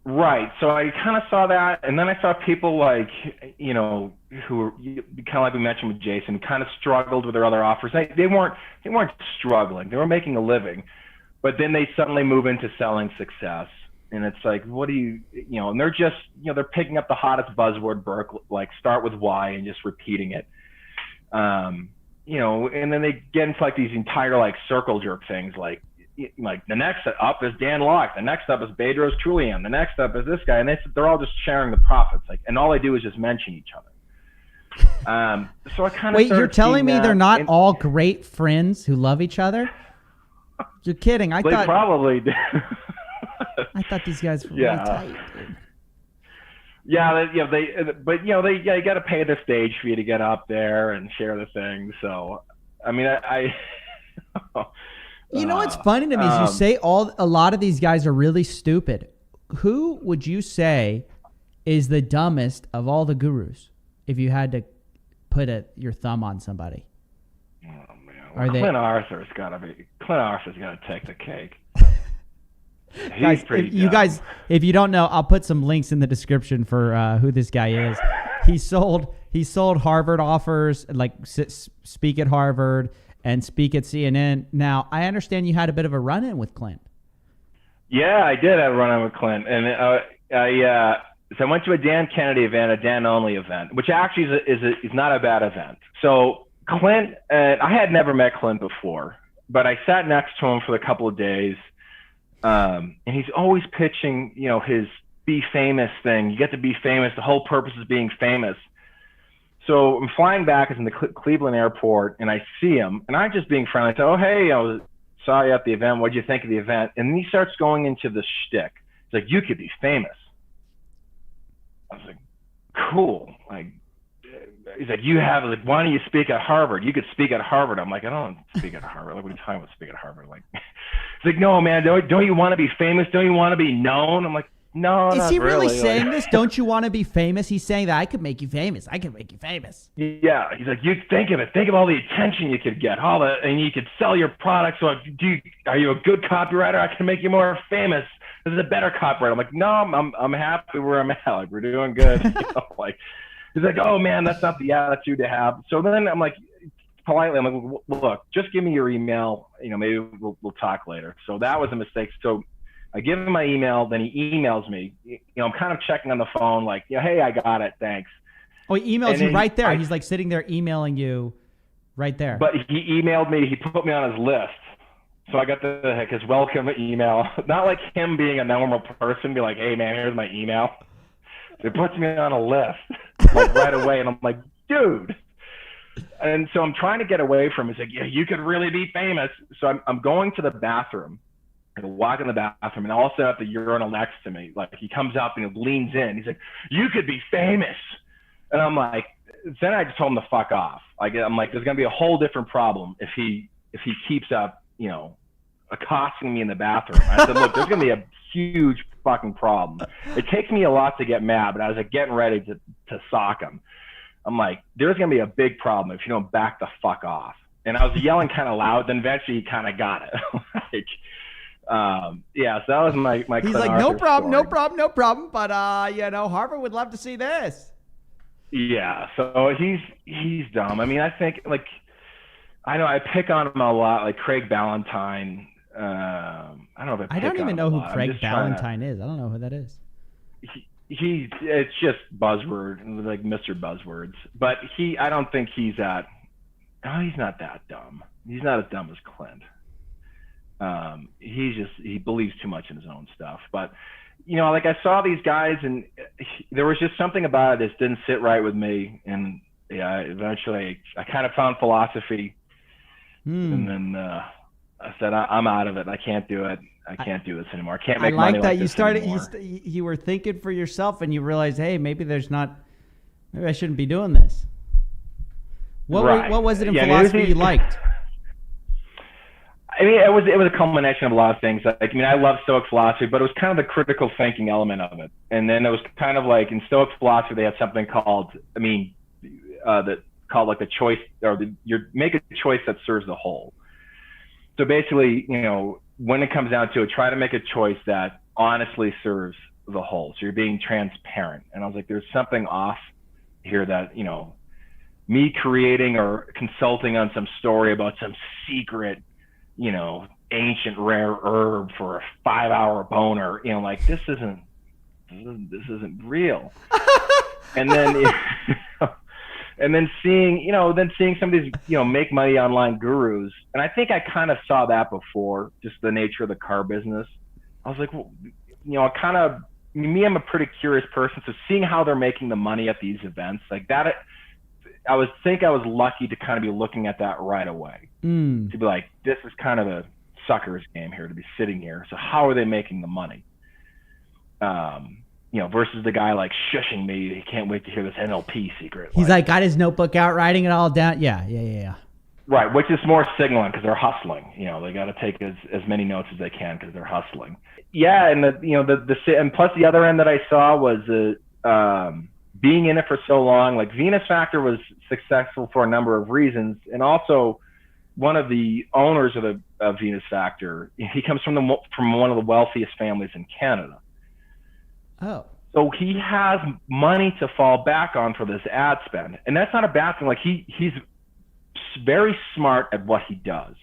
Right. So I kind of saw that, and then I saw people like, you know, who were kind of like we mentioned with Jason, kind of struggled with their other offers. They weren't struggling. They were making a living, but then they suddenly move into selling success, and it's like, what do you know? And they're just, you know, they're picking up the hottest buzzword, like start with why, and just repeating it. You know, and then they get into like these entire like circle jerk things, like the next up is Dan Locke, the next up is Bedros Keuilian, the next up is this guy, and they're all just sharing the profits, like, and all they do is just mention each other. So I kind of wait. You're telling me they're not all great friends who love each other? You're kidding. They probably do. I thought these guys were Yeah. really tight. Dude. Yeah, but you know, you got to pay the stage fee to get up there and share the thing. So, I mean, You know what's funny to me is you say a lot of these guys are really stupid. Who would you say is the dumbest of all the gurus if you had to put your thumb on somebody? Oh man, Clint Arthur's got to take the cake. Guys, if you don't know, I'll put some links in the description for who this guy is. He sold Harvard offers, like speak at Harvard and speak at CNN. Now, I understand you had a bit of a run-in with Clint. Yeah, I did have a run-in with Clint, and so I went to a Dan Kennedy event, a Dan only event, which actually is not a bad event. So Clint, I had never met Clint before, but I sat next to him for a couple of days. And he's always pitching, you know, his be famous thing. You get to be famous. The whole purpose is being famous. So I'm flying back. It's in the Cleveland airport, and I see him, and I'm just being friendly. I say, oh, hey, I saw you at the event. What did you think of the event? And then he starts going into the shtick. He's like, you could be famous. I was like, cool. Like, he's like, why don't you speak at Harvard? You could speak at Harvard. I'm like, I don't speak at Harvard. Like, what are you talking about, speak at Harvard? Like, he's like, no, man, don't you want to be famous? Don't you want to be known? I'm like, no, is he really saying like, this? Don't you want to be famous? He's saying that I could make you famous. I could make you famous. Yeah, he's like, you think of it. Think of all the attention you could get, and you could sell your product. So, are you a good copywriter? I can make you more famous. This is a better copywriter. I'm like, no, I'm happy where I'm at. Like, we're doing good. You know, like, he's like, oh man, that's not the attitude to have. So then I'm like, politely, I'm like, look, just give me your email. You know, maybe we'll talk later. So that was a mistake. So I give him my email, then he emails me. You know, I'm kind of checking on the phone, like, yeah, hey, I got it, thanks. Oh, he emails you right there. He's like sitting there emailing you right there. But he emailed me. He put me on his list. So I got his welcome email. Not like him being a normal person, be like, hey man, here's my email. It puts me on a list like right away, and I'm like, dude. And so I'm trying to get away from it. He's like, yeah, you could really be famous. So I'm going to the bathroom. I walk in the bathroom, and also at the urinal next to me, like he comes up and he leans in. He's like, you could be famous. And I'm like, then I just told him to fuck off. Like, I'm like, there's gonna be a whole different problem if he keeps up, you know, accosting me in the bathroom. I said, look, there's gonna be a huge fucking problem. It takes me a lot to get mad, but I was like getting ready to sock him. I'm like, there's gonna be a big problem if you don't back the fuck off. And I was yelling kind of loud. Then eventually he kind of got it. Like, yeah, so that was my He's Clint like, Arthur no problem, story. no problem. But you know, Harvard would love to see this. Yeah, so he's dumb. I mean, I think, like, I know I pick on him a lot, like Craig Ballantyne. I don't know if I don't even know who Craig Ballantyne is. I don't know who that is. It's just buzzword, like Mr. Buzzwords. But I don't think he's not that dumb. He's not as dumb as Clint. He believes too much in his own stuff. But, you know, like I saw these guys, and there was just something about it that didn't sit right with me. And yeah, eventually I kind of found philosophy. And then I said, I'm out of it. I can't do it. I can't do this anymore. I can't make money that like you this started. anymore. You were thinking for yourself, and you realized, hey, maybe I shouldn't be doing this. What was it in philosophy you liked? I mean, it was a culmination of a lot of things. Like, I mean, I love Stoic philosophy, but it was kind of the critical thinking element of it. And then it was kind of like in Stoic philosophy, they had something called, called like the choice, or you make a choice that serves the whole. So basically, you know, when it comes down to it, try to make a choice that honestly serves the whole. So you're being transparent. And I was like, there's something off here that, you know, me creating or consulting on some story about some secret, you know, ancient rare herb for a 5-hour boner, you know, like this isn't real. And then and then seeing some of these, you know, make money online gurus, and I think I kind of saw that before, just the nature of the car business. I was like, well, you know, I'm a pretty curious person, so seeing how they're making the money at these events like that, I was lucky to kind of be looking at that right away. To be like, this is kind of a sucker's game here to be sitting here. So how are they making the money? You know, versus the guy like shushing me. He can't wait to hear this NLP secret. He's like got his notebook out, writing it all down. Yeah. Right, which is more signaling because they're hustling. You know, they got to take as many notes as they can because they're hustling. Yeah, and and plus the other end that I saw was being in it for so long. Like Venus Factor was successful for a number of reasons, and also one of the owners of Venus Factor, he comes from one of the wealthiest families in Canada. Oh. So he has money to fall back on for this ad spend. And that's not a bad thing. Like he's very smart at what he does,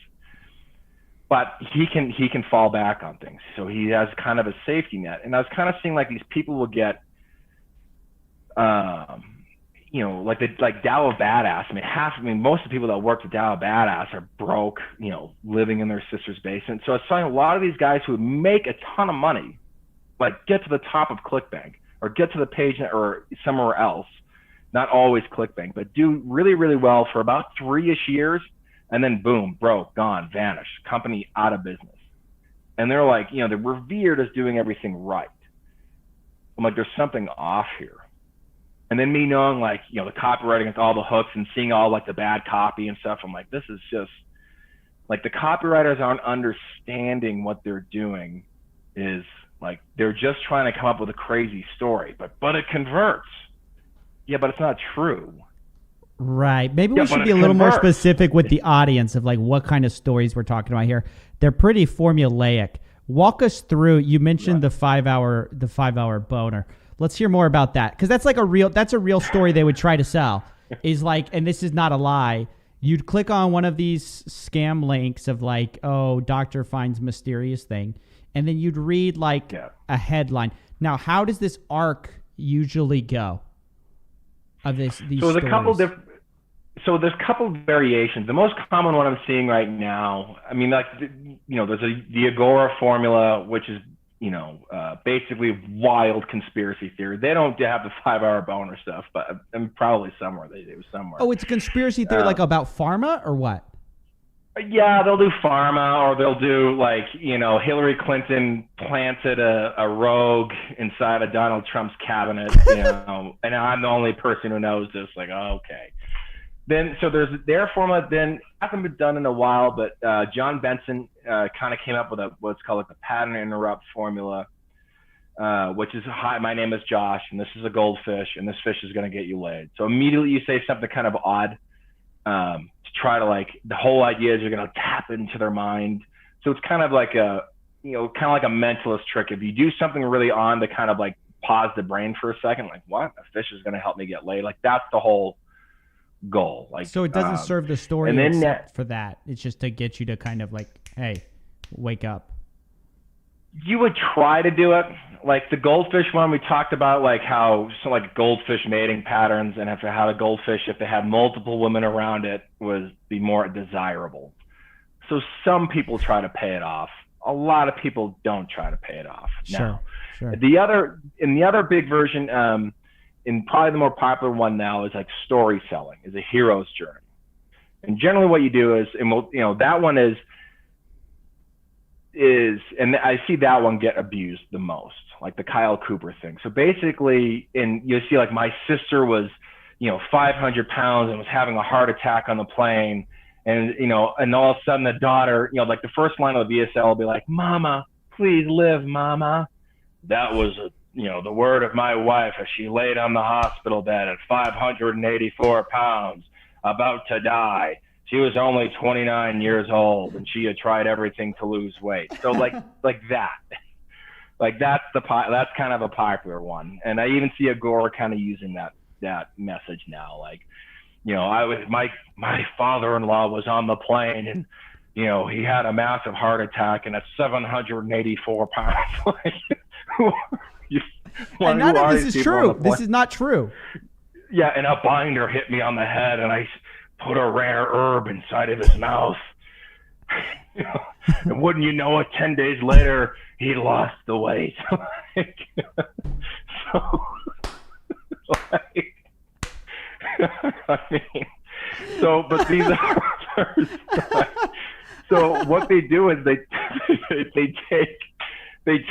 but he can fall back on things. So he has kind of a safety net. And I was kind of seeing like these people will get, you know, like Dow of Badass. I mean, most of the people that work at Dow of Badass are broke, you know, living in their sister's basement. So I was seeing a lot of these guys who make a ton of money, like get to the top of ClickBank or get to the page or somewhere else, not always ClickBank, but do really, really well for about 3-ish years. And then boom, broke, gone, vanished, company out of business. And they're like, you know, they're revered as doing everything right. I'm like, there's something off here. And then me knowing like, you know, the copywriting with all the hooks and seeing all like the bad copy and stuff, I'm like, this is just like the copywriters aren't understanding what they're doing is like, they're just trying to come up with a crazy story, but it converts. Yeah, but it's not true. Right. Maybe we should be a little more specific with the audience of like what kind of stories we're talking about here. They're pretty formulaic. Walk us through, you mentioned the 5-hour boner. Let's hear more about that. Because that's a real story they would try to sell. Is like, and this is not a lie, you'd click on one of these scam links of like, oh, doctor finds mysterious thing. And then you'd read like a headline. Now, how does this arc usually go? Of these so there's a couple of variations. The most common one I'm seeing right now, I mean, like, you know, there's the Agora formula, which is, you know, basically wild conspiracy theory. They don't have the 5-hour boner stuff, but I'm probably somewhere they do somewhere. Oh, it's a conspiracy theory like about pharma or what? Yeah, they'll do pharma, or they'll do like, you know, Hillary Clinton planted a rogue inside of Donald Trump's cabinet, you know, and I'm the only person who knows this. Like, oh, okay. Then, so there's their formula. Then hasn't been done in a while, but John Benson kind of came up with what's called like the pattern interrupt formula, which is, hi, my name is Josh, and this is a goldfish, and this fish is going to get you laid. So immediately you say something kind of odd. To try to like, the whole idea is you're going to tap into their mind. So it's kind of like a mentalist trick. If you do something really on to kind of like pause the brain for a second, like what? A fish is going to help me get laid. Like that's the whole goal. Like, so it doesn't serve the story except for that. It's just to get you to kind of like, hey, wake up. You would try to do it. Like the goldfish one, we talked about like how like goldfish mating patterns and how the goldfish, if they had multiple women around it, was be more desirable. So some people try to pay it off. A lot of people don't try to pay it off. Sure. The other big version, and probably the more popular one now, is like story selling, is a hero's journey. And generally what you do is, and we'll, you know, that one is, and I see that one get abused the most, like the Kyle Cooper thing. So basically, and you see like my sister was, you know, 500 pounds and was having a heart attack on the plane. And, you know, and all of a sudden the daughter, you know, like the first line of the VSL will be like, "Mama, please live, Mama." That was, you know, the word of my wife as she laid on the hospital bed at 584 pounds, about to die. She was only 29 years old and she had tried everything to lose weight. So like that. Like that's kind of a popular one. And I even see Agora kind of using that message now. Like, you know, my father-in-law was on the plane and, you know, he had a massive heart attack and it's 784 pounds. Like, and none of this is true. This is not true. Yeah, and a binder hit me on the head and I put a rare herb inside of his mouth. You know, and wouldn't you know it, 10 days later, he lost the weight. But these are so what they do is they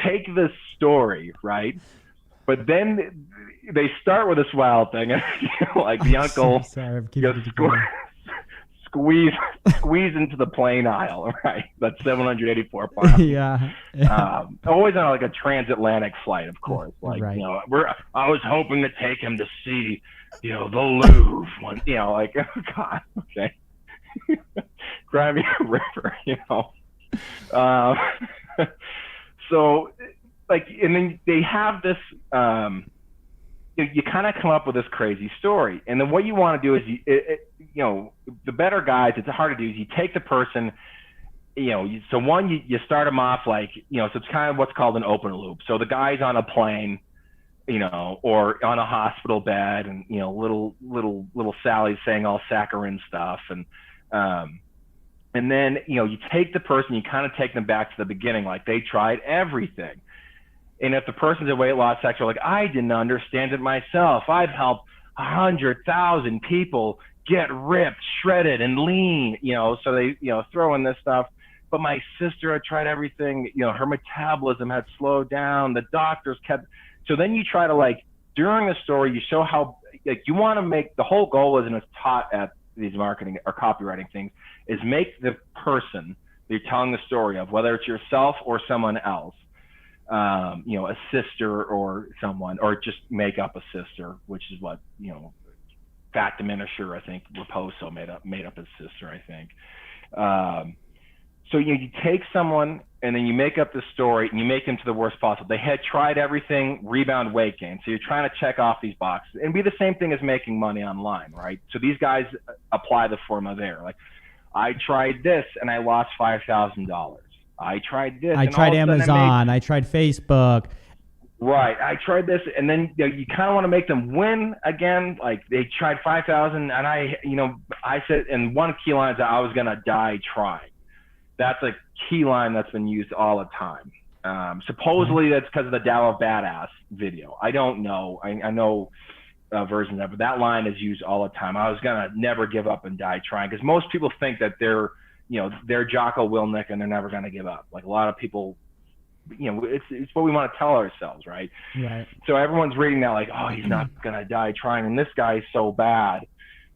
take this story, right? But then they start with this wild thing, and like the uncle squeeze into the plane aisle, right? That's 784 pounds. Yeah. Always on like a transatlantic flight, of course. Like, right. You know, I was hoping to take him to see, you know, the Louvre one, you know, like, oh God, okay. Grab me a river, you know. So like, and then they have this, you kind of come up with this crazy story. And then what you want to do is, you know, the better guys, it's hard to do, is you take the person, you know, you start them off like, you know, so it's kind of what's called an open loop. So the guy's on a plane, you know, or on a hospital bed, and, you know, little Sally's saying all saccharine stuff. And then, you know, you take the person, you kind of take them back to the beginning, like they tried everything. And if the person's a weight loss expert, like, I didn't understand it myself. I've helped 100,000 people get ripped, shredded, and lean, you know, so they, you know, throw in this stuff. But my sister had tried everything, you know, her metabolism had slowed down. The doctors kept, so then you try to, like, during the story, you show how, like, you want to make, the whole goal is, and it's taught at these marketing or copywriting things, is make the person that you're telling the story of, whether it's yourself or someone else, you know, a sister or someone, or just make up a sister, which is what, you know, Fat Diminisher, I think, Raposo made up his sister, I think. So you take someone and then you make up the story and you make them to the worst possible. They had tried everything, rebound, weight gain. So you're trying to check off these boxes. And be the same thing as making money online, right? So these guys apply the formula there. Like, I tried this and I lost $5,000. I tried this. I tried Amazon. I tried Facebook. Right. I tried this. And then, you know, you kind of want to make them win again. Like, they tried 5,000 and I said, and one key line is that I was going to die trying. That's a key line that's been used all the time. Supposedly that's because of the Dow of Badass video. I don't know. I know versions of it, but that line is used all the time. I was going to never give up and die trying, because most people think that they're Jocko Willink and they're never going to give up. Like, a lot of people, you know, it's what we want to tell ourselves, right? Right. So everyone's reading that like, oh, he's not going to die trying, and this guy's so bad.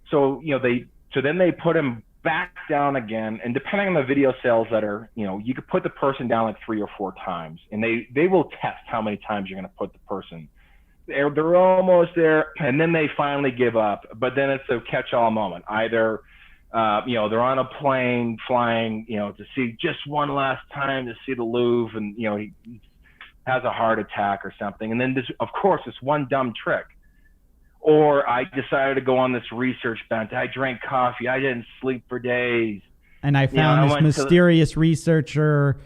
So, you know, then they put him back down again, and depending on the video sales that are, you know, you could put the person down like 3 or 4 times, and they will test how many times you're going to put the person. They're almost there, and then they finally give up. But then it's a catch-all moment. Either, you know, they're on a plane flying, you know, to see just one last time to see the Louvre, and, you know, he has a heart attack or something. And then this, of course, this one dumb trick. Or I decided to go on this research bent. I drank coffee. I didn't sleep for days. And I found this mysterious researcher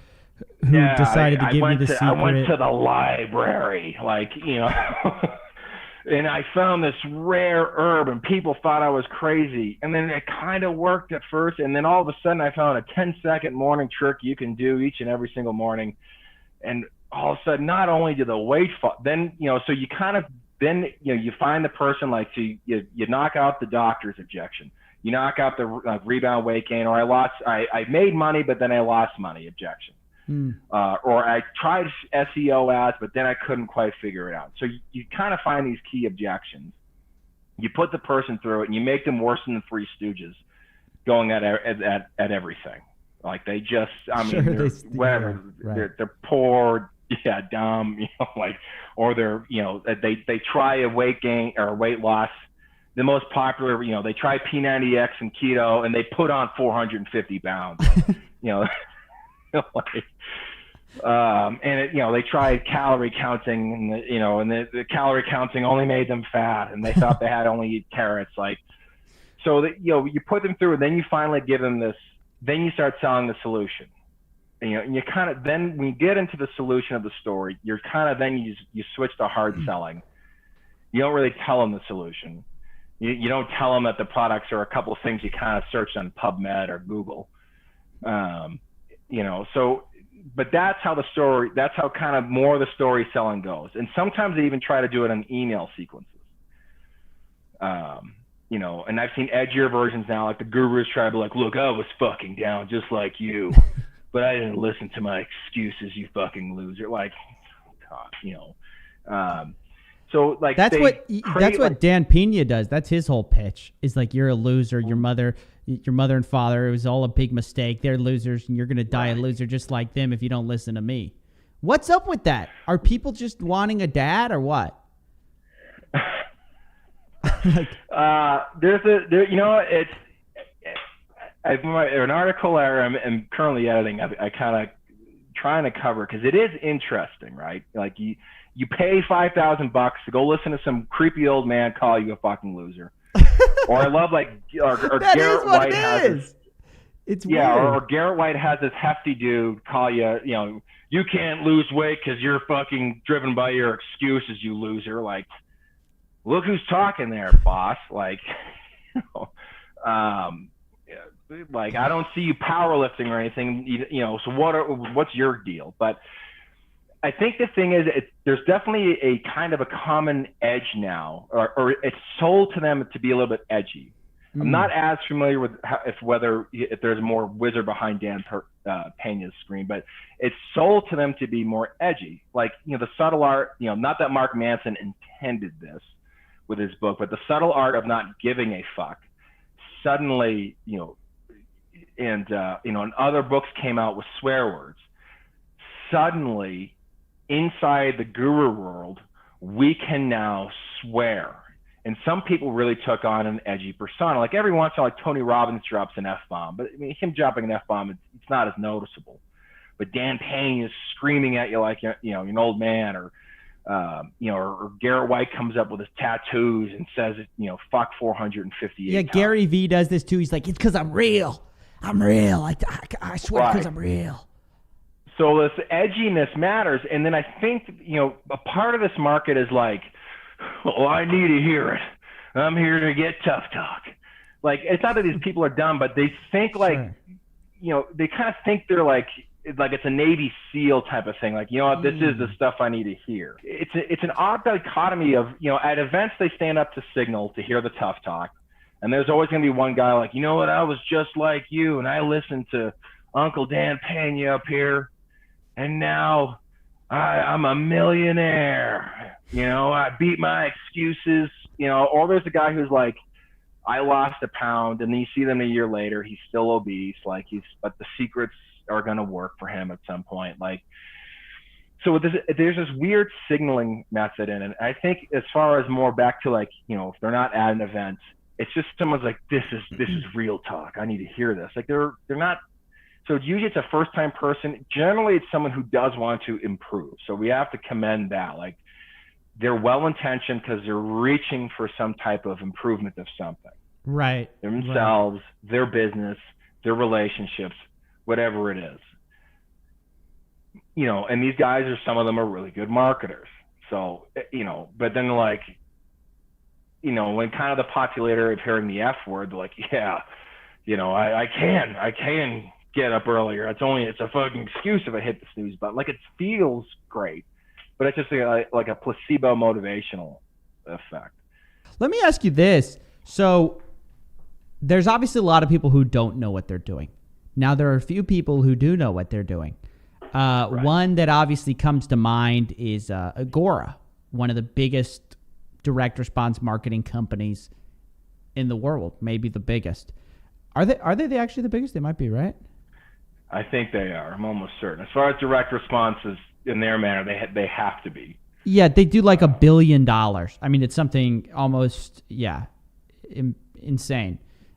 who decided to give me the secret. I went to the library, like, you know, and I found this rare herb, and people thought I was crazy. And then it kind of worked at first, and then all of a sudden I found a 10-second morning trick you can do each and every single morning. And all of a sudden, not only do the weight fall, then, you know, so you kind of, then, you know, you find the person, like, so you knock out the doctor's objection. You knock out the rebound weight gain, or I made money, but then I lost money objection. Or I tried SEO ads, but then I couldn't quite figure it out. So you kind of find these key objections. You put the person through it, and you make them worse than the Three Stooges, going at everything. Like, they just, I mean, they're whatever. Right. They're poor, dumb, you know, like, or they're, you know, they try a weight gain or weight loss. The most popular, you know, they try P90X and keto, and they put on 450 pounds. You know, like, And it, they tried calorie counting, and the calorie counting only made them fat, and they thought they had to only eat carrots. So that you put them through, and then you finally give them this. Then you start selling the solution. And you kind of then when you get into the solution of the story, you're kind of then you switch to hard selling. You don't really tell them the solution. You don't tell them that the products are a couple of things you kind of searched on PubMed or Google. But that's how that's how kind of more of the story selling goes. And sometimes they even try to do it on email sequences. And I've seen edgier versions now, like the gurus try to be like, look, I was fucking down just like you, but I didn't listen to my excuses, you fucking loser. So like that's what Dan Pena does. That's his whole pitch. Is like, you're a loser. Your mother and father, it was all a big mistake. They're losers, and you're gonna die a loser just like them if you don't listen to me. What's up with that? Are people just wanting a dad or what? It's an article I'm currently editing. I kind of trying to cover because it is interesting, right? Like you pay $5,000 to go listen to some creepy old man call you a fucking loser. Or I love or Garrett White has it's weird. Or Garrett White has this hefty dude call you, you can't lose weight because you're fucking driven by your excuses, you loser. Like, look who's talking there, boss. Like, I don't see you powerlifting or anything, so what's your deal? But I think the thing is, there's definitely a kind of a common edge now, or it's sold to them to be a little bit edgy. I'm not as familiar with if there's more wizard behind Dan Pena's screen, but it's sold to them to be more edgy. Like, the subtle art, not that Mark Manson intended this with his book, but the subtle art of not giving a fuck. Suddenly, and other books came out with swear words. Suddenly, inside the guru world, we can now swear. And some people really took on an edgy persona. Like every once in a while, like Tony Robbins drops an F-bomb, but I mean, him dropping an F-bomb, it's not as noticeable. But Dan Pena is screaming at you like you're an old man, or Garrett White comes up with his tattoos and says, fuck 458 Yeah, times. Gary Vee does this too. He's like, it's because I'm real. I'm real. I swear because I'm real. So this edginess matters. And then I think, a part of this market is like, I need to hear it. I'm here to get tough talk. Like, it's not that these people are dumb, but they think they kind of think they're like it's a Navy SEAL type of thing. Like, this is the stuff I need to hear. It's an odd dichotomy of, at events they stand up to signal to hear the tough talk. And there's always going to be one guy like, you know what, I was just like you, and I listened to Uncle Dan Pena up here, and now I'm a millionaire. I beat my excuses. Or there's a guy who's like, I lost a pound, and then you see them a year later, he's still obese. But the secrets are going to work for him at some point. Like, so there's this weird signaling method in it. I think as far as more back to if they're not at an event, it's just someone's like, this is real talk. I need to hear this. Like they're not. So usually it's a first time person. Generally it's someone who does want to improve. So we have to commend that. Like, they're well-intentioned because they're reaching for some type of improvement of something. Right. Themselves, their business, their relationships, whatever it is. And these guys some of them are really good marketers. So, but then when kind of the popularity of hearing the F word, they're like, yeah, I can get up earlier. It's a fucking excuse if I hit the snooze button. Like, it feels great. But it's just like a placebo motivational effect. Let me ask you this. So there's obviously a lot of people who don't know what they're doing. Now, there are a few people who do know what they're doing. Right. One that obviously comes to mind is Agora, one of the biggest direct response marketing companies in the world, maybe the biggest. Are they actually the biggest? They might be, right? I think they are. I'm almost certain. As far as direct responses in their manner, they have to be. Yeah, they do like $1 billion. I mean, it's something almost, insane.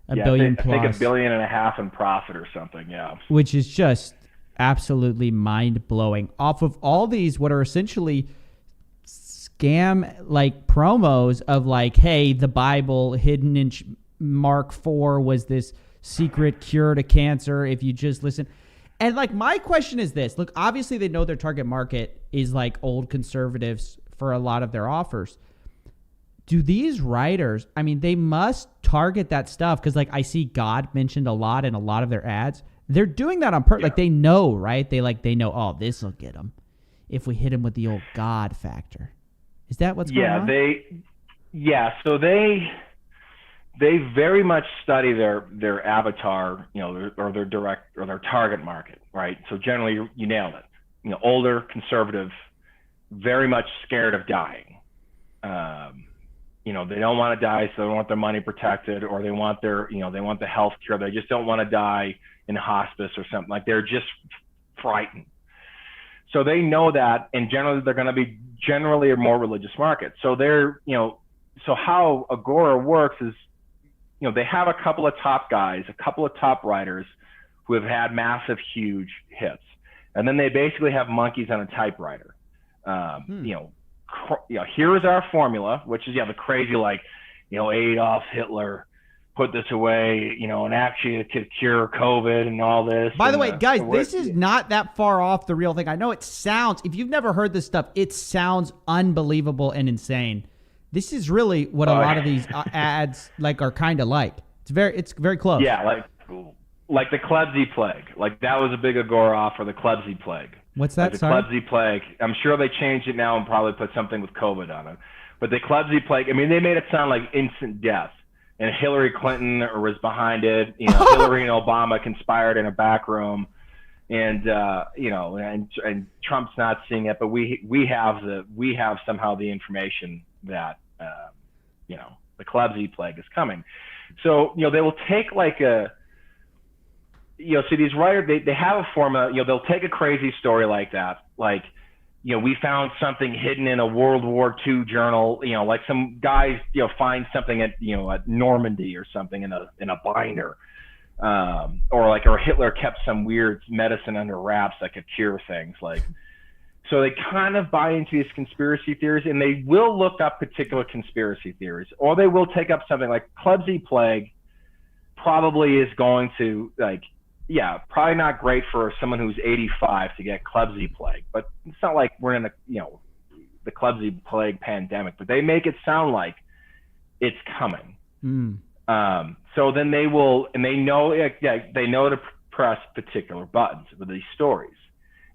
$1 billion plus. I think $1.5 billion in profit or something, yeah. Which is just absolutely mind-blowing. Off of all these, what are essentially scam like promos of like, hey, the Bible hidden in Mark 4 was this secret cure to cancer if you just listen. And like, my question is this. Look, obviously they know their target market is like old conservatives for a lot of their offers. Do these writers, I mean, they must target that stuff because like I see God mentioned a lot in a lot of their ads. They're doing that on purpose. Like they know, right? They know, oh, this will get them if we hit them with the old God factor. Is that what's going on? So they very much study their avatar, or their direct or their target market, right? So generally you nailed it. Older, conservative, very much scared of dying. They don't want to die, so they want their money protected, or they want they want the health care. They just don't want to die in hospice or something. Like they're just frightened. So they know that, and generally they're going to be a more religious market. So they're, so how Agora works is, they have a couple of top guys, a couple of top writers who have had massive, huge hits. And then they basically have monkeys on a typewriter. Here's our formula, which is, the crazy, like, Adolf Hitler put this away, and actually it could cure COVID and all this. By the way, guys, this is not that far off the real thing. I know it sounds, if you've never heard this stuff, it sounds unbelievable and insane. This is really what a lot of these ads are kind of like. It's very close. Yeah, like the Klebsy plague. Like that was a big Agora offer, the Klebsy plague. What's that? The Klebsy plague. I'm sure they changed it now and probably put something with COVID on it. But the Klebsy plague, I mean, they made it sound like instant death. And Hillary Clinton was behind it. Hillary and Obama conspired in a back room, and and Trump's not seeing it, but we have somehow the information that the Klebsy plague is coming. So they will take like a so these writers they have a formula. They'll take a crazy story like that, like. We found something hidden in a World War II journal, like some guys, find something at Normandy or something in a binder. Or Hitler kept some weird medicine under wraps that could cure things. So they kind of buy into these conspiracy theories, and they will look up particular conspiracy theories, or they will take up something like Klebsy plague probably is going to probably not great for someone who's 85 to get Klebsy plague, but it's not like we're in the Klebsy plague pandemic, but they make it sound like it's coming. So then they will, and they know to press particular buttons with these stories.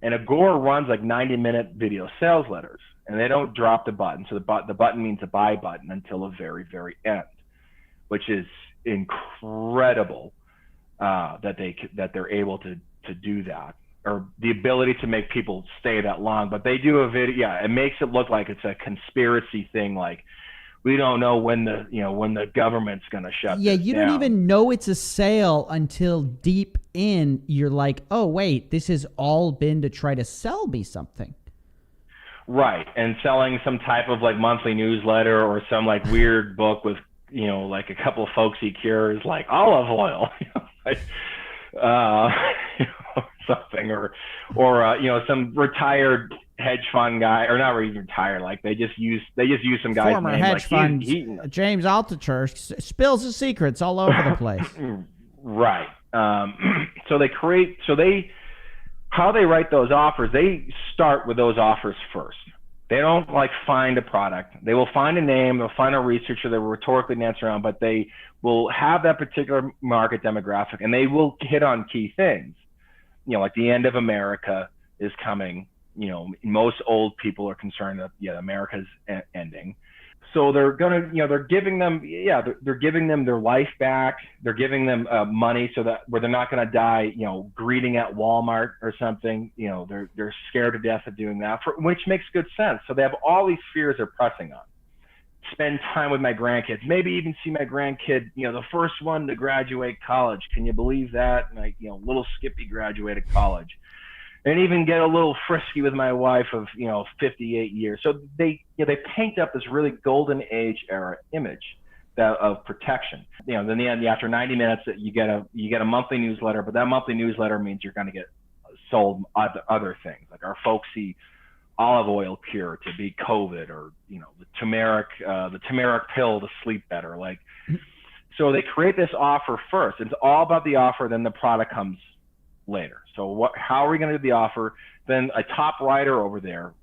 And Agora runs like 90-minute video sales letters, and they don't drop the button. So the button means a buy button until the very, very end, which is incredible. That they're able to do that, or the ability to make people stay that long. But they do a video. Yeah, it makes it look like it's a conspiracy thing. Like we don't know when the government's going to shut. Yeah, this you down. don't even know it's a sale until deep in. You're like, oh wait, this has all been to try to sell me something. Right, and selling some type of like monthly newsletter or some like weird book with like a couple of folksy cures like olive oil. Something or some retired hedge fund guy, or not really retired, like they just use some guy's former name, hedge fund James Altucher spills his secrets all over the place. Right. How they write those offers, they start with those offers first. They don't find a product. They will find a name, they'll find a researcher that will rhetorically dance around, but they will have that particular market demographic, and they will hit on key things. Like the end of America is coming. Most old people are concerned that America's ending. So they're gonna, they're giving them, they're giving them their life back. They're giving them money so that where they're not gonna die, greeting at Walmart or something. They're scared to death of doing that, which makes good sense. So they have all these fears they're pressing on. Spend time with my grandkids, maybe even see my grandkid, the first one to graduate college. Can you believe that? And little Skippy graduated college. And even get a little frisky with my wife of 58 years. So they paint up this really golden age era image of protection. Then after 90 minutes, you get a monthly newsletter, but that monthly newsletter means you're going to get sold other things. Like our folksy olive oil cure to beat COVID, or the turmeric pill to sleep better. Like, so they create this offer first. It's all about the offer, then the product comes later. So how are we going to do the offer? Then a top writer over there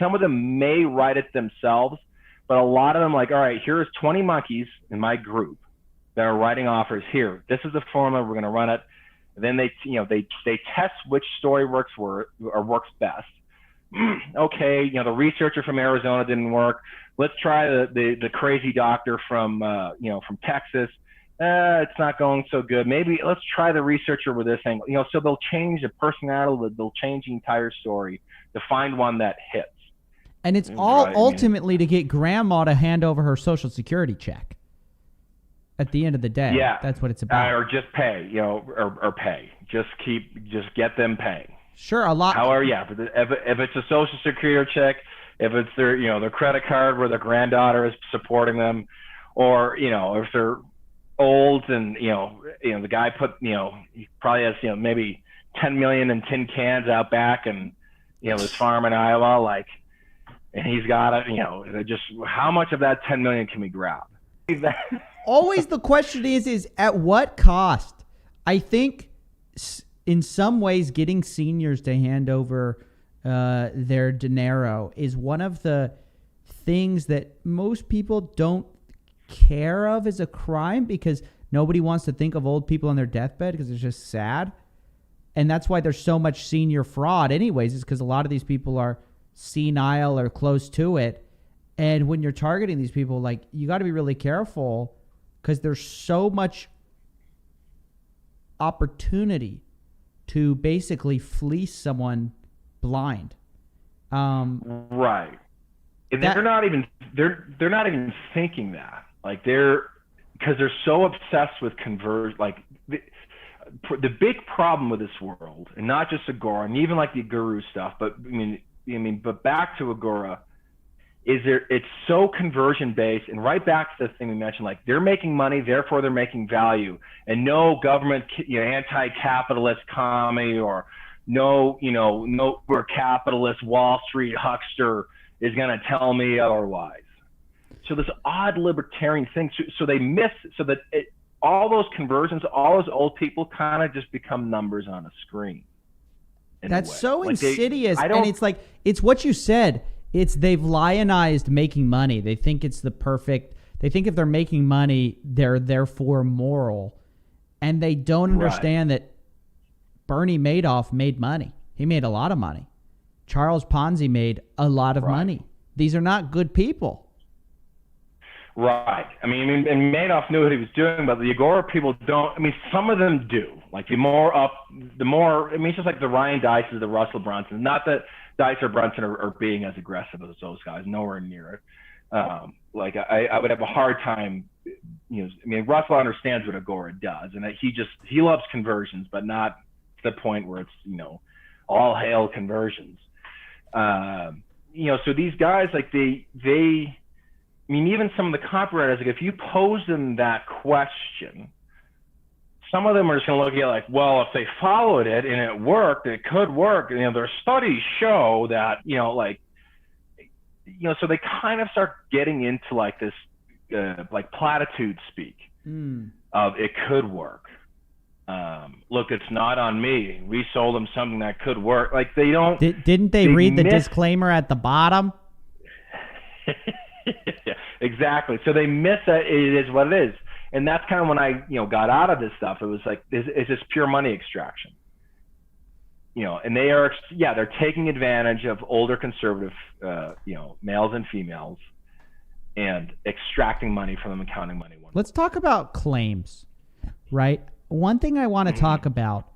some of them may write it themselves, but a lot of them like, all right, here's 20 monkeys in my group that are writing offers. Here, this is the formula, we're going to run it. And then they test which story works best. Okay, the researcher from Arizona didn't work. Let's try the crazy doctor from Texas. It's not going so good. Maybe let's try the researcher with this angle. So they'll change the personality, they'll change the entire story to find one that hits. And it's all ultimately to get grandma to hand over her Social Security check. At the end of the day, yeah, that's what it's about. Or just pay, or pay. Just get them paying. Sure, a lot. However, yeah, if it's a Social Security check, if it's their credit card where their granddaughter is supporting them, or if they're old and the guy he probably has maybe 10 million in tin cans out back and his farm in Iowa, and he's got it. Just how much of that 10 million can we grab? Always the question is at what cost? I think in some ways getting seniors to hand over their dinero is one of the things that most people don't care of as a crime, because nobody wants to think of old people on their deathbed because it's just sad. And that's why there's so much senior fraud anyways, is because a lot of these people are senile or close to it. And when you're targeting these people, you got to be really careful, because there's so much opportunity to basically fleece someone blind. Right. And they're not even thinking that. Because they're so obsessed with conversion. The big problem with this world, and not just Agora, and even the guru stuff, but but back to Agora, it's so conversion based, and right back to the thing we mentioned, they're making money, therefore they're making value, and no government, anti-capitalist commie, or no capitalist Wall Street huckster is going to tell me otherwise. So this odd libertarian thing, so they miss, so that all those conversions, all those old people kind of just become numbers on a screen. That's so insidious. And it's what you said. They've lionized making money. They think it's the perfect, they think if they're making money, they're therefore moral. And they don't understand that Bernie Madoff made money. He made a lot of money. Charles Ponzi made a lot of money. These are not good people. Right. And Madoff knew what he was doing, but the Agora people don't. Some of them do. The more, it's just like the Ryan Dices, the Russell Brunsons. Not that Dice or Brunson are being as aggressive as those guys. Nowhere near it. I would have a hard time. Russell understands what Agora does, and that he loves conversions, but not to the point where it's all hail conversions. So these guys, even some of the copywriters, if you pose them that question, some of them are just going to look at it well, if they followed it and it worked, it could work. Their studies show that, so they kind of start getting into this, platitude speak of it could work. Look, it's not on me. We sold them something that could work. They don't. Didn't they read the disclaimer at the bottom? Yeah, exactly. So they miss that it is what it is. And that's kind of when I, got out of this stuff. It was it's just pure money extraction. And they're taking advantage of older conservative, males and females, and extracting money from them and counting money. Let's talk about claims, right? One thing I want to talk about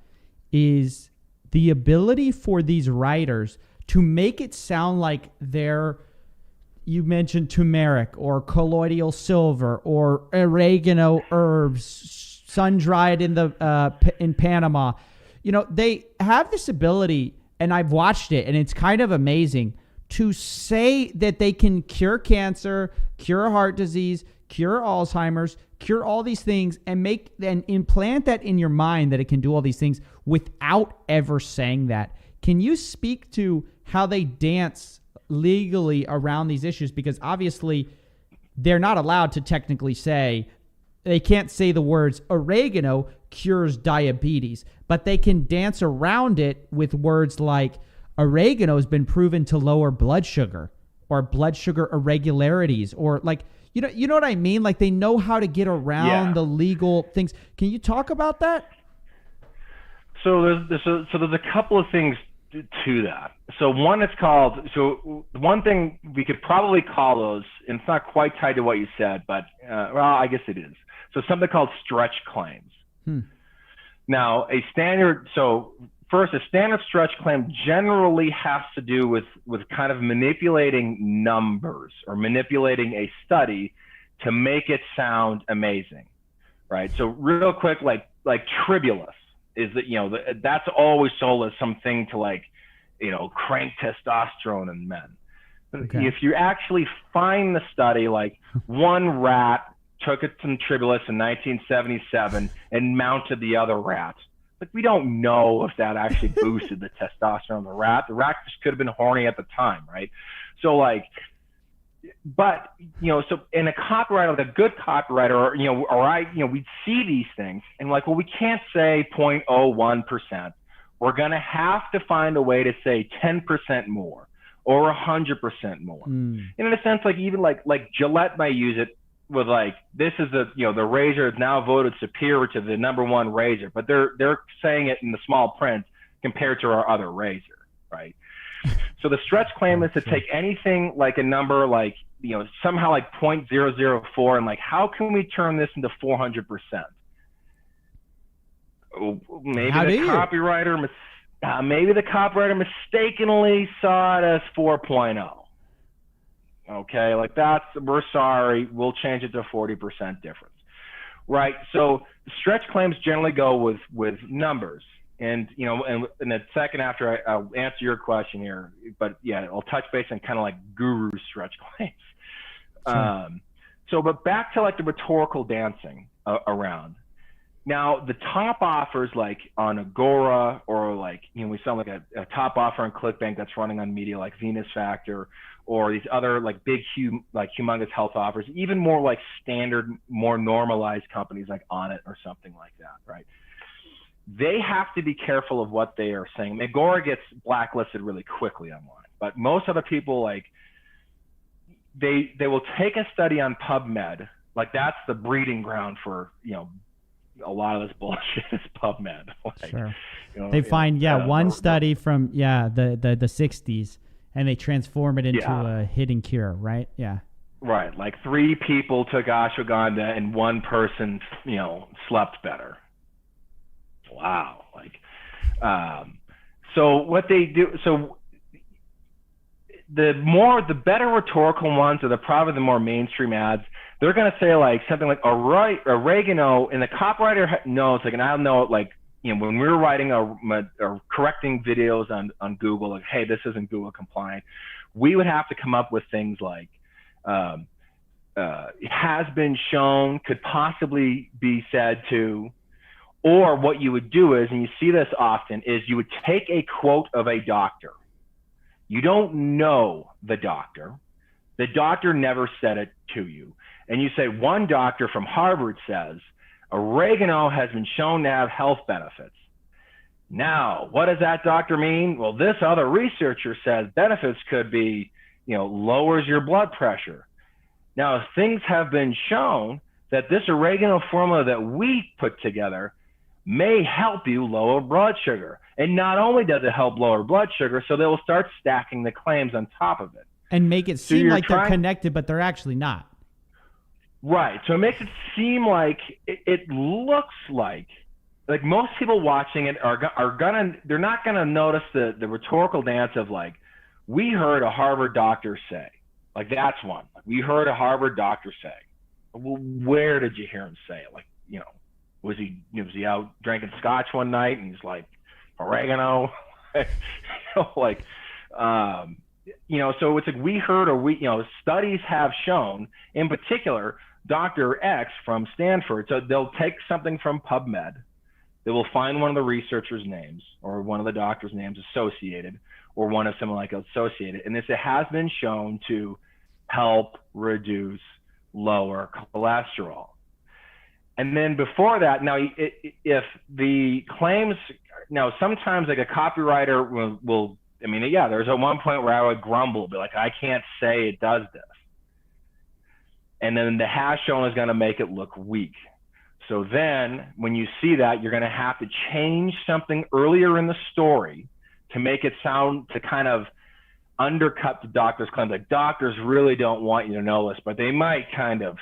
is the ability for these writers to make it sound like you mentioned turmeric or colloidal silver or oregano herbs, sun-dried in Panama. They have this ability, and I've watched it, and it's kind of amazing, to say that they can cure cancer, cure heart disease, cure Alzheimer's, cure all these things, and implant that in your mind that it can do all these things without ever saying that. Can you speak to how they dance legally around these issues? Because obviously they're not allowed to technically say, they can't say the words oregano cures diabetes, but they can dance around it with words like oregano has been proven to lower blood sugar or blood sugar irregularities, or like, you know what I mean? Like they know how to get around the legal things. Can you talk about that? So there's a couple of things to that. So one one thing we could probably call those, and it's not quite tied to what you said, but well, I guess it is. So something called stretch claims. Now a standard stretch claim generally has to do with kind of manipulating numbers or manipulating a study to make it sound amazing, right? So real quick, like tribulus is that, that's always sold as something to crank testosterone in men. Okay. If you actually find the study, like one rat took it some tribulus in 1977 and mounted the other rat. Like we don't know if that actually boosted the testosterone of the rat. The rat just could have been horny at the time, right? So but so in a copywriter, like a good copywriter, we'd see these things and well, we can't say 0.01%. We're gonna have to find a way to say 10% more or 100% more. And in a sense, even Gillette might use it with this is the razor is now voted superior to the #1 razor, but they're saying it in the small print compared to our other razor, right? So the stretch claim is to take anything like a number somehow 0.004 and how can we turn this into 400%? Maybe the copywriter mistakenly saw it as 4.0. Okay, we're sorry, we'll change it to 40% difference, right? So stretch claims generally go with numbers, and in a second after I'll answer your question here, but yeah, I'll touch base on kind of guru stretch claims. Sure. But back to the rhetorical dancing around. Now the top offers on Agora or we saw a top offer on ClickBank that's running on media like Venus Factor, or these other big humongous health offers, even more standard, more normalized companies like Onnit or something like that, right? They have to be careful of what they are saying. Agora gets blacklisted really quickly online, but most other people they will take a study on PubMed, that's the breeding ground for a lot of this bullshit is PubMed. Sure. They find one study from the 60s. And they transform it into a hidden cure, right? Yeah. Right. 3 people took ashwagandha and 1 person, slept better. Wow. So what they do, the better rhetorical ones are probably the more mainstream ads. They're going to say something like oregano, and the copywriter knows, and I'll know it when we were writing or correcting videos on Google, hey, this isn't Google compliant, we would have to come up with things has been shown, could possibly be said to, or what you would do is, and you see this often, is you would take a quote of a doctor. You don't know the doctor. The doctor never said it to you. And you say, one doctor from Harvard says, oregano has been shown to have health benefits. Now, what does that doctor mean? Well, this other researcher says benefits could be, lowers your blood pressure. Now, things have been shown that this oregano formula that we put together may help you lower blood sugar. And not only does it help lower blood sugar, so they will start stacking the claims on top of it. And make it seem like they're connected, but they're actually not. Right. So it makes it seem like it looks like most people watching it they're not gonna notice the rhetorical dance of we heard a Harvard doctor say. That's one. We heard a Harvard doctor say. Well, where did you hear him say it? Was he out drinking scotch one night and he's oregano? So it's we heard, or studies have shown, in particular, Dr. X from Stanford. So they'll take something from PubMed. They will find one of the researchers' names or one of the doctor's names associated, or one of someone like associated. And this has been shown to help reduce lower cholesterol. And then before that, now if the claims, now sometimes like a copywriter will I mean, yeah, there's at one point where I would grumble, be like, I can't say it does this. And then the has shown is going to make it look weak. So then when you see that, you're going to have to change something earlier in the story to make it sound, to kind of undercut the doctor's claim. Like, doctors really don't want you to know this, but they might kind of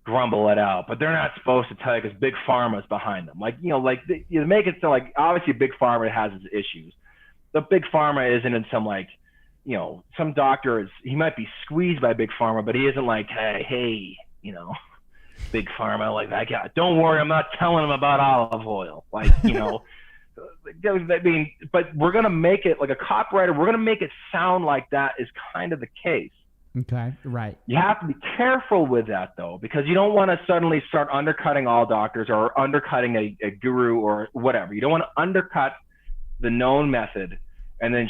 grumble it out, but they're not supposed to tell you because Big Pharma is behind them. Like, you know, like you make it so like, obviously Big Pharma has its issues. The Big Pharma isn't in some like, you know, some doctor is, he might be squeezed by Big Pharma, but he isn't like, hey, you know, Big Pharma, like that guy. Don't worry, I'm not telling him about olive oil. Like, you know, I mean, but we're going to make it like a copywriter. We're going to make it sound like that is kind of the case. Okay, right. You have to be careful with that though, because you don't want to suddenly start undercutting all doctors or undercutting a guru or whatever. You don't want to undercut the known method and then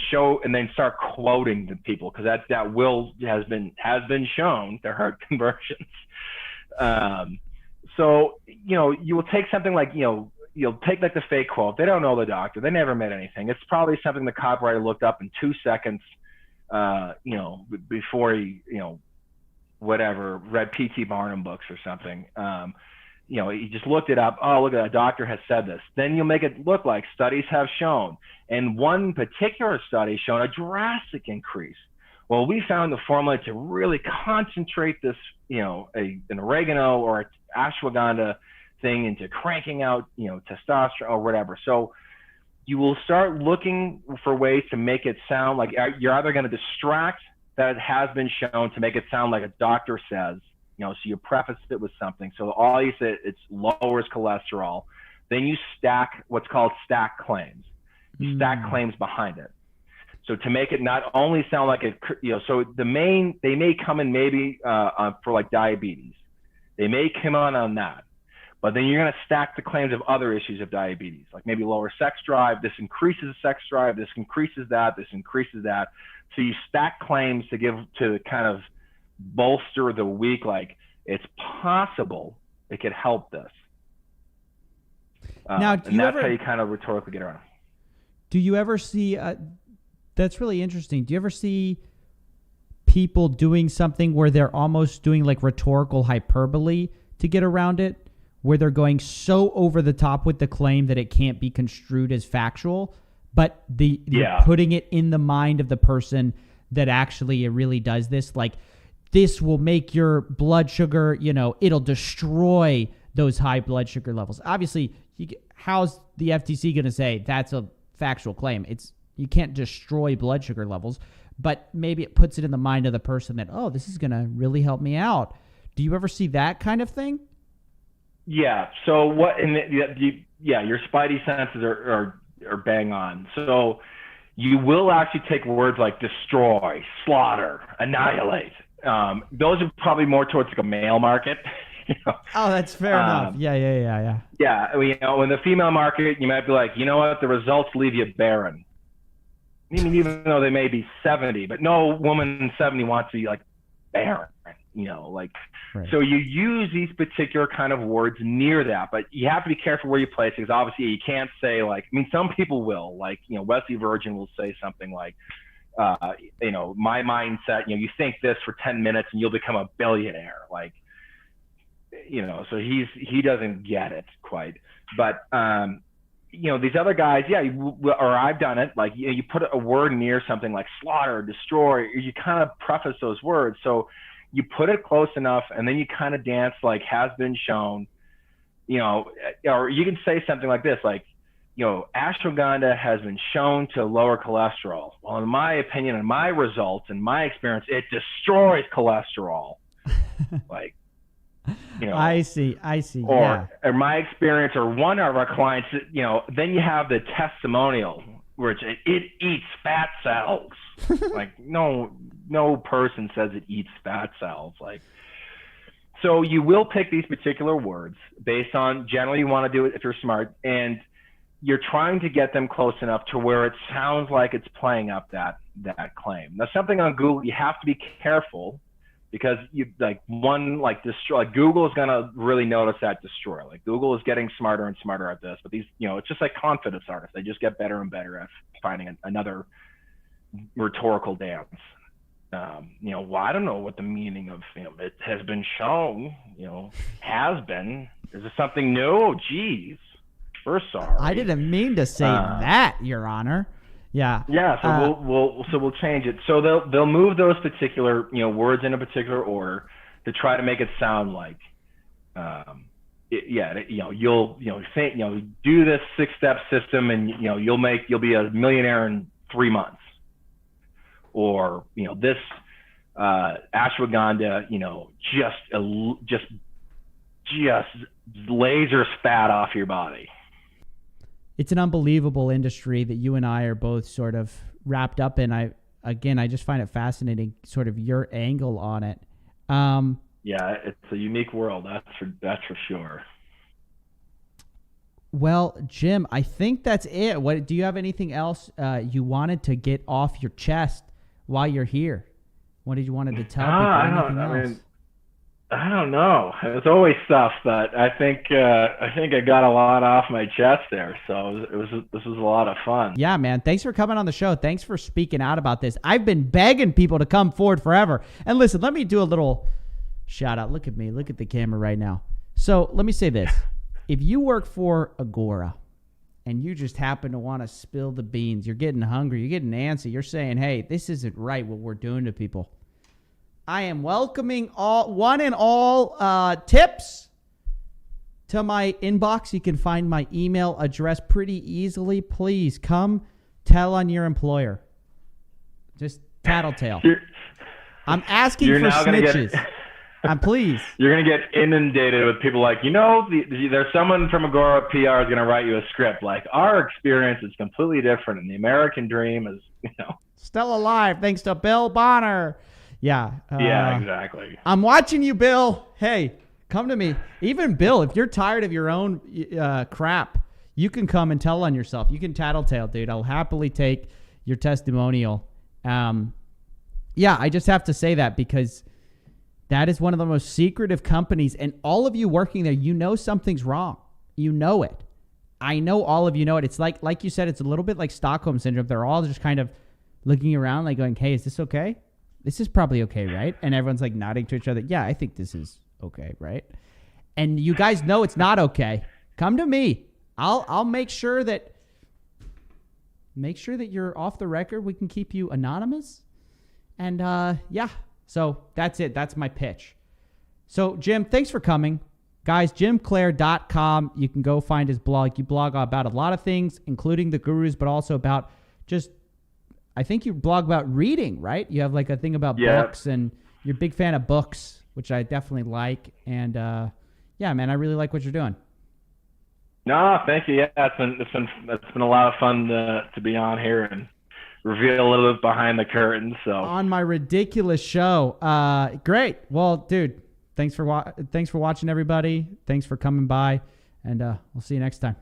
start quoting the people, because that has been shown to hurt conversions. So, you know, you will take something like, you know, you'll take like the fake quote. They don't know the doctor. They never met anything. It's probably something the copywriter looked up in 2 seconds, you know, before he, you know, whatever, read P.T. Barnum books or something. You know, he just looked it up. Oh, look, a doctor has said this. Then you'll make it look like studies have shown. And one particular study shown a drastic increase. Well, we found the formula to really concentrate this, you know, an oregano or ashwagandha thing into cranking out, you know, testosterone or whatever. So you will start looking for ways to make it sound like you're either going to distract that it has been shown to make it sound like a doctor says, you know, so you preface it with something. So all you say, it lowers cholesterol. Then you stack what's called stack claims. You stack claims behind it. So to make it not only sound like it, you know, so they may come in maybe for like diabetes. They may come on that. But then you're going to stack the claims of other issues of diabetes, like maybe lower sex drive. This increases sex drive. This increases that. This increases that. So you stack claims to kind of bolster the weak, like it's possible it could help this. Now, and that's how you kind of rhetorically get around. Do you ever see? That's really interesting. Do you ever see people doing something where they're almost doing like rhetorical hyperbole to get around it, where they're going so over the top with the claim that it can't be construed as factual, but they're putting it in the mind of the person that actually it really does this? Like, this will make your blood sugar, you know, it'll destroy those high blood sugar levels. Obviously, how's the FTC going to say that's a factual claim? You can't destroy blood sugar levels, but maybe it puts it in the mind of the person that, oh, this is going to really help me out. Do you ever see that kind of thing? Yeah. So what? Your spidey senses are bang on. So you will actually take words like destroy, slaughter, annihilate. Those are probably more towards like a male market. You know? Oh, that's fair enough. Yeah. Yeah. You know, in the female market, you might be like, you know what? The results leave you barren. I mean, even though they may be 70, but no woman 70 wants to be like barren. You know, like, right. So you use these particular kind of words near that, but you have to be careful where you place it, because obviously you can't say like, I mean, some people will, like, you know, Wesley Virgin will say something like, you know, my mindset, you know, you think this for 10 minutes and you'll become a billionaire. Like, you know, so he doesn't get it quite, but, you know, these other guys, or I've done it, like, you know, you put a word near something like slaughter, destroy, or you kind of preface those words. So you put it close enough, and then you kind of dance like has been shown, you know, or you can say something like this, like, you know, ashwagandha has been shown to lower cholesterol. Well, in my opinion, and my results, and my experience, it destroys cholesterol. Like, you know, I see. Or my experience, or one of our clients, you know, then you have the testimonial where it eats fat cells. Like, no person says it eats fat cells. Like, So you will pick these particular words based on, generally you want to do it if you're smart, and you're trying to get them close enough to where it sounds like it's playing up that claim. Now, something on Google, you have to be careful, because Google is going to really notice that destroy. Like, Google is getting smarter and smarter at this, but these, it's just like confidence artists. They just get better and better at finding another rhetorical dance. Well, I don't know what the meaning of, it has been shown, has been. Is this something new? Oh, geez. We're sorry. I didn't mean to say that, Your Honor. Yeah. Yeah. So we'll change it. So they'll move those particular, words in a particular order to try to make it sound like, you'll think, do this 6-step system and, you'll be a millionaire in 3 months. Or, this ashwagandha, just lasers fat off your body. It's an unbelievable industry that you and I are both sort of wrapped up in. I just find it fascinating, sort of your angle on it. Yeah, it's a unique world. That's for sure. Well, Jim, I think that's it. What do you have anything else you wanted to get off your chest while you're here? What did you wanted to tell people? I don't know. It's always stuff, but I think I got a lot off my chest there. So this was a lot of fun. Yeah, man. Thanks for coming on the show. Thanks for speaking out about this. I've been begging people to come forward forever. And listen, let me do a little shout out. Look at me. Look at the camera right now. So let me say this. If you work for Agora and you just happen to want to spill the beans, you're getting hungry, you're getting antsy, you're saying, hey, this isn't right what we're doing to people, I am welcoming all tips to my inbox. You can find my email address pretty easily. Please come tell on your employer. Just tattletale. I'm asking for snitches. Please. You're going to get inundated with people like, there's someone from Agora PR is going to write you a script. Like, our experience is completely different, and the American dream is, still alive thanks to Bill Bonner. Yeah. Yeah, exactly. I'm watching you, Bill. Hey, come to me. Even Bill, if you're tired of your own crap, you can come and tell on yourself. You can tattletale, dude. I'll happily take your testimonial. Yeah, I just have to say that because that is one of the most secretive companies. And all of you working there, something's wrong. You know it. I know all of you know it. It's like you said, it's a little bit like Stockholm Syndrome. They're all just kind of looking around like going, hey, is this okay? This is probably okay, right? And everyone's like nodding to each other. Yeah, I think this is okay, right? And you guys know it's not okay. Come to me. I'll make sure that you're off the record. We can keep you anonymous. And yeah, so that's it. That's my pitch. So Jim, thanks for coming. Guys, jimclair.com. You can go find his blog. You blog about a lot of things, including the gurus, but also about I think you blog about reading, right? You have like a thing about books, and you're a big fan of books, which I definitely like. And yeah, man, I really like what you're doing. No, thank you. Yeah, it's been a lot of fun to be on here and reveal a little bit behind the curtain. So on my ridiculous show, great. Well, dude, thanks for watching, everybody. Thanks for coming by, and we'll see you next time.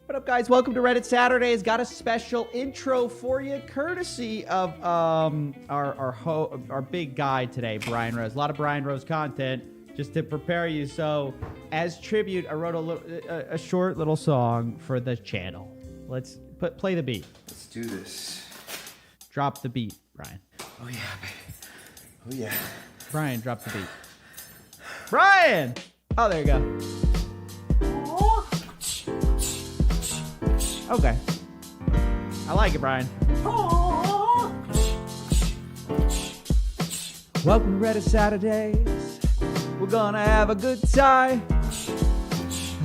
What up, guys? Welcome to Reddit Saturdays. Got a special intro for you, courtesy of our big guy today, Brian Rose. A lot of Brian Rose content just to prepare you. So, as tribute, I wrote a short little song for the channel. Let's play the beat. Let's do this. Drop the beat, Brian. Oh yeah, baby. Oh yeah. Brian, drop the beat. Brian! Oh, there you go. Okay. I like it, Brian. Welcome to Reddit Saturdays. We're gonna have a good time.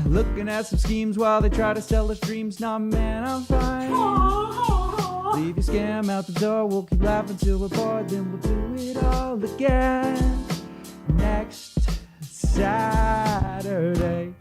Looking at some schemes while they try to sell us dreams. Nah, man, I'm fine. Leave your scam out the door. We'll keep laughing till we're bored. Then we'll do it all again next Saturday.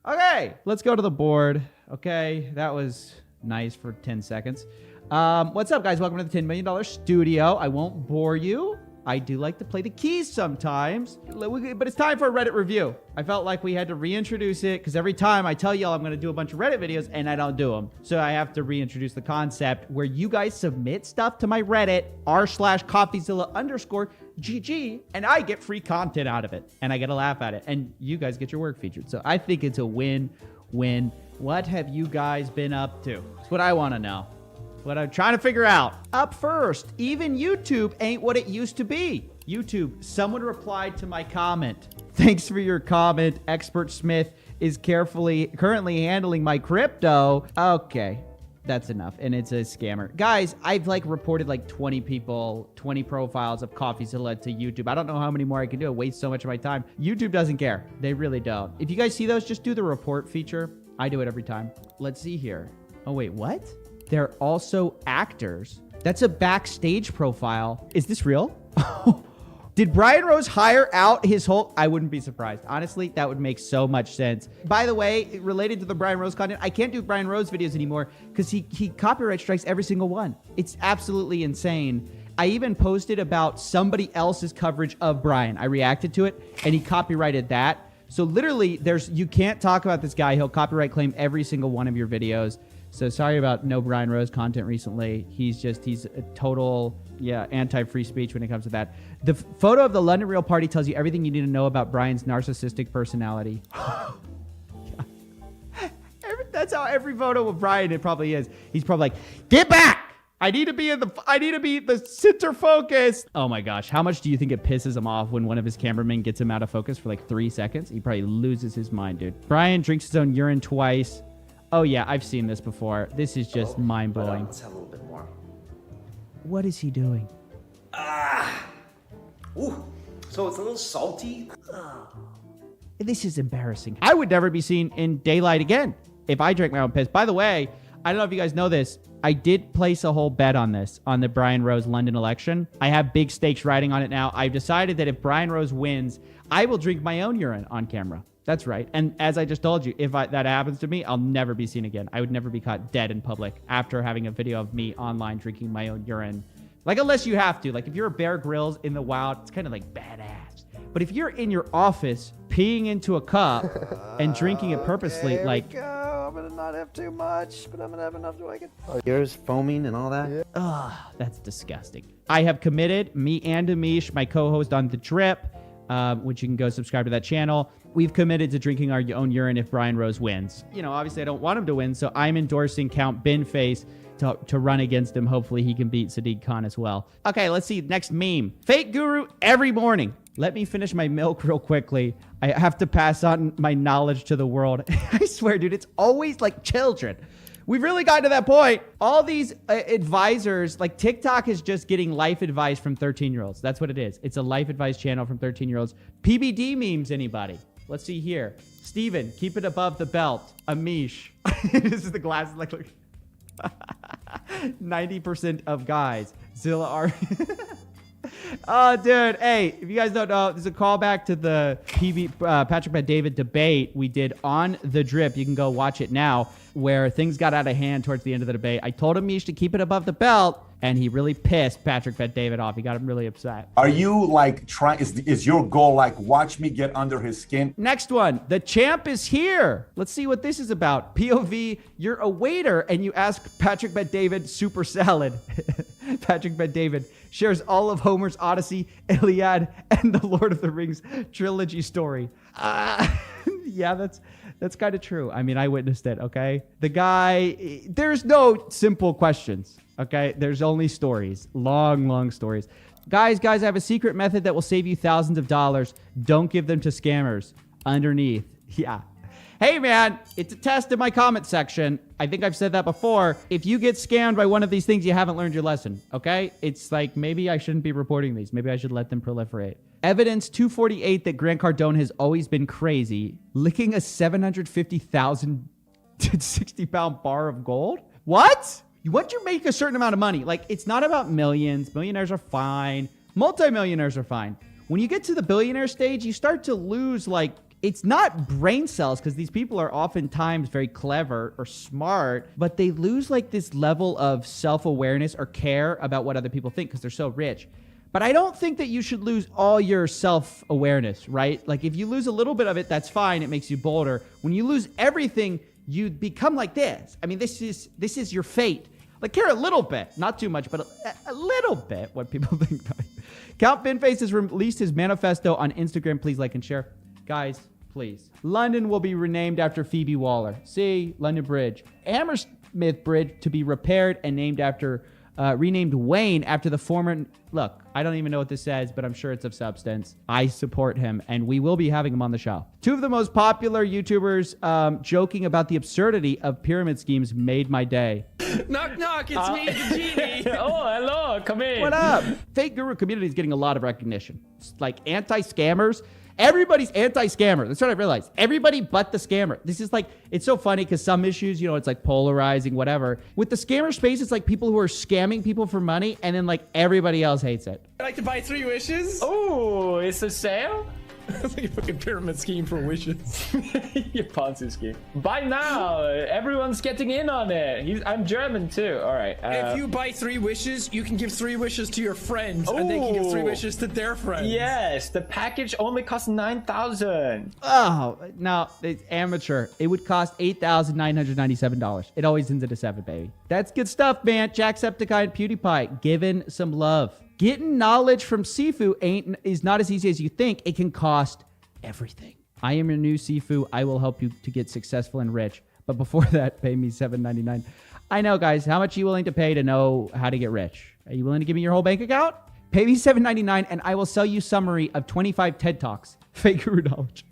Okay, let's go to the board. Okay, that was nice for 10 seconds. What's up, guys? Welcome to the $10 million studio. I won't bore you. I do like to play the keys sometimes, but it's time for a Reddit review. I felt like we had to reintroduce it because every time I tell y'all I'm going to do a bunch of Reddit videos and I don't do them. So I have to reintroduce the concept where you guys submit stuff to my Reddit, r/Coffeezilla_GG, and I get free content out of it and I get a laugh at it and you guys get your work featured. So I think it's a win-win. What have you guys been up to? That's what I want to know. What I'm trying to figure out. Up first, even YouTube ain't what it used to be. YouTube, someone replied to my comment. Thanks for your comment. Expert Smith is currently handling my crypto. Okay, that's enough. And it's a scammer. Guys, I've reported 20 people, 20 profiles of Coffeezilla to YouTube. I don't know how many more I can do. It wastes so much of my time. YouTube doesn't care. They really don't. If you guys see those, just do the report feature. I do it every time. Let's see here. Oh, wait, what? They're also actors. That's a backstage profile. Is this real? Did Brian Rose hire out his whole... I wouldn't be surprised. Honestly, that would make so much sense. By the way, related to the Brian Rose content, I can't do Brian Rose videos anymore because he copyright strikes every single one. It's absolutely insane. I even posted about somebody else's coverage of Brian. I reacted to it and he copyrighted that. So literally, you can't talk about this guy. He'll copyright claim every single one of your videos. So sorry about no Brian Rose content recently. He's a total, anti-free speech when it comes to that. The photo of the London Real Party tells you everything you need to know about Brian's narcissistic personality. That's how every photo of Brian it probably is. He's probably like, get back! I need to be the center focus. Oh my gosh. How much do you think it pisses him off when one of his cameramen gets him out of focus for 3 seconds? He probably loses his mind, dude. Brian drinks his own urine twice. Oh yeah, I've seen this before. This is just mind-blowing. Let's have a little bit more. What is he doing? Ooh, so it's a little salty. This is embarrassing. I would never be seen in daylight again if I drank my own piss. By the way, I don't know if you guys know this. I did place a whole bet on this, on the Brian Rose London election. I have big stakes riding on it now. I've decided that if Brian Rose wins, I will drink my own urine on camera. That's right. And as I just told you, if that happens to me, I'll never be seen again. I would never be caught dead in public after having a video of me online drinking my own urine. Unless you have to. If you're a Bear Grylls in the wild, it's kind of badass. But if you're in your office peeing into a cup and drinking it purposely, There we go. I'm gonna not have too much, but I'm gonna have enough so I can. Oh, yours foaming and all that. Ugh, that's disgusting. I have committed, me and Amish, my co-host on The Drip, which you can go subscribe to that channel. We've committed to drinking our own urine if Brian Rose wins. Obviously I don't want him to win, so I'm endorsing Count Binface to run against him. Hopefully he can beat Sadiq Khan as well. Okay, let's see. Next meme. Fake guru every morning. Let me finish my milk real quickly. I have to pass on my knowledge to the world. I swear, dude, it's always like children. We've really gotten to that point. All these advisors, TikTok is just getting life advice from 13-year-olds. That's what it is. It's a life advice channel from 13-year-olds. PBD memes, anybody? Let's see here. Steven, keep it above the belt. Amish. This is the glasses. 90% of guys. Zilla are... Oh, dude. Hey, if you guys don't know, there's a callback to the Patrick Bet-David debate we did on The Drip. You can go watch it now, where things got out of hand towards the end of the debate. I told Amish to keep it above the belt, and he really pissed Patrick Bet-David off. He got him really upset. Are you trying, is your goal watch me get under his skin? Next one. The champ is here. Let's see what this is about. POV, you're a waiter and you ask Patrick Bet-David super salad. Patrick Bet-David shares all of Homer's Odyssey, Iliad, and the Lord of the Rings trilogy story. Yeah, that's kind of true. I mean, I witnessed it, okay? The guy, there's no simple questions, okay? There's only stories, long stories. Guys, I have a secret method that will save you thousands of dollars. Don't give them to scammers. Underneath, yeah. Hey, man, it's a test in my comment section. I think I've said that before. If you get scammed by one of these things, you haven't learned your lesson, okay? It's maybe I shouldn't be reporting these. Maybe I should let them proliferate. Evidence 248 that Grant Cardone has always been crazy. Licking a 750,000 to 60-pound bar of gold? What? Once you make a certain amount of money, it's not about millions. Millionaires are fine. Multimillionaires are fine. When you get to the billionaire stage, you start to lose, it's not brain cells, because these people are oftentimes very clever or smart, but they lose this level of self-awareness or care about what other people think because they're so rich. But I don't think that you should lose all your self-awareness, right? Like, if you lose a little bit of it, that's fine. It makes you bolder. When you lose everything, you become like this. I mean, this is your fate. Like, care a little bit, not too much, but a little bit what people think about it. Count Finface has released his manifesto on Instagram. Please like and share. Guys, please. London will be renamed after Phoebe Waller. See, London Bridge. Hammersmith Bridge to be repaired and named after, renamed Wayne after the former... Look, I don't even know what this says, but I'm sure it's of substance. I support him, and we will be having him on the show. Two of the most popular YouTubers joking about the absurdity of pyramid schemes made my day. Knock, knock, it's me, the genie. Oh, hello, come in. What up? Fake guru community is getting a lot of recognition. It's like anti-scammers. Everybody's anti-scammer. That's what I realized. Everybody but the scammer. This is like, it's so funny because some issues, you know, it's like polarizing, whatever. With the scammer space, it's like people who are scamming people for money, and then like everybody else hates it. I'd like to buy 3 wishes. Oh, it's a sale? It's like a fucking pyramid scheme for wishes. Your Ponzi scheme. Buy now. Everyone's getting in on it. I'm German too. All right. If you buy 3 wishes, you can give 3 wishes to your friends, and they can give 3 wishes to their friends. Yes, the package only costs 9,000. Oh, no, it's amateur. It would cost $8,997. It always ends at a 7, baby. That's good stuff, man. Jacksepticeye and PewDiePie giving some love. Getting knowledge from Sifu is not as easy as you think. It can cost everything. I am your new Sifu. I will help you to get successful and rich. But before that, pay me $7.99. I know, guys. How much are you willing to pay to know how to get rich? Are you willing to give me your whole bank account? Pay me $7.99 and I will sell you summary of 25 TED Talks. Fake guru knowledge.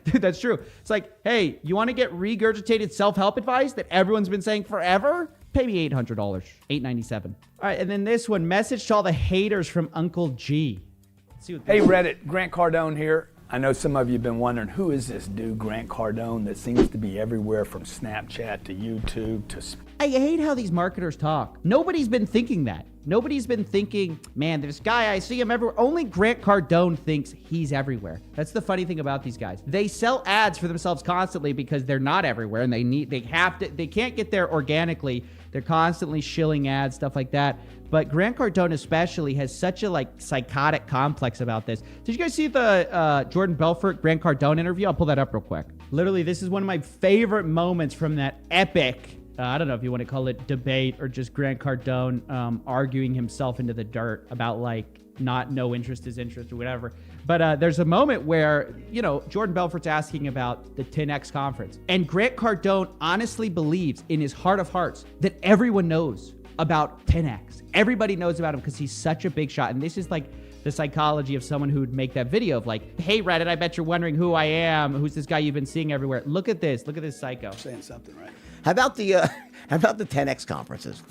Dude, that's true. It's like, hey, you want to get regurgitated self-help advice that everyone's been saying forever? Pay me $800, $897. All right, and then this one, message to all the haters from Uncle G. Let's see what Hey Reddit, Grant Cardone here. I know some of you have been wondering, who is this dude, Grant Cardone, that seems to be everywhere from Snapchat to YouTube to... I hate how these marketers talk. Nobody's been thinking that. Nobody's been thinking, man, this guy, I see him everywhere. Only Grant Cardone thinks he's everywhere. That's the funny thing about these guys. They sell ads for themselves constantly because they're not everywhere and they can't get there organically. They're constantly shilling ads, stuff like that. But Grant Cardone especially has such a like psychotic complex about this. Did you guys see the Jordan Belfort Grant Cardone interview? I'll pull that up real quick. Literally, this is one of my favorite moments from that epic, I don't know if you want to call it debate or just Grant Cardone arguing himself into the dirt about like no interest is interest or whatever. But there's a moment where, you know, Jordan Belfort's asking about the 10X conference. And Grant Cardone honestly believes in his heart of hearts that everyone knows about 10X. Everybody knows about him because he's such a big shot. And this is like the psychology of someone who would make that video of like, hey, Reddit, I bet you're wondering who I am. Who's this guy you've been seeing everywhere? Look at this. Look at this psycho. Saying something, right? How about the 10X conferences?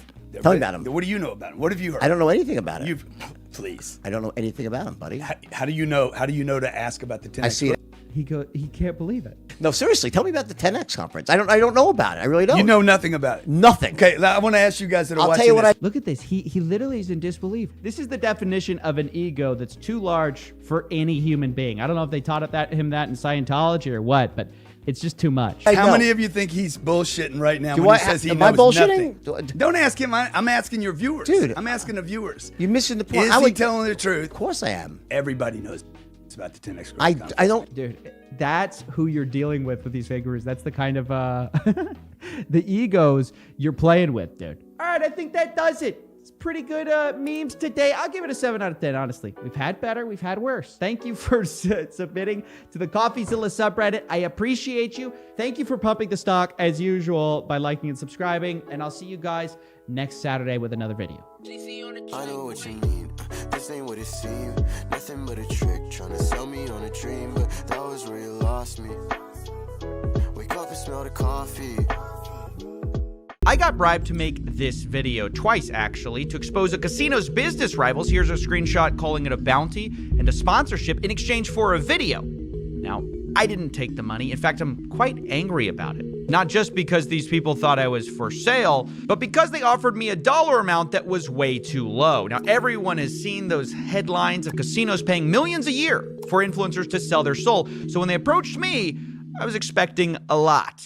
Tell me about them. What do you know about them? What have you heard? I don't know anything about it. Please. I don't know anything about them, buddy. How do you know? How do you know to ask about the 10X? I see it. He can't believe it. No, seriously, tell me about the 10X conference. I don't know about it. I really don't. You know nothing about it. Nothing. Okay, I want to ask you guys that are I'll watching tell you what this. Look at this. He literally is in disbelief. This is the definition of an ego that's too large for any human being. I don't know if they taught him that in Scientology or what, but it's just too much. How many of you think he's bullshitting right now when he says he knows am I bullshitting? nothing? Don't ask him. I'm asking your viewers. Dude, I'm asking the viewers. You're missing the point. Is he telling the truth? Of course I am. Everybody knows it's about the 10X. I don't. Dude, that's who you're dealing with these fake gurus. That's the kind of the egos you're playing with, dude. All right, I think that does it. It's pretty good memes today. I'll give it a 7 out of 10, honestly. We've had better. We've had worse. Thank you for submitting to the Coffeezilla subreddit. I appreciate you. Thank you for pumping the stock, as usual, by liking and subscribing. And I'll see you guys next Saturday with another video. I know what you mean. This ain't what it seemed. Nothing but a trick, trying to sell me on a dream, but that was where you lost me. Wake up and smell the coffee. I got bribed to make this video twice, actually, to expose a casino's business rivals. Here's a screenshot calling it a bounty and a sponsorship in exchange for a video. Now, I didn't take the money. In fact, I'm quite angry about it. Not just because these people thought I was for sale, but because they offered me a dollar amount that was way too low. Now, everyone has seen those headlines of casinos paying millions a year for influencers to sell their soul. So when they approached me, I was expecting a lot.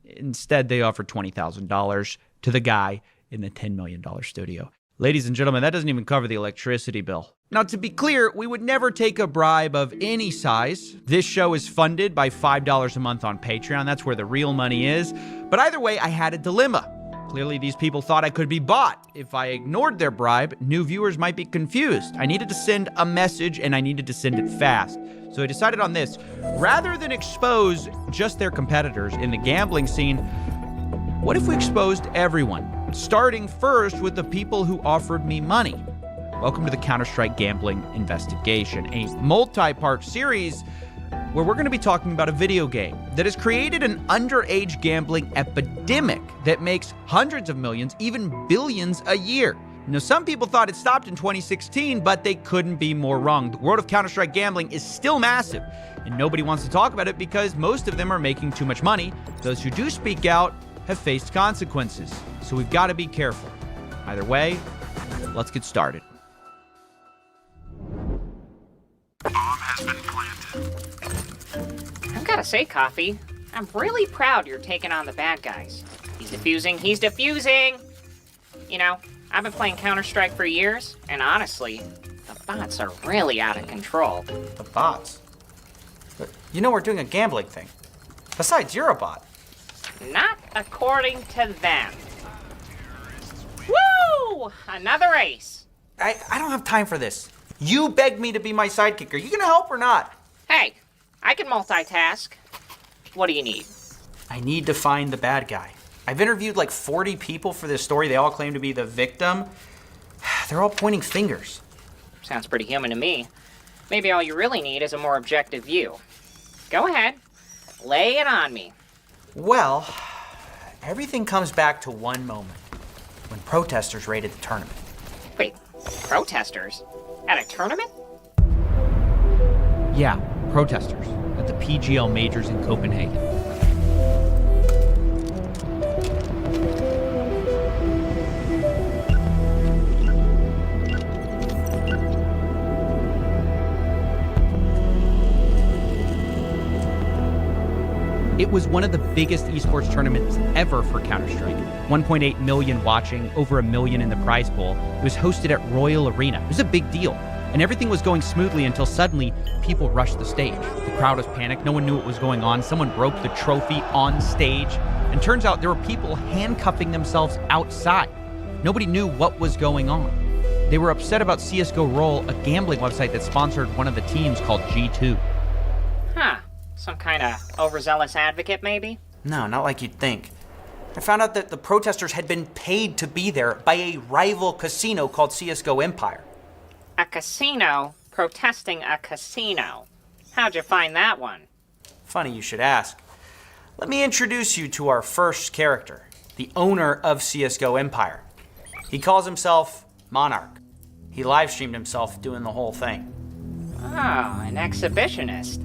Instead, they offered $20,000 to the guy in the $10 million studio. Ladies and gentlemen, that doesn't even cover the electricity bill. Now, to be clear, we would never take a bribe of any size. This show is funded by $5 a month on Patreon. That's where the real money is. But either way, I had a dilemma. Clearly, these people thought I could be bought. If I ignored their bribe, new viewers might be confused. I needed to send a message, and I needed to send it fast. So I decided on this. Rather than expose just their competitors in the gambling scene, what if we exposed everyone? Starting first with the people who offered me money. Welcome to the Counter-Strike Gambling Investigation, a multi-part series where we're going to be talking about a video game that has created an underage gambling epidemic that makes hundreds of millions, even billions a year. Now, some people thought it stopped in 2016, but they couldn't be more wrong. The world of Counter-Strike gambling is still massive, and nobody wants to talk about it because most of them are making too much money. Those who do speak out have faced consequences, so we've got to be careful. Either way, let's get started. Bomb has been planted. I've got to say, Coffee, I'm really proud you're taking on the bad guys. He's defusing! You know, I've been playing Counter-Strike for years, and honestly, the bots are really out of control. The bots? But you know we're doing a gambling thing. Besides, you're a bot. Not according to them. Woo! Another ace. I don't have time for this. You begged me to be my sidekick. Are you gonna help or not? Hey, I can multitask. What do you need? I need to find the bad guy. I've interviewed like 40 people for this story. They all claim to be the victim. They're all pointing fingers. Sounds pretty human to me. Maybe all you really need is a more objective view. Go ahead. Lay it on me. Well, everything comes back to one moment, when protesters raided the tournament. Wait, protesters? At a tournament? Yeah, protesters at the PGL Majors in Copenhagen. It was one of the biggest esports tournaments ever for Counter-Strike. 1.8 million watching, over 1 million in the prize pool. It was hosted at Royal Arena. It was a big deal. And everything was going smoothly until suddenly people rushed the stage. The crowd was panicked. No one knew what was going on. Someone broke the trophy on stage. And turns out there were people handcuffing themselves outside. Nobody knew what was going on. They were upset about CSGO Roll, a gambling website that sponsored one of the teams called G2. Huh. Some kind of overzealous advocate, maybe? No, not like you'd think. I found out that the protesters had been paid to be there by a rival casino called CSGO Empire. A casino protesting a casino. How'd you find that one? Funny you should ask. Let me introduce you to our first character, the owner of CSGO Empire. He calls himself Monarch. He live-streamed himself doing the whole thing. Oh, an exhibitionist.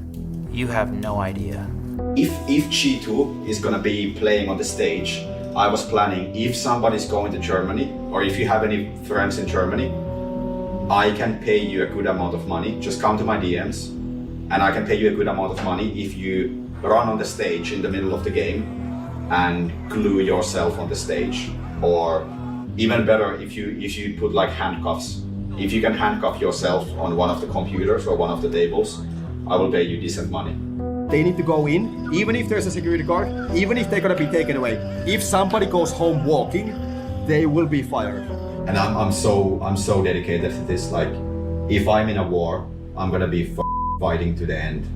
You have no idea. If G2 is gonna be playing on the stage, I was planning if somebody's going to Germany, or if you have any friends in Germany, I can pay you a good amount of money. Just come to my DMs, and I can pay you a good amount of money if you run on the stage in the middle of the game and glue yourself on the stage. Or even better, if you put like handcuffs. If you can handcuff yourself on one of the computers or one of the tables, I will pay you decent money. They need to go in, even if there's a security guard, even if they're gonna be taken away. If somebody goes home walking, they will be fired. And I'm so dedicated to this. Like, if I'm in a war, I'm gonna be fighting to the end.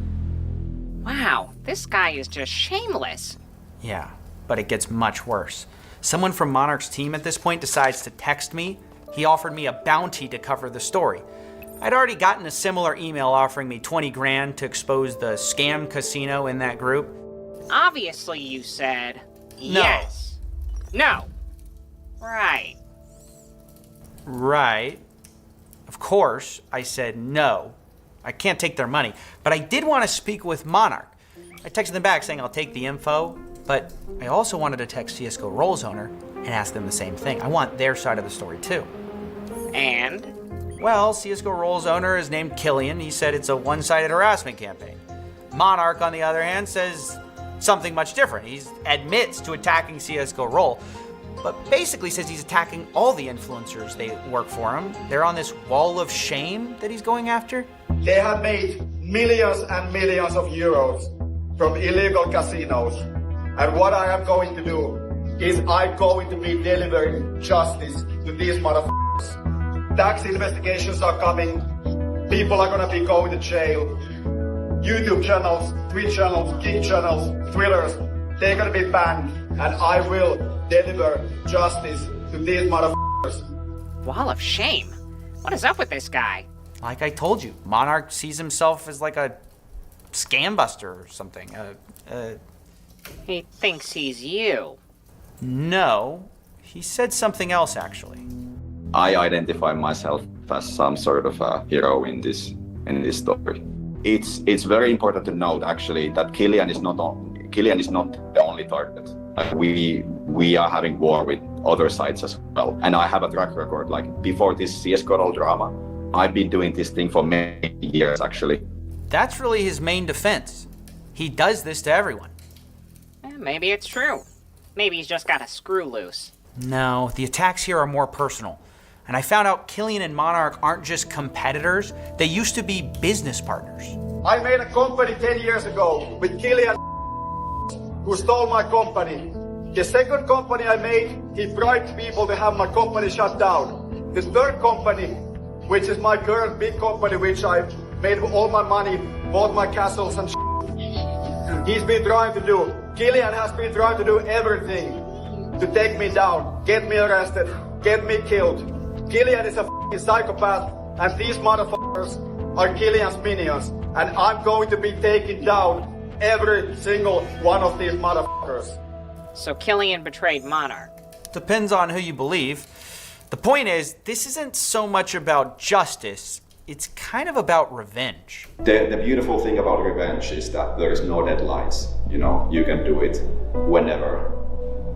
Wow, this guy is just shameless. Yeah, but it gets much worse. Someone from Monarch's team at this point decides to text me. He offered me a bounty to cover the story. I'd already gotten a similar email offering me 20 grand to expose the scam casino in that group. Obviously you said No. yes. No. Right. Right. Of course, I said no. I can't take their money, but I did want to speak with Monarch. I texted them back saying I'll take the info, but I also wanted to text CSGO Roll's owner and ask them the same thing. I want their side of the story too. And? Well, CSGO Roll's owner is named Killian. He said it's a one-sided harassment campaign. Monarch, on the other hand, says something much different. He admits to attacking CSGO Roll. but basically says he's attacking all the influencers they work for him. They're on this wall of shame that he's going after. They have made millions and millions of euros from illegal casinos. And what I am going to do is I'm going to be delivering justice to these motherfuckers. Tax investigations are coming. People are gonna be going to jail. YouTube channels, Twitch channels, Kick channels, Twitters, they're gonna be banned. And I will deliver justice to these motherfuckers. Wall of shame? What is up with this guy? Like I told you, Monarch sees himself as like a scam buster or something. He thinks he's you. No, he said something else actually. I identify myself as some sort of a hero in this story. It's very important to note actually that Killian is not the only target. Like we are having war with other sites as well, and I have a track record. Like before this CS:GO drama, I've been doing this thing for many years actually. That's really his main defense. He does this to everyone. Maybe it's true. Maybe he's just got a screw loose. No, the attacks here are more personal. And I found out Killian and Monarch aren't just competitors, they used to be business partners. I made a company 10 years ago with Killian, who stole my company. The second company I made, he bribed people to have my company shut down. The third company, which is my current big company, which I made all my money, bought my castles and he's been trying to do. Killian has been trying to do everything to take me down, get me arrested, get me killed. Killian is a f***ing psychopath, and these motherfuckers are Killian's minions. And I'm going to be taking down every single one of these motherfuckers. So Killian betrayed Monarch. Depends on who you believe. The point is, this isn't so much about justice, it's kind of about revenge. The beautiful thing about revenge is that there is no deadlines. You know, you can do it whenever.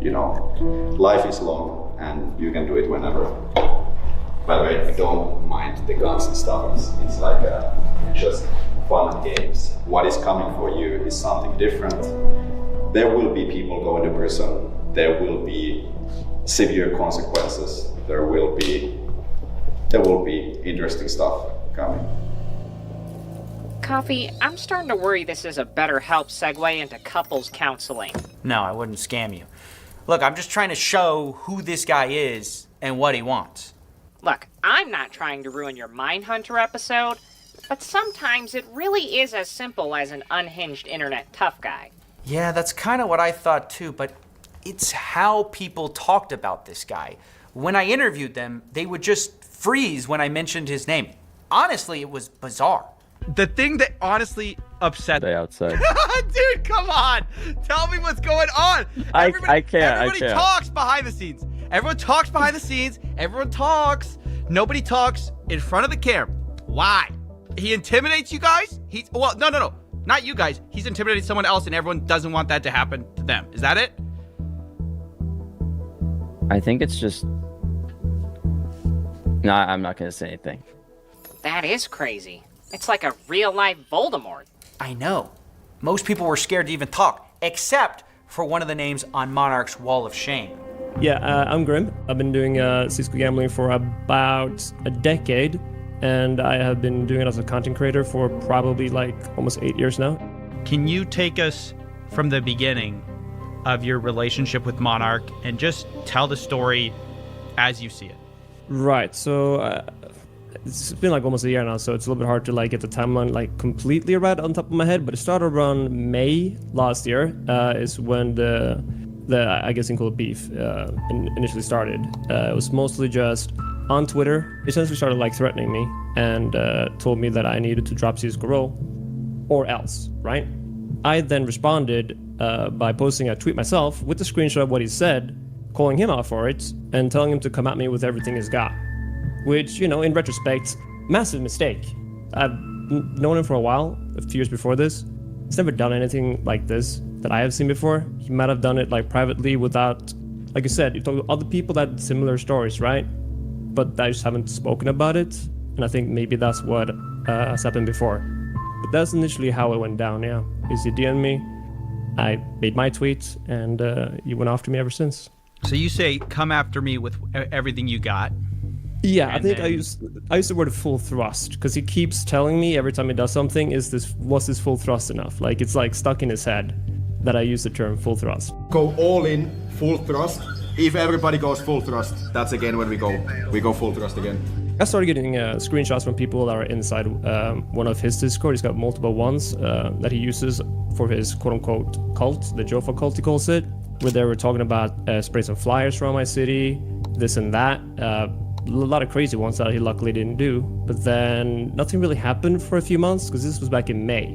You know, life is long and you can do it whenever. By the way, I don't mind the guns and stuff. It's like just fun and games. What is coming for you is something different. There will be people going to prison. There will be severe consequences. There will be interesting stuff coming. Coffee, I'm starting to worry this is a BetterHelp segue into couples counseling. No, I wouldn't scam you. Look, I'm just trying to show who this guy is and what he wants. Look, I'm not trying to ruin your Mindhunter episode, but sometimes it really is as simple as an unhinged internet tough guy. Yeah, that's kind of what I thought too, but it's how people talked about this guy. When I interviewed them, they would just freeze when I mentioned his name. Honestly, it was bizarre. The thing that honestly upset me outside. Dude, come on. Tell me what's going on. I can't. Everybody talks behind the scenes. Everyone talks behind the scenes. Everyone talks. Nobody talks in front of the camera. Why? He intimidates you guys? No. Not you guys. He's intimidating someone else and everyone doesn't want that to happen to them. Is that it? I think it's just... No, I'm not going to say anything. That is crazy. It's like a real-life Voldemort. I know. Most people were scared to even talk, except for one of the names on Monarch's Wall of Shame. Yeah, I'm Grim. I've been doing Cisco gambling for about a decade, and I have been doing it as a content creator for probably like almost 8 years now. Can you take us from the beginning of your relationship with Monarch and just tell the story as you see it? Right, so it's been like almost a year now, so it's a little bit hard to like get the timeline like completely right on top of my head, but it started around May last year is when the I guess called beef initially started. It was mostly just on Twitter. He essentially started like threatening me and told me that I needed to drop CS:GO or else, right? I then responded by posting a tweet myself with the screenshot of what he said, calling him out for it and telling him to come at me with everything he's got. Which, you know, in retrospect, massive mistake. I've known him for a while, a few years before this. He's never done anything like this that I have seen before. He might have done it like privately without, like you said, you talk to other people that had similar stories, right? But I just haven't spoken about it. And I think maybe that's what has happened before. But that's initially how it went down, yeah. Is he DM'd me, I made my tweet, and he went after me ever since. So you say, come after me with everything you got. Yeah, I think I use the word full thrust because he keeps telling me every time he does something, was this full thrust enough? Like it's like stuck in his head that I use the term full thrust. Go all in, full thrust. If everybody goes full thrust, that's again when we go full thrust again. I started getting screenshots from people that are inside one of his Discord. He's got multiple ones that he uses for his quote-unquote cult, the Jofa cult he calls it, where they were talking about spraying some flyers around my city, this and that. A lot of crazy ones that he luckily didn't do. But then nothing really happened for a few months because this was back in May.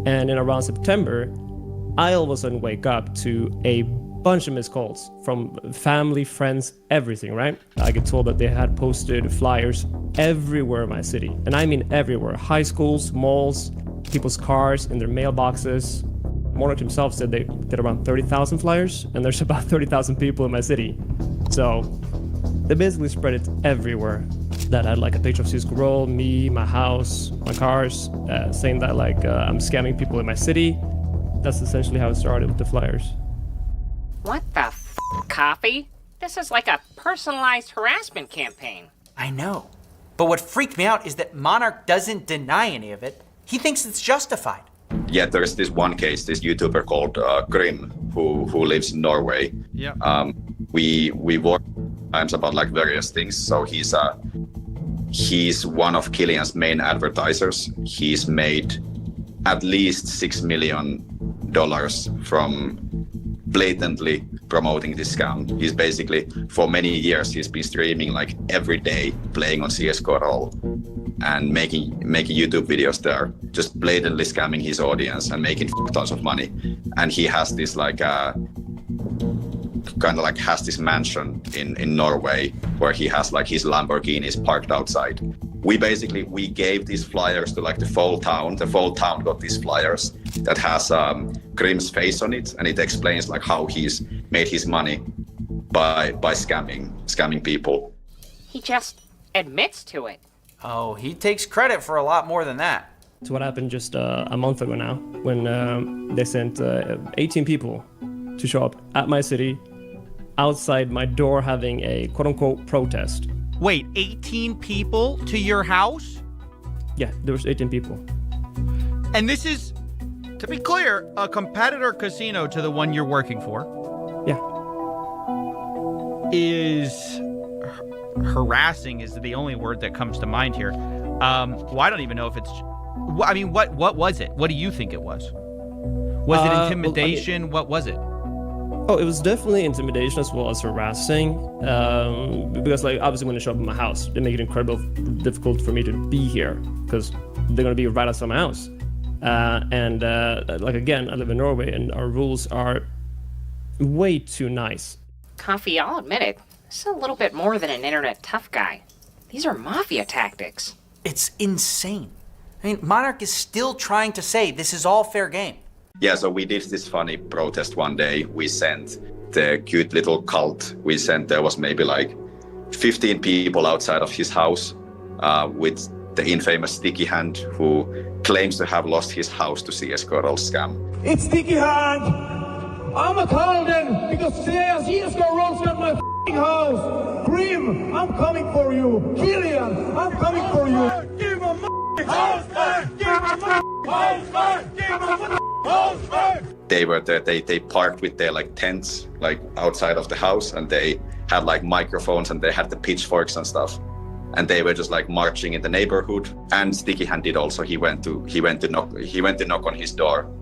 And in around September, I all of a sudden wake up to a bunch of missed calls from family, friends, everything, right? I get told that they had posted flyers everywhere in my city. And I mean everywhere. High schools, malls, people's cars, in their mailboxes. Monarch himself said they did around 30,000 flyers, and there's about 30,000 people in my city. So they basically spread it everywhere. That had like a picture of Cisco Roll, me, my house, my cars, saying that like I'm scamming people in my city. That's essentially how it started with the flyers. What the Coffee? This is like a personalized harassment campaign. I know. But what freaked me out is that Monarch doesn't deny any of it. He thinks it's justified. Yeah, there's this one case, this YouTuber called Grim, who lives in Norway. Yeah. We work times about like various things. So he's one of Killian's main advertisers. He's made at least $6 million from blatantly promoting this scam. He's basically, for many years, he's been streaming like every day, playing on CSGO Roll and making YouTube videos there, just blatantly scamming his audience and making tons of money. And he has this like has this mansion in Norway where he has like his Lamborghinis parked outside. We gave these flyers to like the full town. The full town got these flyers that has Grim's face on it, and it explains like how he's made his money by scamming people. He just admits to it. Oh, he takes credit for a lot more than that. So what happened just a month ago now, when they sent 18 people to show up at my city, outside my door having a quote-unquote protest. Wait, 18 people to your house? Yeah, there was 18 people. And this is, to be clear, a competitor casino to the one you're working for. Yeah. Is harassing is the only word that comes to mind here. Well, I don't even know if it's, I mean, what was it? What do you think it was? Was it intimidation? What was it? Oh, it was definitely intimidation as well as harassing, because like obviously when they show up at my house, they make it incredibly difficult for me to be here because they're gonna be right outside my house. Like again, I live in Norway and our rules are way too nice. Coffee, I'll admit it. This is a little bit more than an internet tough guy. These are mafia tactics. It's insane. I mean, Monarch is still trying to say this is all fair game. Yeah, so we did this funny protest one day. We sent the cute little cult. There was maybe like 15 people outside of his house with the infamous Sticky Hand, who claims to have lost his house to CSGO Roll scam. It's Sticky Hand! I'm a Calden because CSGO Roll's got my house! Grim, I'm coming for you! Killian, I'm coming for you! Give him a house back! Give him a house back! Give him a house back! They were there, they parked with their like tents like outside of the house, and they had like microphones and they had the pitchforks and stuff. And they were just like marching in the neighborhood. And Sticky Hand did also. He went to knock on his door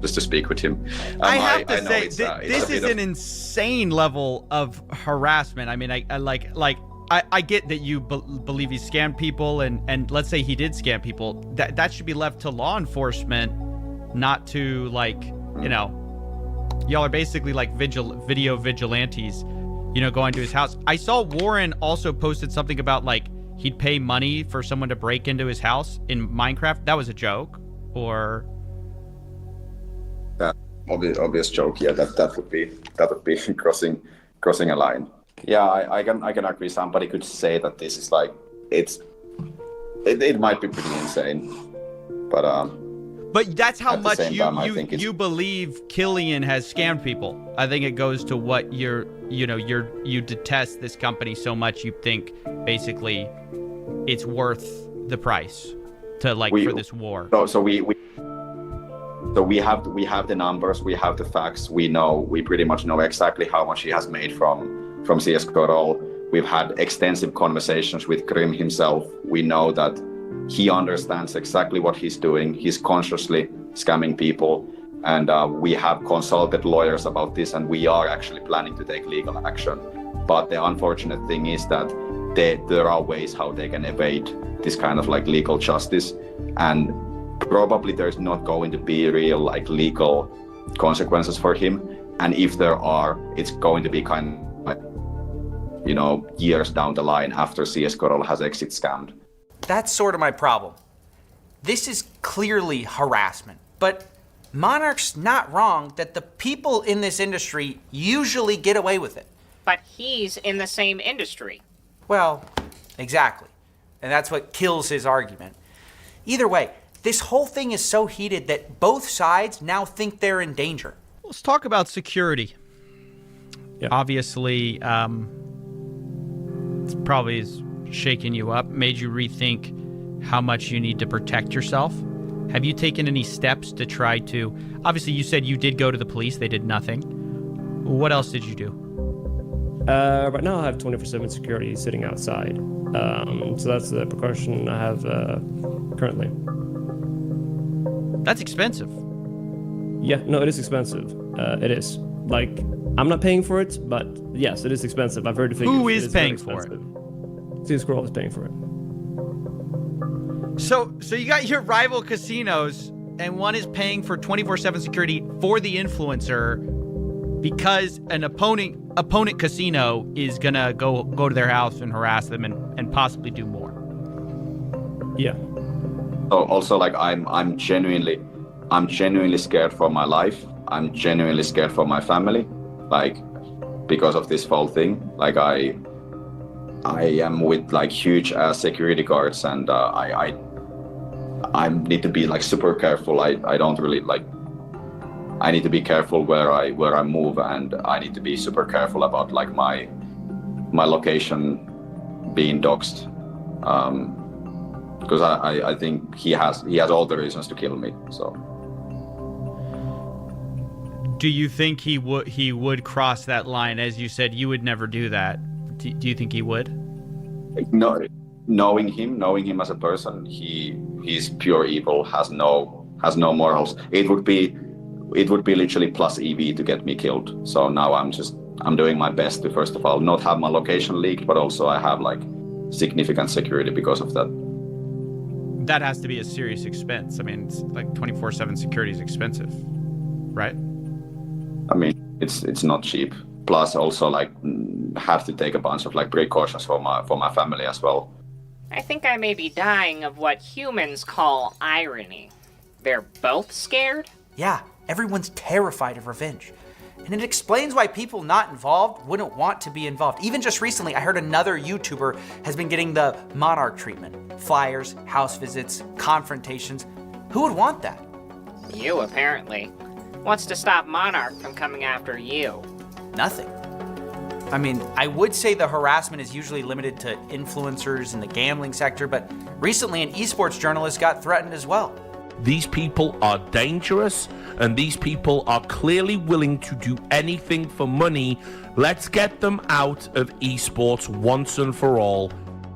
just to speak with him. I have to say, this is an insane level of harassment. I mean, I get that you believe he scammed people, and let's say he did scam people. That should be left to law enforcement, not to like, you know, y'all are basically like video vigilantes, you know, going to his house. I saw Warren also posted something about like he'd pay money for someone to break into his house in Minecraft. That was a joke, or obvious joke. Yeah, that would be crossing a line. Yeah, I can agree. Somebody could say that this is like it might be pretty insane, but But that's how At the much same time, I think you believe Killian has scammed people. I think it goes to what you detest this company so much you think basically it's worth the price to for this war. So we have the numbers, we have the facts, we pretty much know exactly how much he has made from CS:GO. We've had extensive conversations with Grim himself. We know that he understands exactly what he's doing. He's consciously scamming people, and we have consulted lawyers about this, and we are actually planning to take legal action. But the unfortunate thing is that there are ways how they can evade this kind of legal justice, and probably there's not going to be real legal consequences for him. And if there are, it's going to be kind of years down the line after CS:GO has exit scammed. That's sort of my problem. This is clearly harassment, but Monarch's not wrong that the people in this industry usually get away with it. But he's in the same industry. Well, exactly. And that's what kills his argument. Either way, this whole thing is so heated that both sides now think they're in danger. Let's talk about security. Yeah. Obviously, it's probably is shaking you up, made you rethink how much you need to protect yourself. Have you taken any steps to try to, obviously you said you did go to the police, they did nothing. What else did you do? Right now I have 24/7 security sitting outside. So that's the precaution I have currently. That's expensive. Yeah, no, it is expensive. It is. I'm not paying for it, but yes, it is expensive. I've heard the figures. Who is paying for it? CS:GO is paying for it. So you got your rival casinos, and one is paying for 24/7 security for the influencer because an opponent casino is gonna go to their house and harass them and possibly do more. Yeah. So also I'm genuinely scared for my life. I'm genuinely scared for my family, because of this whole thing. I am with huge security guards, and I need to be super careful. I don't really I need to be careful where I move, and I need to be super careful about my location being doxed, because I think he has all the reasons to kill me. So. Do you think he would cross that line? As you said, you would never do that. Do you think he would? No, knowing him as a person, he's pure evil. Has no morals. It would be literally plus EV to get me killed. So now I'm doing my best to, first of all, not have my location leaked, but also I have significant security because of that. That has to be a serious expense. I mean, it's 24/7 security is expensive, right? I mean, it's not cheap. Plus, also have to take a bunch of precautions for my family as well. I think I may be dying of what humans call irony. They're both scared? Yeah, everyone's terrified of revenge. And it explains why people not involved wouldn't want to be involved. Even just recently, I heard another YouTuber has been getting the Monarch treatment. Flyers, house visits, confrontations. Who would want that? You, apparently. What's to stop Monarch from coming after you? Nothing. I mean, I would say the harassment is usually limited to influencers in the gambling sector, but recently an esports journalist got threatened as well. These people are dangerous, and these people are clearly willing to do anything for money. Let's get them out of esports once and for all.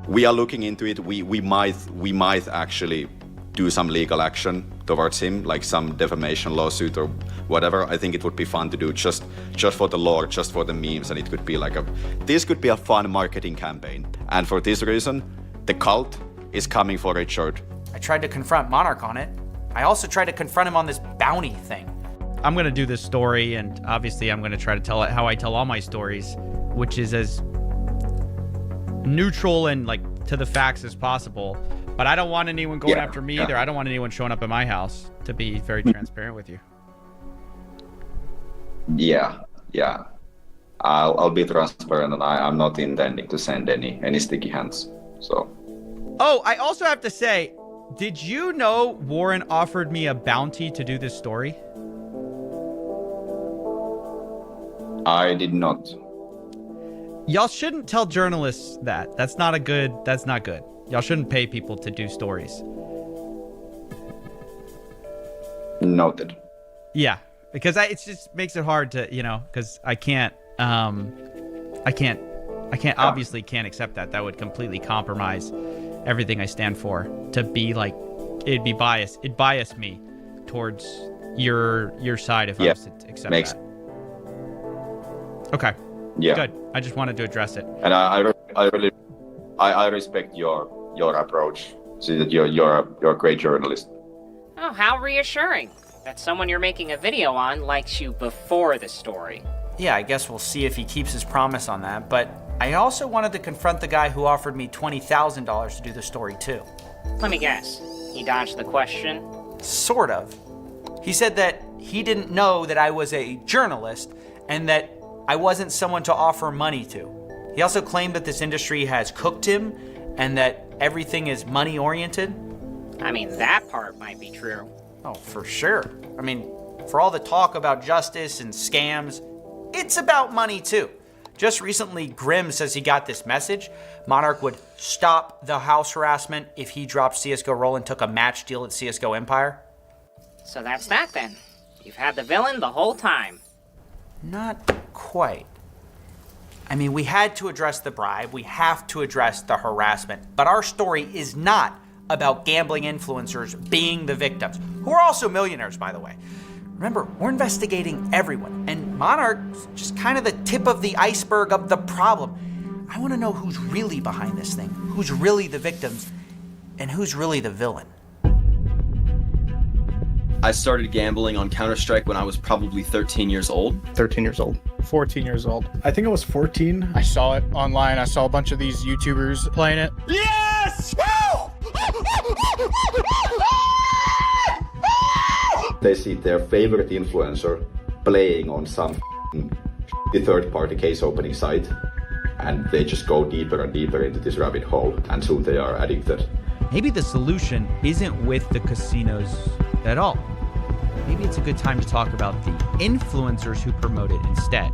We are looking into it. We might actually do some legal action towards him, some defamation lawsuit or whatever. I think it would be fun to do just for the lore, just for the memes, and it could be this could be a fun marketing campaign. And for this reason, the cult is coming for Richard. I tried to confront Monarch on it. I also tried to confront him on this bounty thing. I'm going to do this story, and obviously I'm going to try to tell it how I tell all my stories, which is as neutral and to the facts as possible. But I don't want anyone going after me either. I don't want anyone showing up at my house, to be very transparent with you. Yeah. I'll be transparent, and I'm not intending to send any sticky hands. So. Oh, I also have to say, Did you know Warren offered me a bounty to do this story? I did not. Y'all shouldn't tell journalists that. That's not good. Y'all shouldn't pay people to do stories. Noted. Yeah, because it just makes it hard to, because I can't obviously can't accept that. That would completely compromise everything I stand for. To be like, it'd be biased. It'd bias me towards your side if I was to accept that. Okay. Yeah. Good. I just wanted to address it. And I respect your approach. See that you're a great journalist. Oh, how reassuring that someone you're making a video on likes you before the story. Yeah, I guess we'll see if he keeps his promise on that, but I also wanted to confront the guy who offered me $20,000 to do the story too. Let me guess. He dodged the question? Sort of. He said that he didn't know that I was a journalist and that I wasn't someone to offer money to. He also claimed that this industry has cooked him and that everything is money-oriented. I mean, that part might be true. Oh, for sure. I mean, for all the talk about justice and scams, it's about money too. Just recently, Grimm says he got this message. Monarch would stop the house harassment if he dropped CSGO Roll and took a match deal at CSGO Empire. So that's that then. You've had the villain the whole time. Not quite. I mean, we had to address the bribe. We have to address the harassment. But our story is not about gambling influencers being the victims, who are also millionaires, by the way. Remember, we're investigating everyone, and Monarch's just kind of the tip of the iceberg of the problem. I want to know who's really behind this thing, who's really the victims, and who's really the villain. I started gambling on Counter-Strike when I was probably 13 years old. 13 years old. 14 years old. I think I was 14. I saw it online. I saw a bunch of these YouTubers playing it. Yes! They see their favorite influencer playing on some third-party case opening site, and they just go deeper and deeper into this rabbit hole, and soon they are addicted. Maybe the solution isn't with the casinos at all. Maybe it's a good time to talk about the influencers who promote it instead.